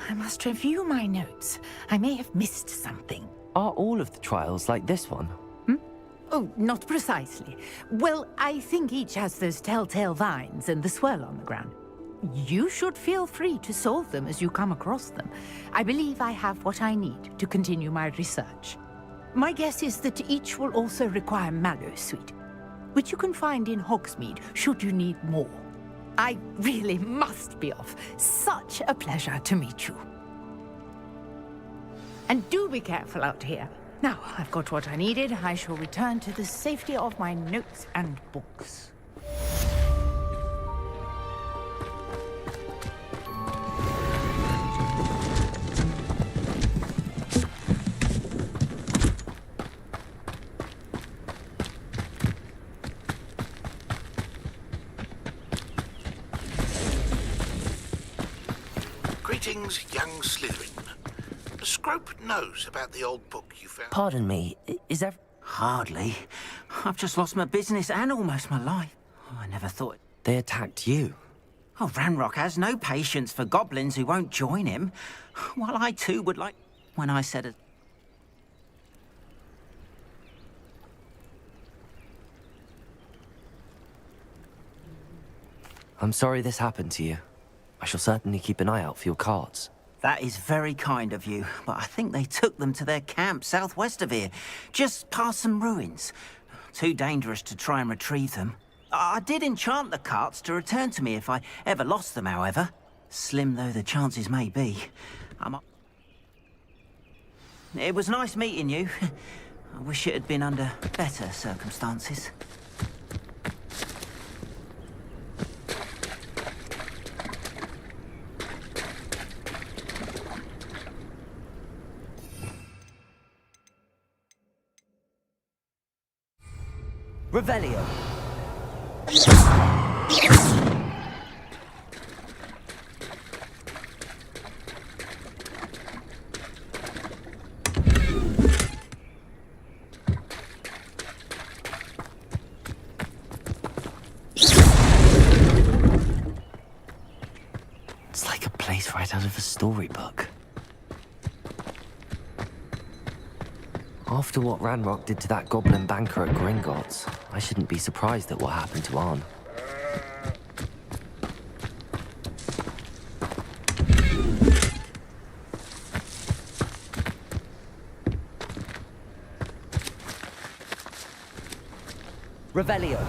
[SPEAKER 23] I must review my notes. I may have missed something.
[SPEAKER 1] Are all of the trials like this one?
[SPEAKER 23] Oh, not precisely. Well, I think each has those telltale vines and the swirl on the ground. You should feel free to solve them as you come across them. I believe I have what I need to continue my research. My guess is that each will also require Mallowsweet, which you can find in Hogsmeade should you need more. I really must be off. Such a pleasure to meet you. And do be careful out here. Now, I've got what I needed. I shall return to the safety of my notes and books.
[SPEAKER 11] Greetings, young Slytherin. Scrope knows about the old book you found.
[SPEAKER 1] Pardon me, is there...
[SPEAKER 7] Hardly. I've just lost my business and almost my life. Oh, I never thought...
[SPEAKER 1] They attacked you?
[SPEAKER 7] Oh, Ranrock has no patience for goblins who won't join him. While I too would like... When I said it...
[SPEAKER 1] I'm sorry this happened to you. I shall certainly keep an eye out for your cards.
[SPEAKER 7] That is very kind of you, but I think they took them to their camp southwest of here, just past some ruins. Too dangerous to try and retrieve them. I did enchant the carts to return to me if I ever lost them, however. Slim though the chances may be. It was nice meeting you. I wish it had been under better circumstances.
[SPEAKER 1] Revelio. It's like a place right out of a storybook. After what Ranrock did to that goblin banker at Gringotts, I shouldn't be surprised at what happened to Arn. Revelio.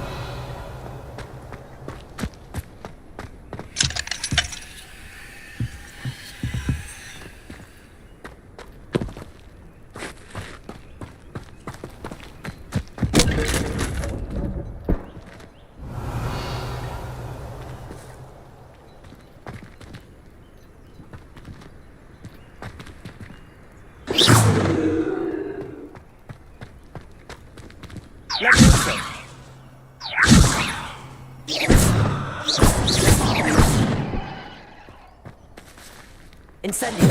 [SPEAKER 1] Incendio.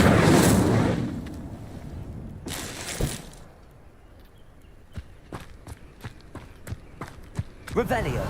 [SPEAKER 1] Revelio.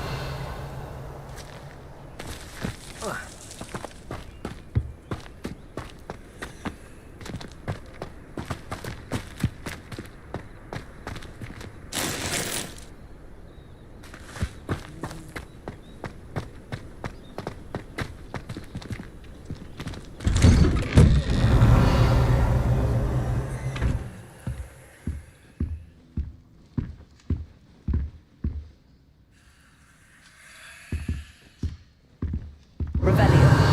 [SPEAKER 1] Revelio.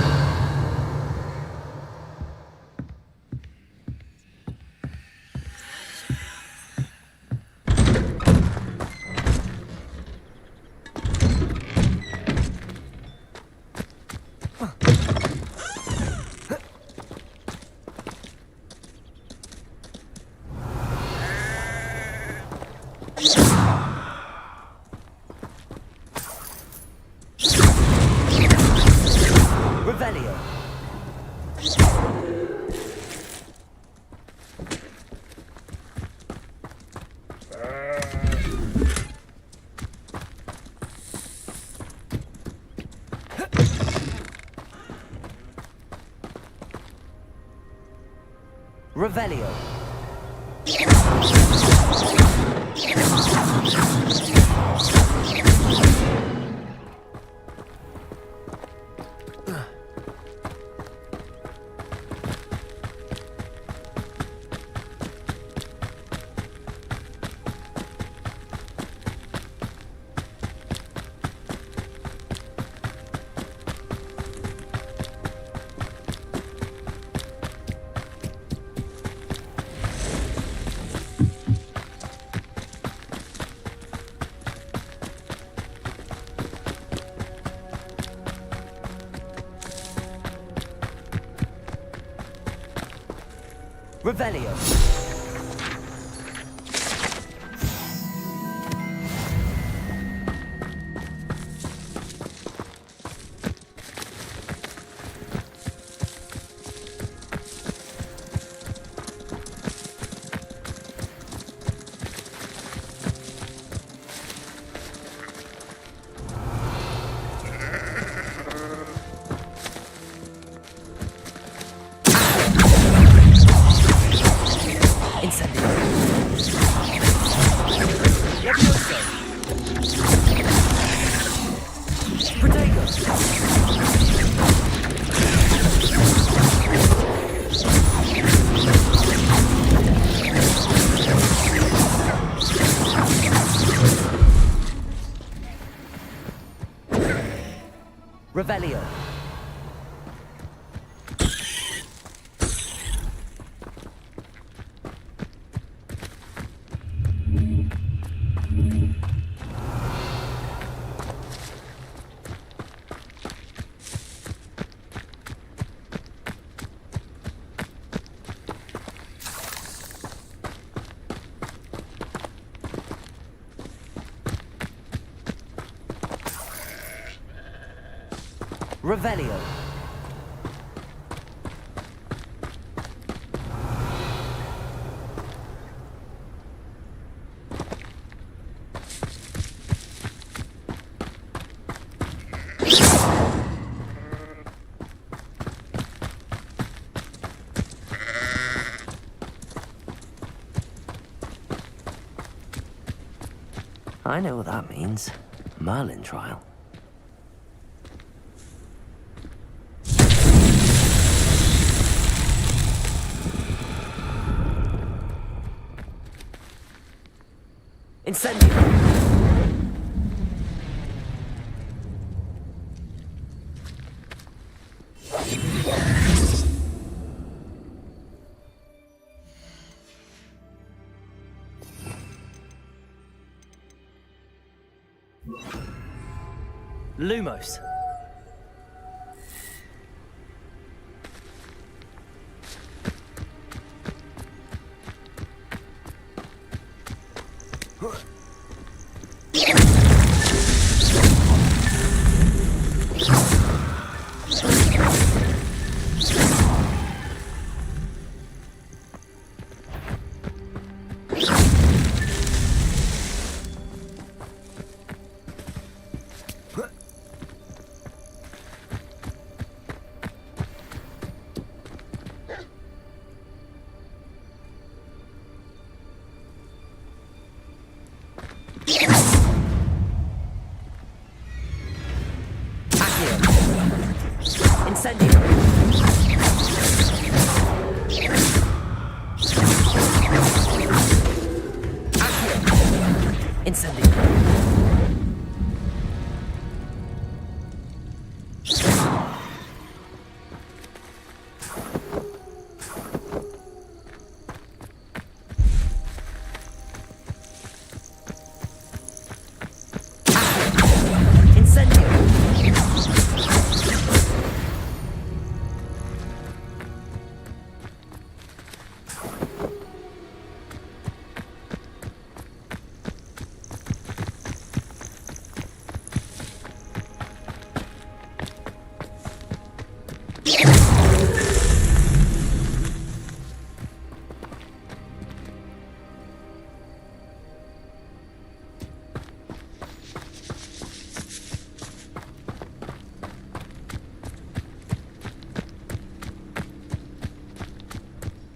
[SPEAKER 1] Revelio. Revelio. Revelio. Revelio. I know what that means. Merlin trial. Incendio! Lumos.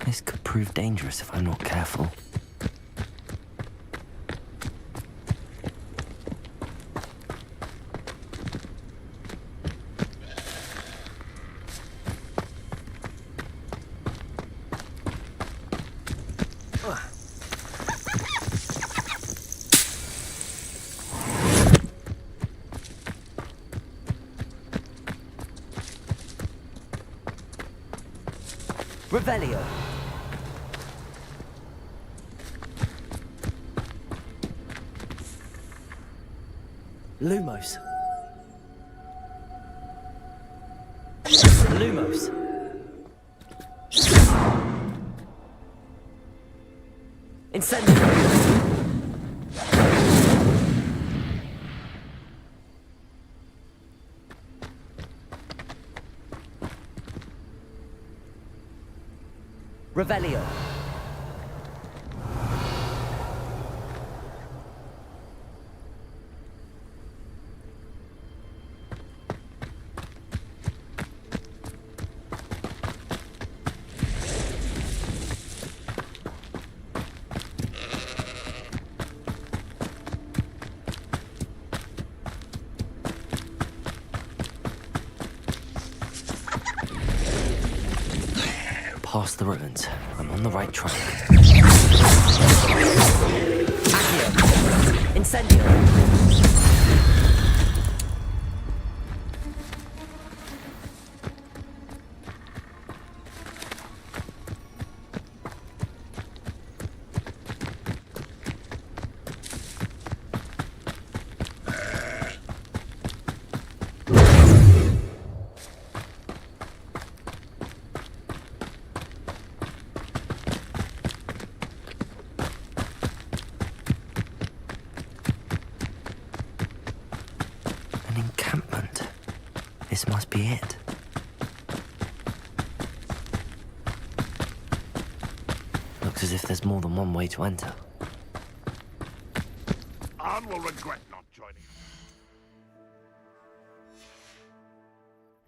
[SPEAKER 1] This could prove dangerous if I'm not careful. Revelio. Lumos. Lumos. Incendio. Revelio. Past the ruins. I'm on the right track. Accio. Incendio. This must be it. Looks as if there's more than one way to enter.
[SPEAKER 24] Anne will regret not joining us.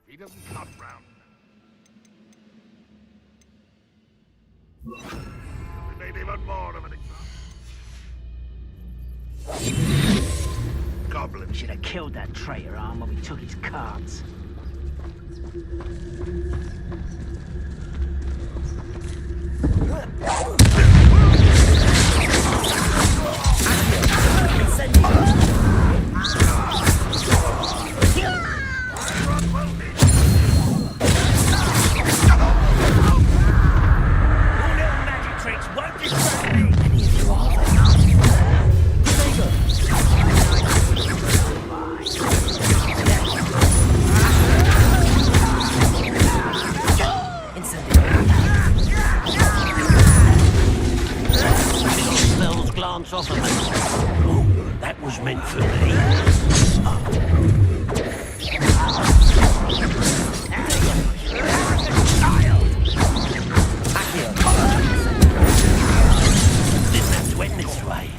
[SPEAKER 24] If he doesn't come round, we made even more of an example. Goblin
[SPEAKER 7] Should have killed that traitor, Arm, when we took his cards.
[SPEAKER 11] Glance off of me. Oh, that was meant for me. Didn't have to end this way.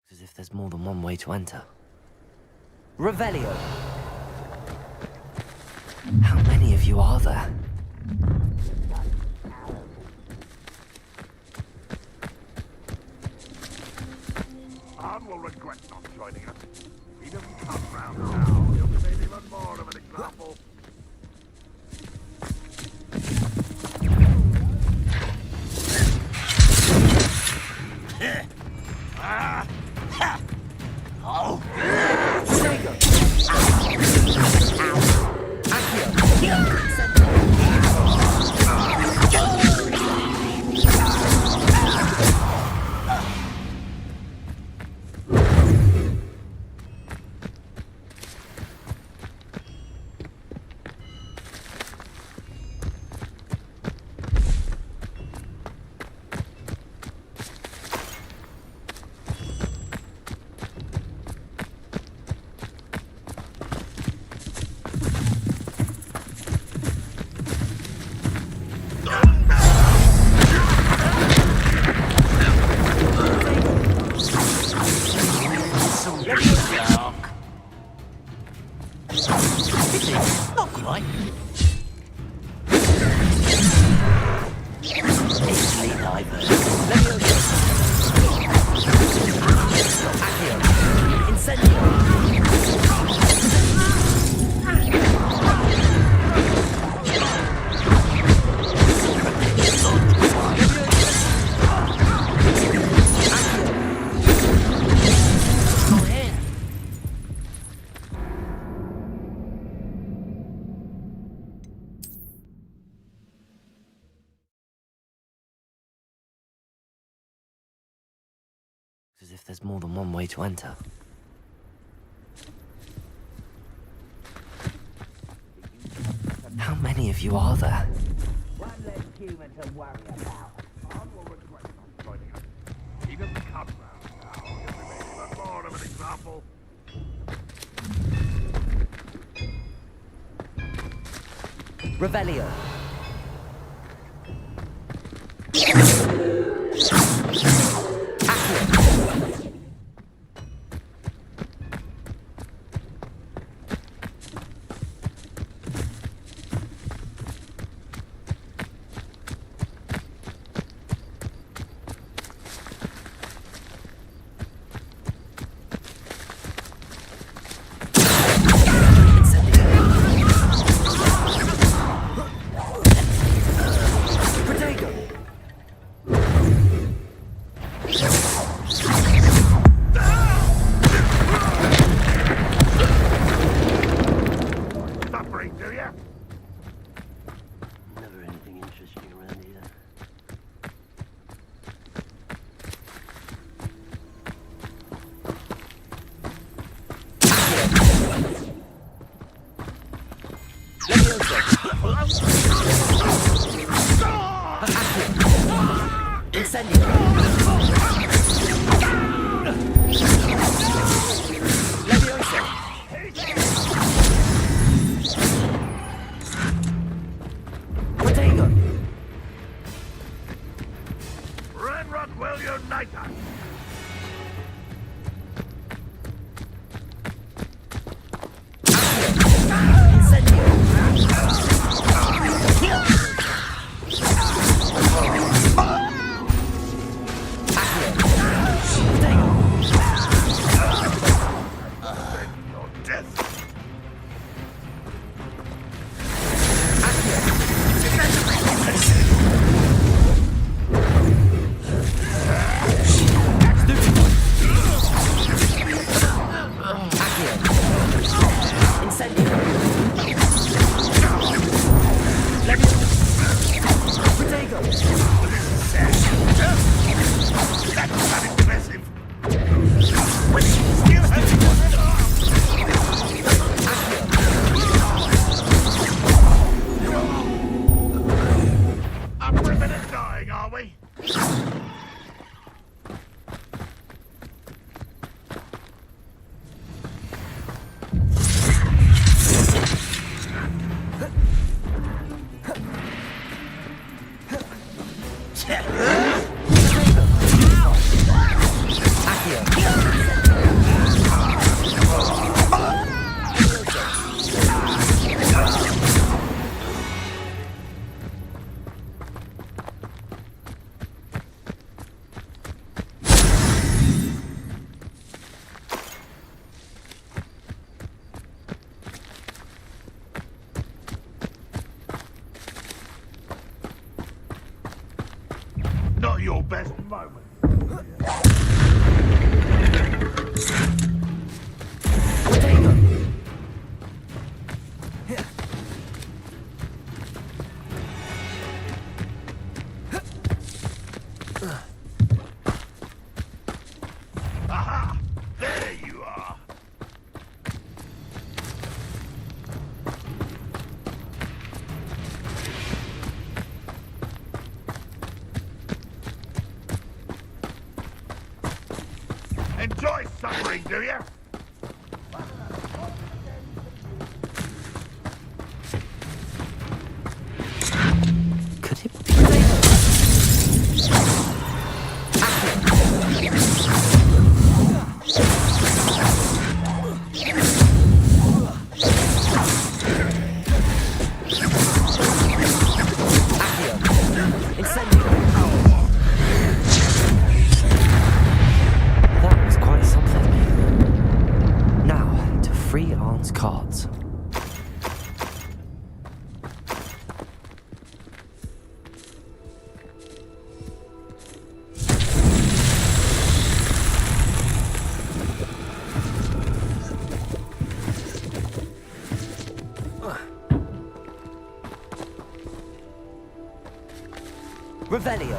[SPEAKER 1] As if there's more than one way to enter. Revelio! How many of you are there?
[SPEAKER 24] Anne will regret not joining us. If he doesn't come round now, he'll be made even more of an example.
[SPEAKER 11] Oh! Not quite. Easily diverted. Accio. Incendio. As if there's more than one way to enter. How many of you are there?
[SPEAKER 24] One less human to worry about. Anne will regret not joining us. If he doesn't come round now, he'll be made even more of an example.
[SPEAKER 1] Revelio.
[SPEAKER 11] Not your best moment. Aha! There you are. Enjoy suffering, do you?
[SPEAKER 1] Could it be? That was quite something. Now, to free Arn's cards. Revelio.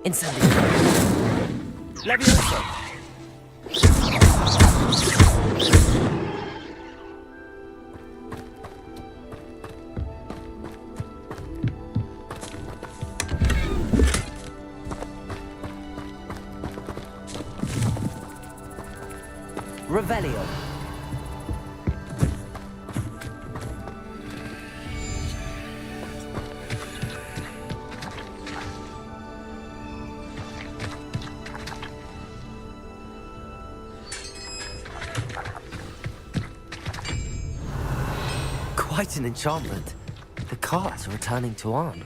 [SPEAKER 1] Incendio. Levioso. Revelio. Quite an enchantment. The cards are returning to Arn.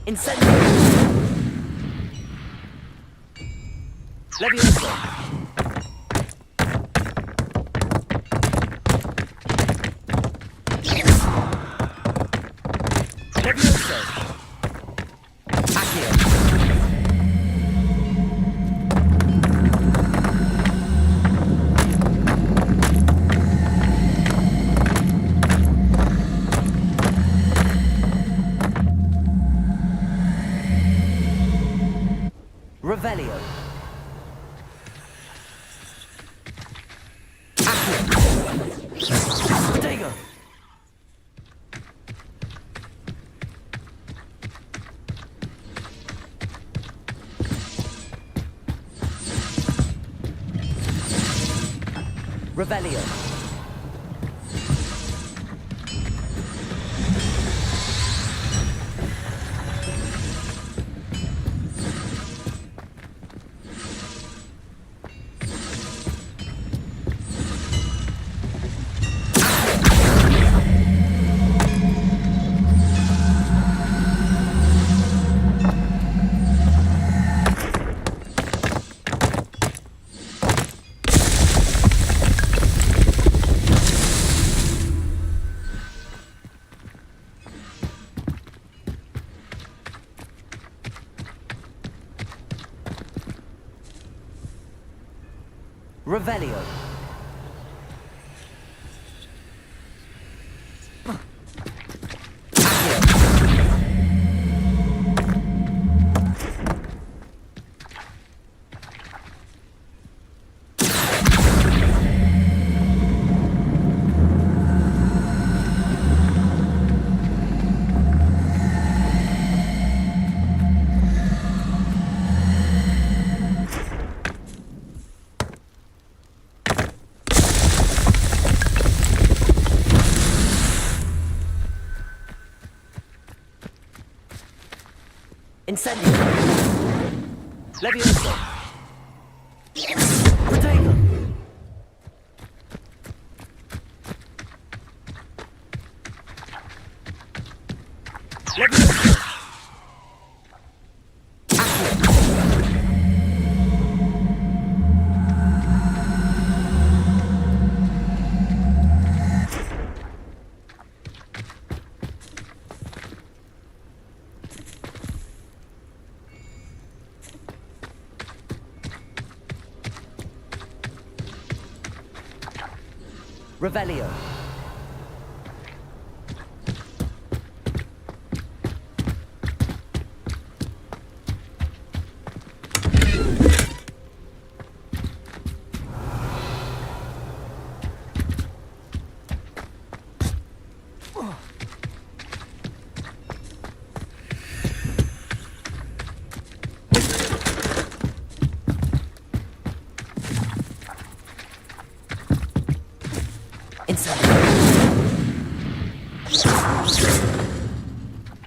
[SPEAKER 1] Incendio! Levioso! Levioso! Accio! Revelio. Accio. Dagger. Revelio. Revelio. Incendio. Levioso. Protego. Levioso. Revelio.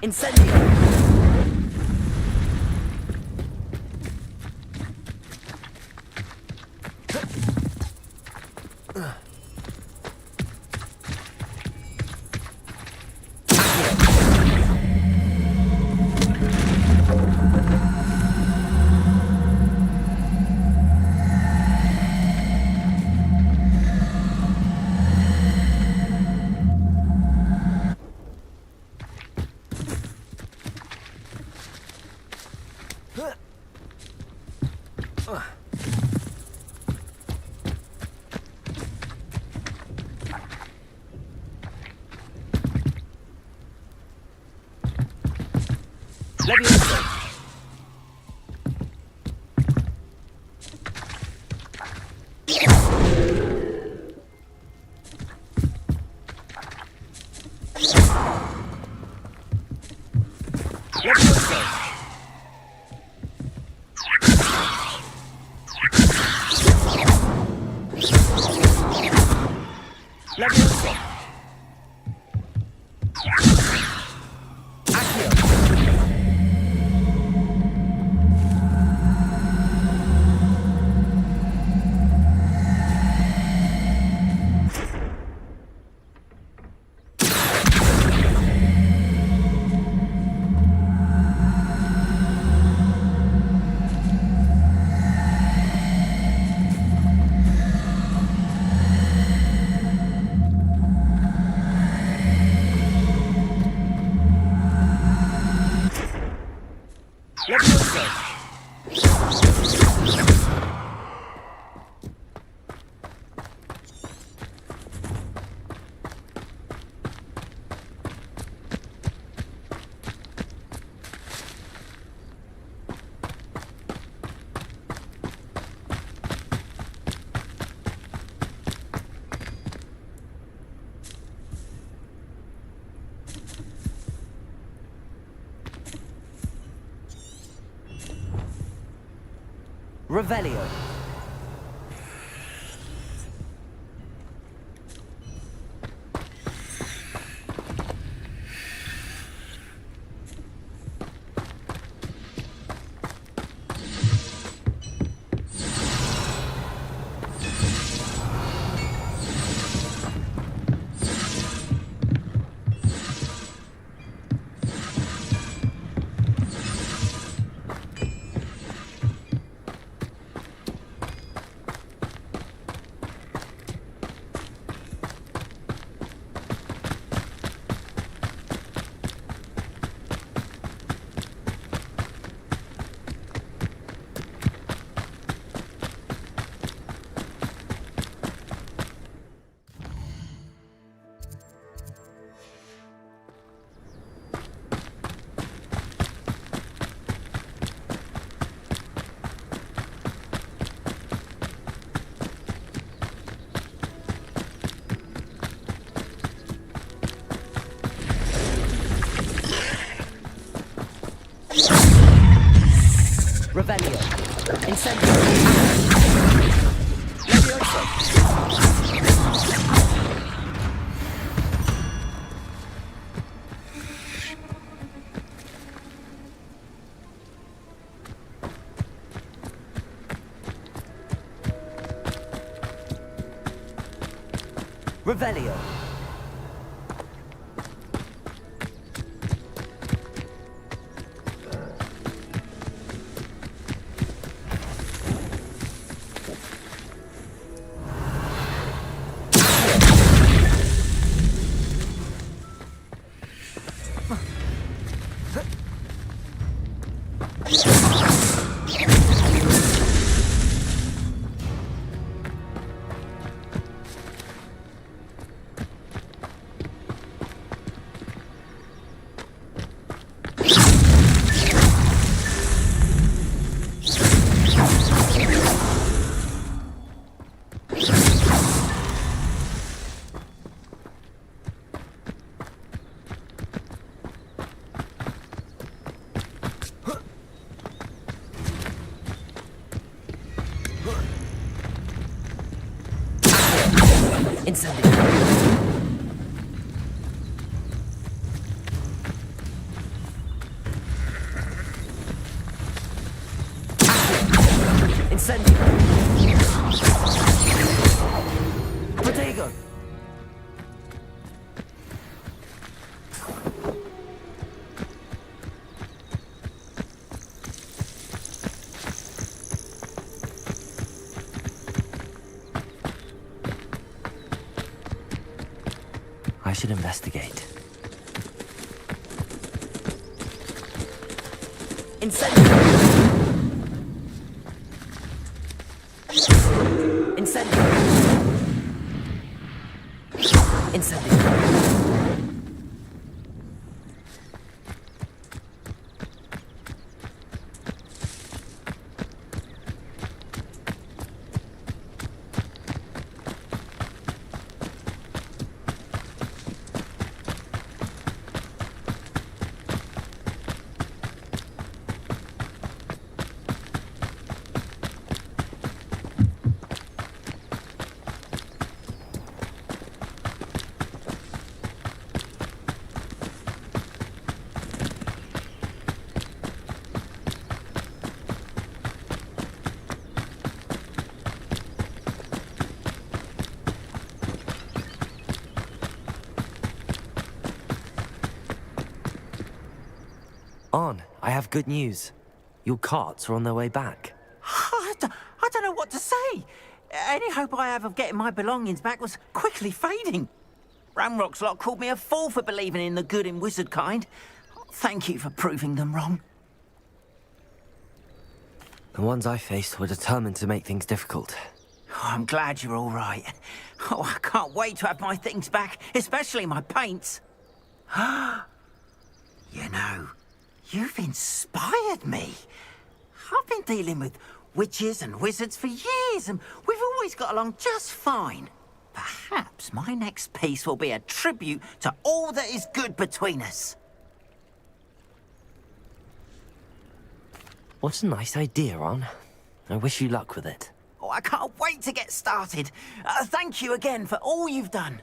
[SPEAKER 1] Incendio! Levioso. Levioso. Levioso. Accio. Revelio. Revelio. Incendio. Levioso. Revelio. Incendio. Incendio. Protego. I should investigate. Incendio! Incendio! Incendio! On, I have good news. Your carts are on their way back.
[SPEAKER 7] I don't know what to say. Any hope I have of getting my belongings back was quickly fading. Ramrock's lot called me a fool for believing in the good in wizard kind. Thank you for proving them wrong.
[SPEAKER 1] The ones I faced were determined to make things difficult.
[SPEAKER 7] Oh, I'm glad you're all right. Oh, I can't wait to have my things back, especially my paints. You know, you've inspired me. I've been dealing with witches and wizards for years, and we've always got along just fine. Perhaps my next piece will be a tribute to all that is good between us.
[SPEAKER 1] What a nice idea, Ron. I wish you luck with it.
[SPEAKER 7] Oh, I can't wait to get started. Thank you again for all you've done.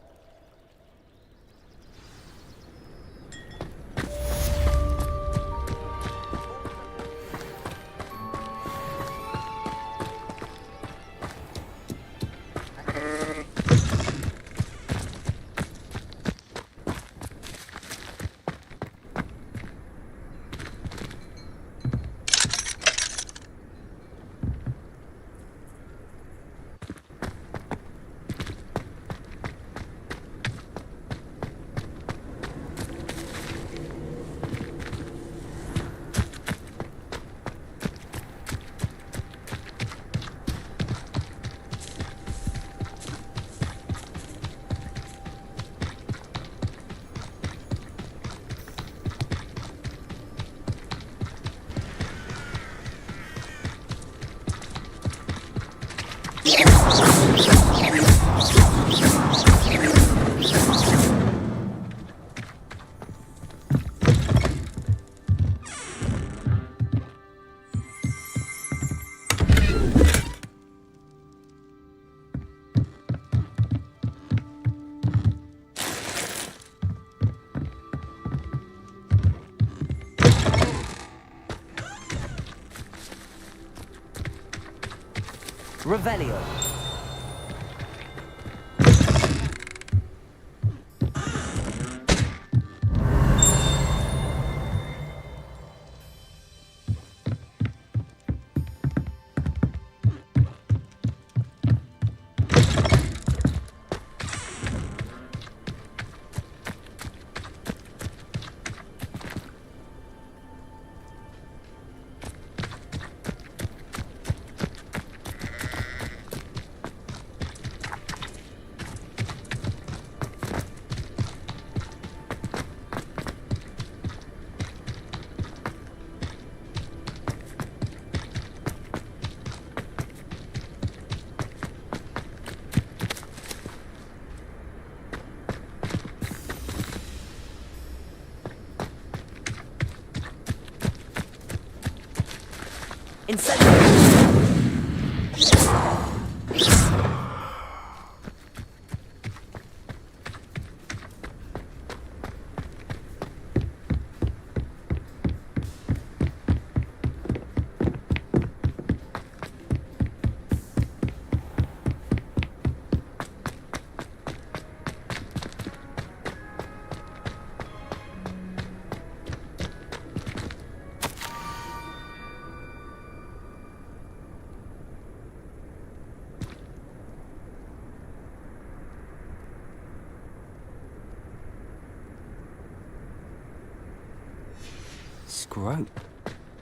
[SPEAKER 1] Revelio. Scrope?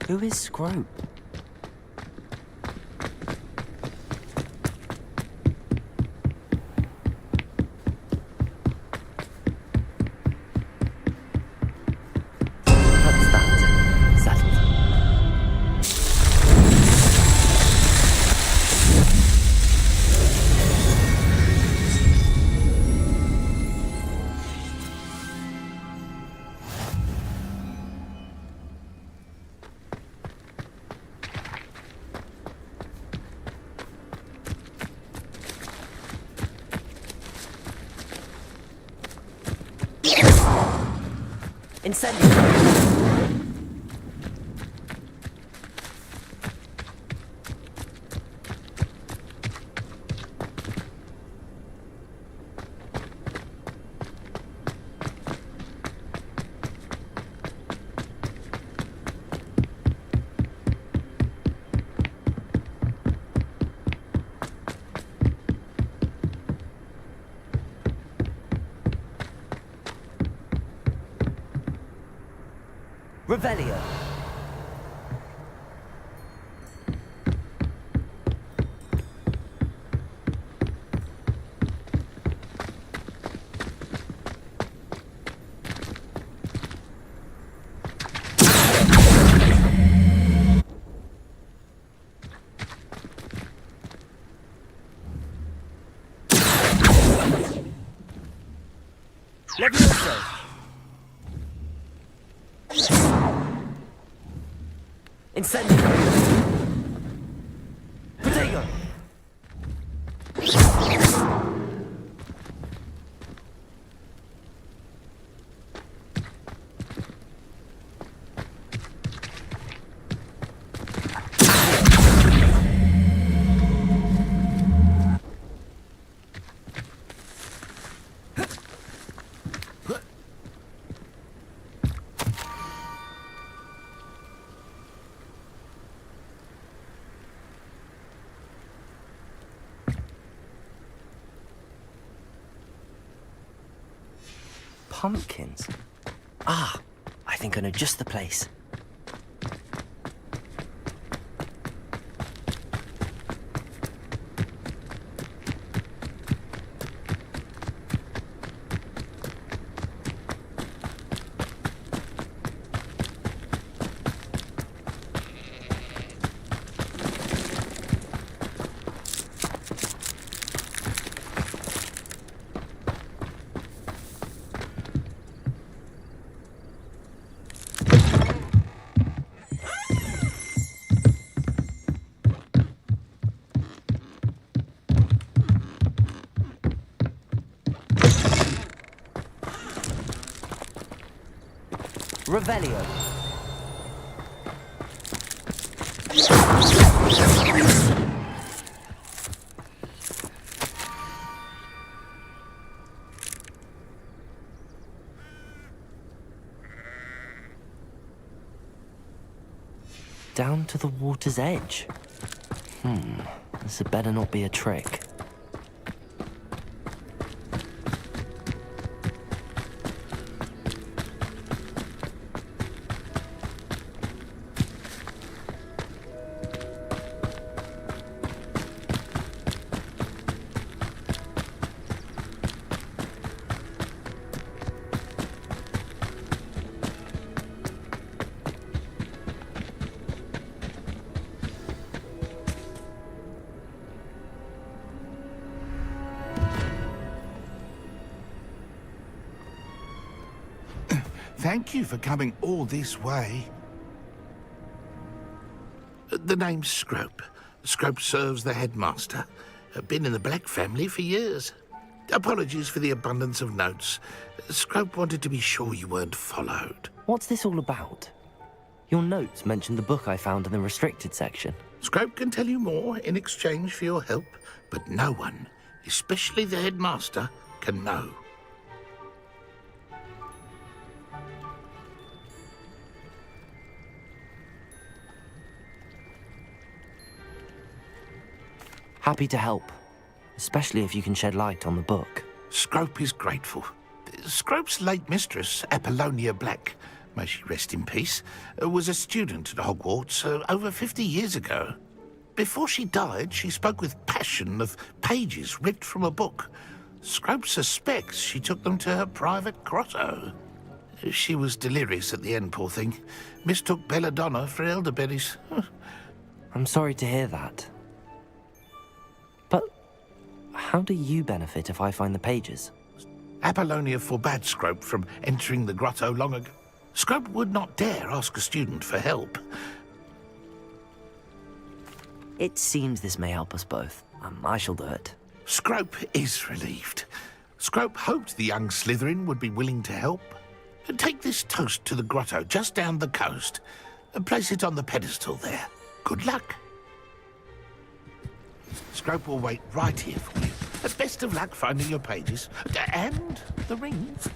[SPEAKER 1] Who is Scrope? Incendio. Revelio. Levioso. Incendio. pumpkins. Ah, I think I know just the place. Revelio. Down to the water's edge. This had better not be a trick.
[SPEAKER 24] Thank you for coming all this way. The name's Scrope. Scrope serves the headmaster. Been in the Black family for years. Apologies for the abundance of notes. Scrope wanted to be sure you weren't followed.
[SPEAKER 1] What's this all about? Your notes mentioned the book I found in the restricted section.
[SPEAKER 24] Scrope can tell you more in exchange for your help, but no one, especially the headmaster, can know.
[SPEAKER 1] Happy to help, especially if you can shed light on the book.
[SPEAKER 24] Scrope is grateful. Scrope's late mistress, Apollonia Black, may she rest in peace, was a student at Hogwarts over 50 years ago. Before she died, she spoke with passion of pages ripped from a book. Scrope suspects she took them to her private grotto. She was delirious at the end, poor thing. Mistook belladonna for elderberries.
[SPEAKER 1] I'm sorry to hear that. But how do you benefit if I find the pages?
[SPEAKER 24] Apollonia forbade Scrope from entering the grotto long ago. Scrope would not dare ask a student for help.
[SPEAKER 1] It seems this may help us both. I shall do it.
[SPEAKER 24] Scrope is relieved. Scrope hoped the young Slytherin would be willing to help. Take this toast to the grotto just down the coast and place it on the pedestal there. Good luck. Scrope will wait right here for you. Best of luck finding your pages. And the rings.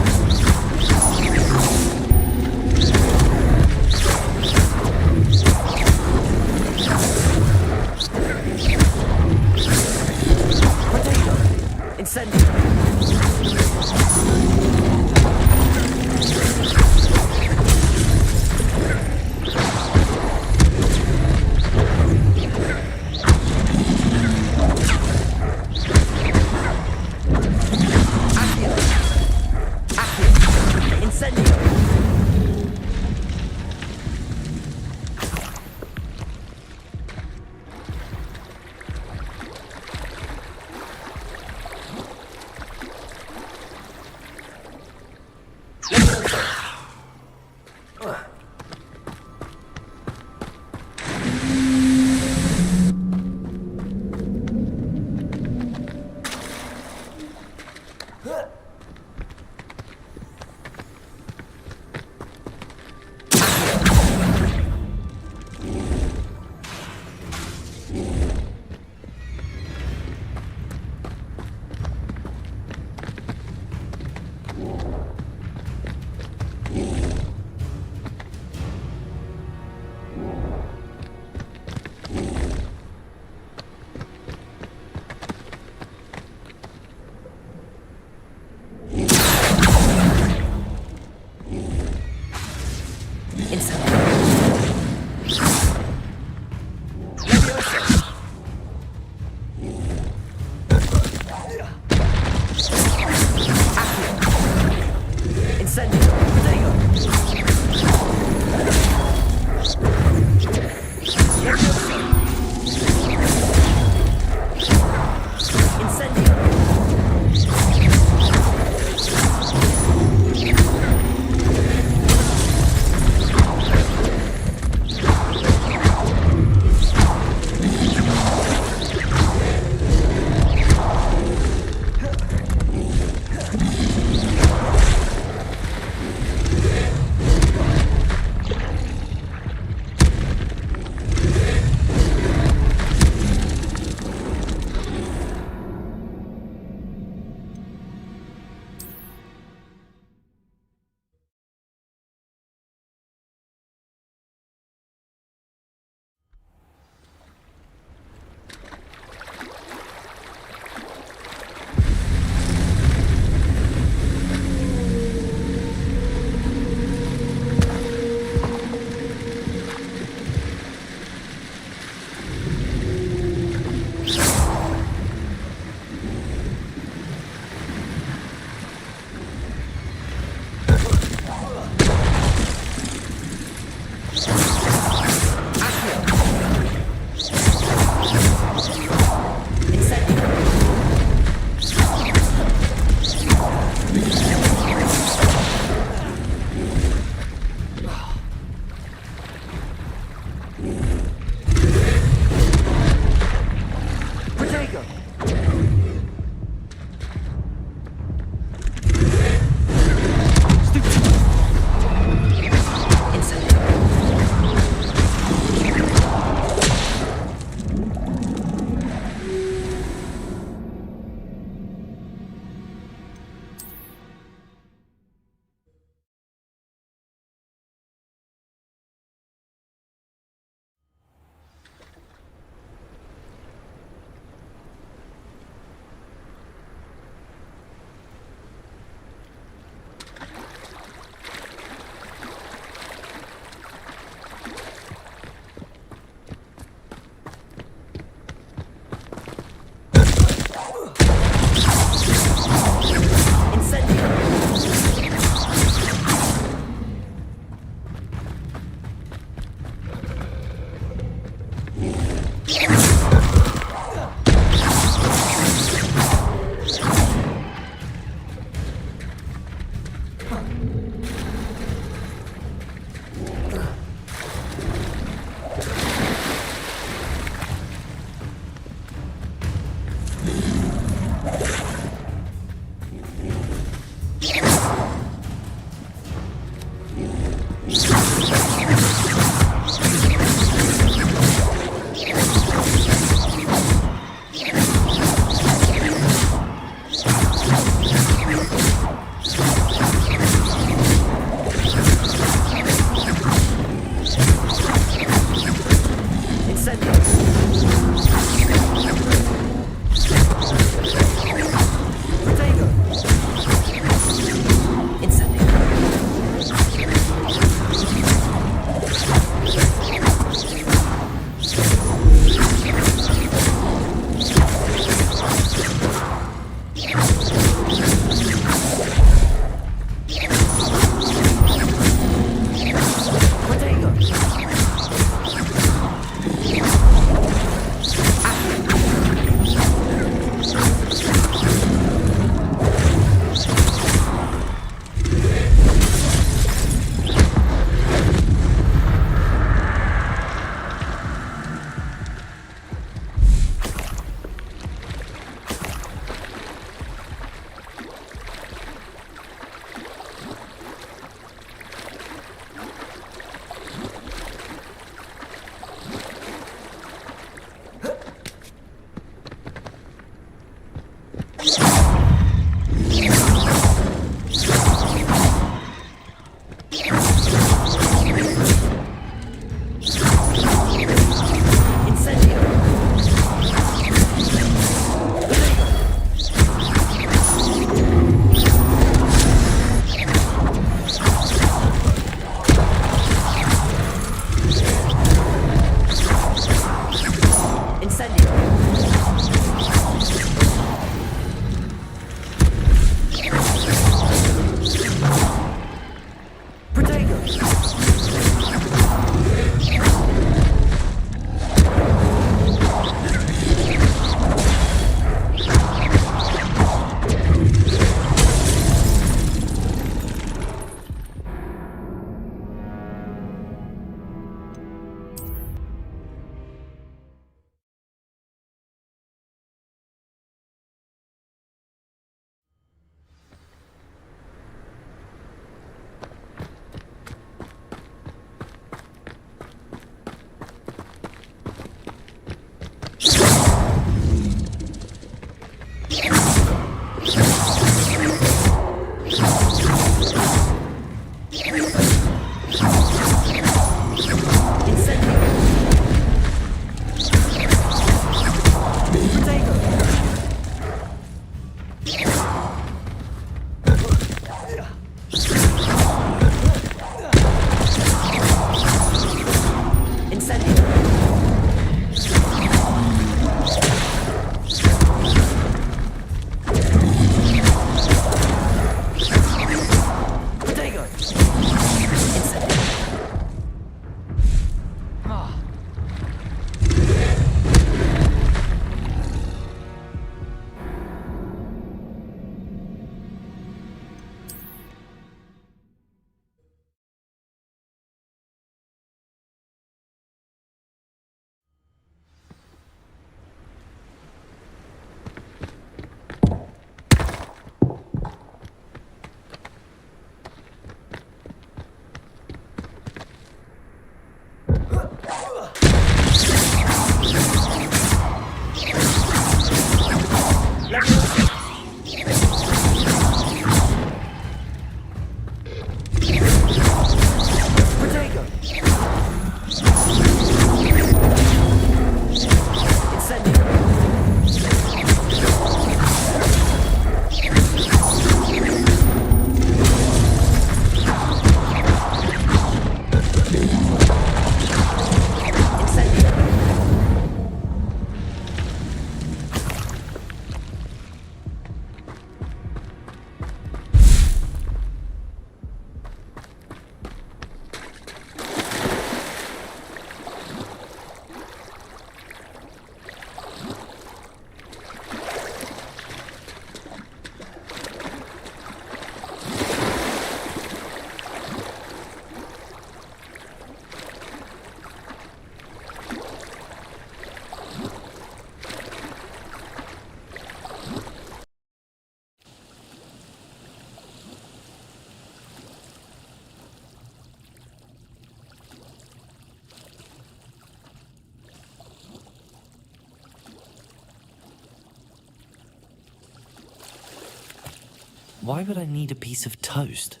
[SPEAKER 1] Why would I need a piece of toast?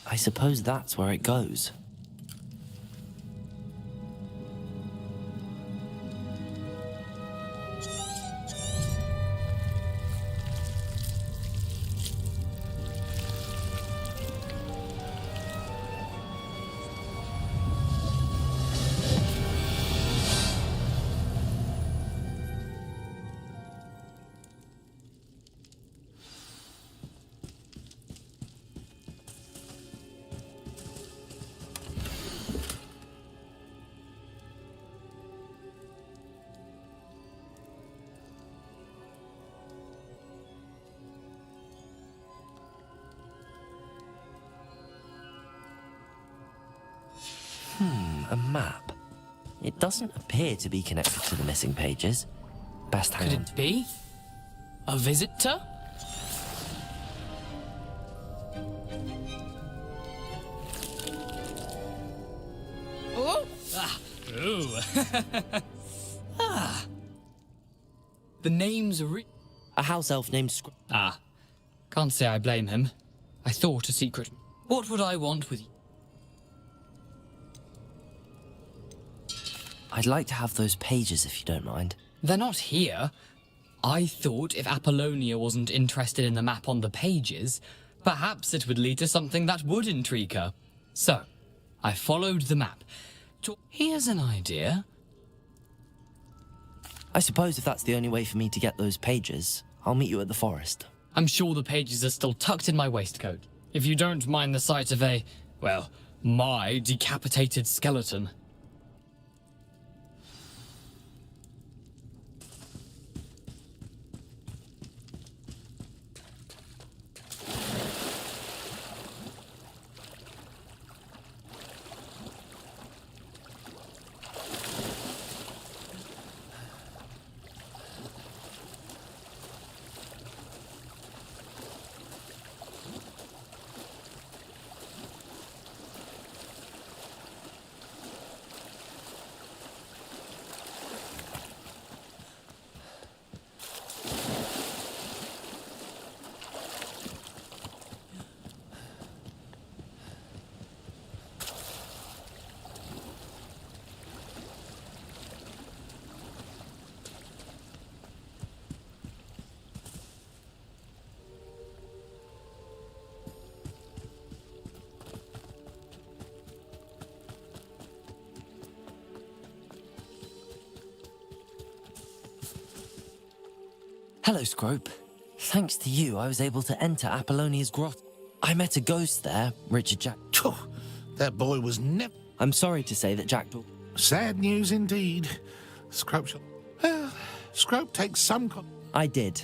[SPEAKER 1] I suppose that's where it goes. A map. It doesn't appear to be connected to the missing pages. Best hang on.
[SPEAKER 9] Could it be? A visitor? Oh! Ah! Ooh! Ah! The name's
[SPEAKER 1] a house elf named
[SPEAKER 9] Ah. Can't say I blame him. I thought a secret. What would I want with you?
[SPEAKER 1] I'd like to have those pages if you don't mind.
[SPEAKER 9] They're not here. I thought if Apollonia wasn't interested in the map on the pages, perhaps it would lead to something that would intrigue her. So, I followed the map. Here's an idea.
[SPEAKER 1] I suppose if that's the only way for me to get those pages, I'll meet you at the forest.
[SPEAKER 9] I'm sure the pages are still tucked in my waistcoat. If you don't mind the sight of a, well, my decapitated skeleton.
[SPEAKER 1] Hello, Scrope. Thanks to you, I was able to enter Apollonia's grotto. I met a ghost there, Richard Jack.
[SPEAKER 24] That boy was never...
[SPEAKER 1] I'm sorry to say that Jack...
[SPEAKER 24] Sad news indeed. Scrope shall... Well, Scrope takes some...
[SPEAKER 1] I did.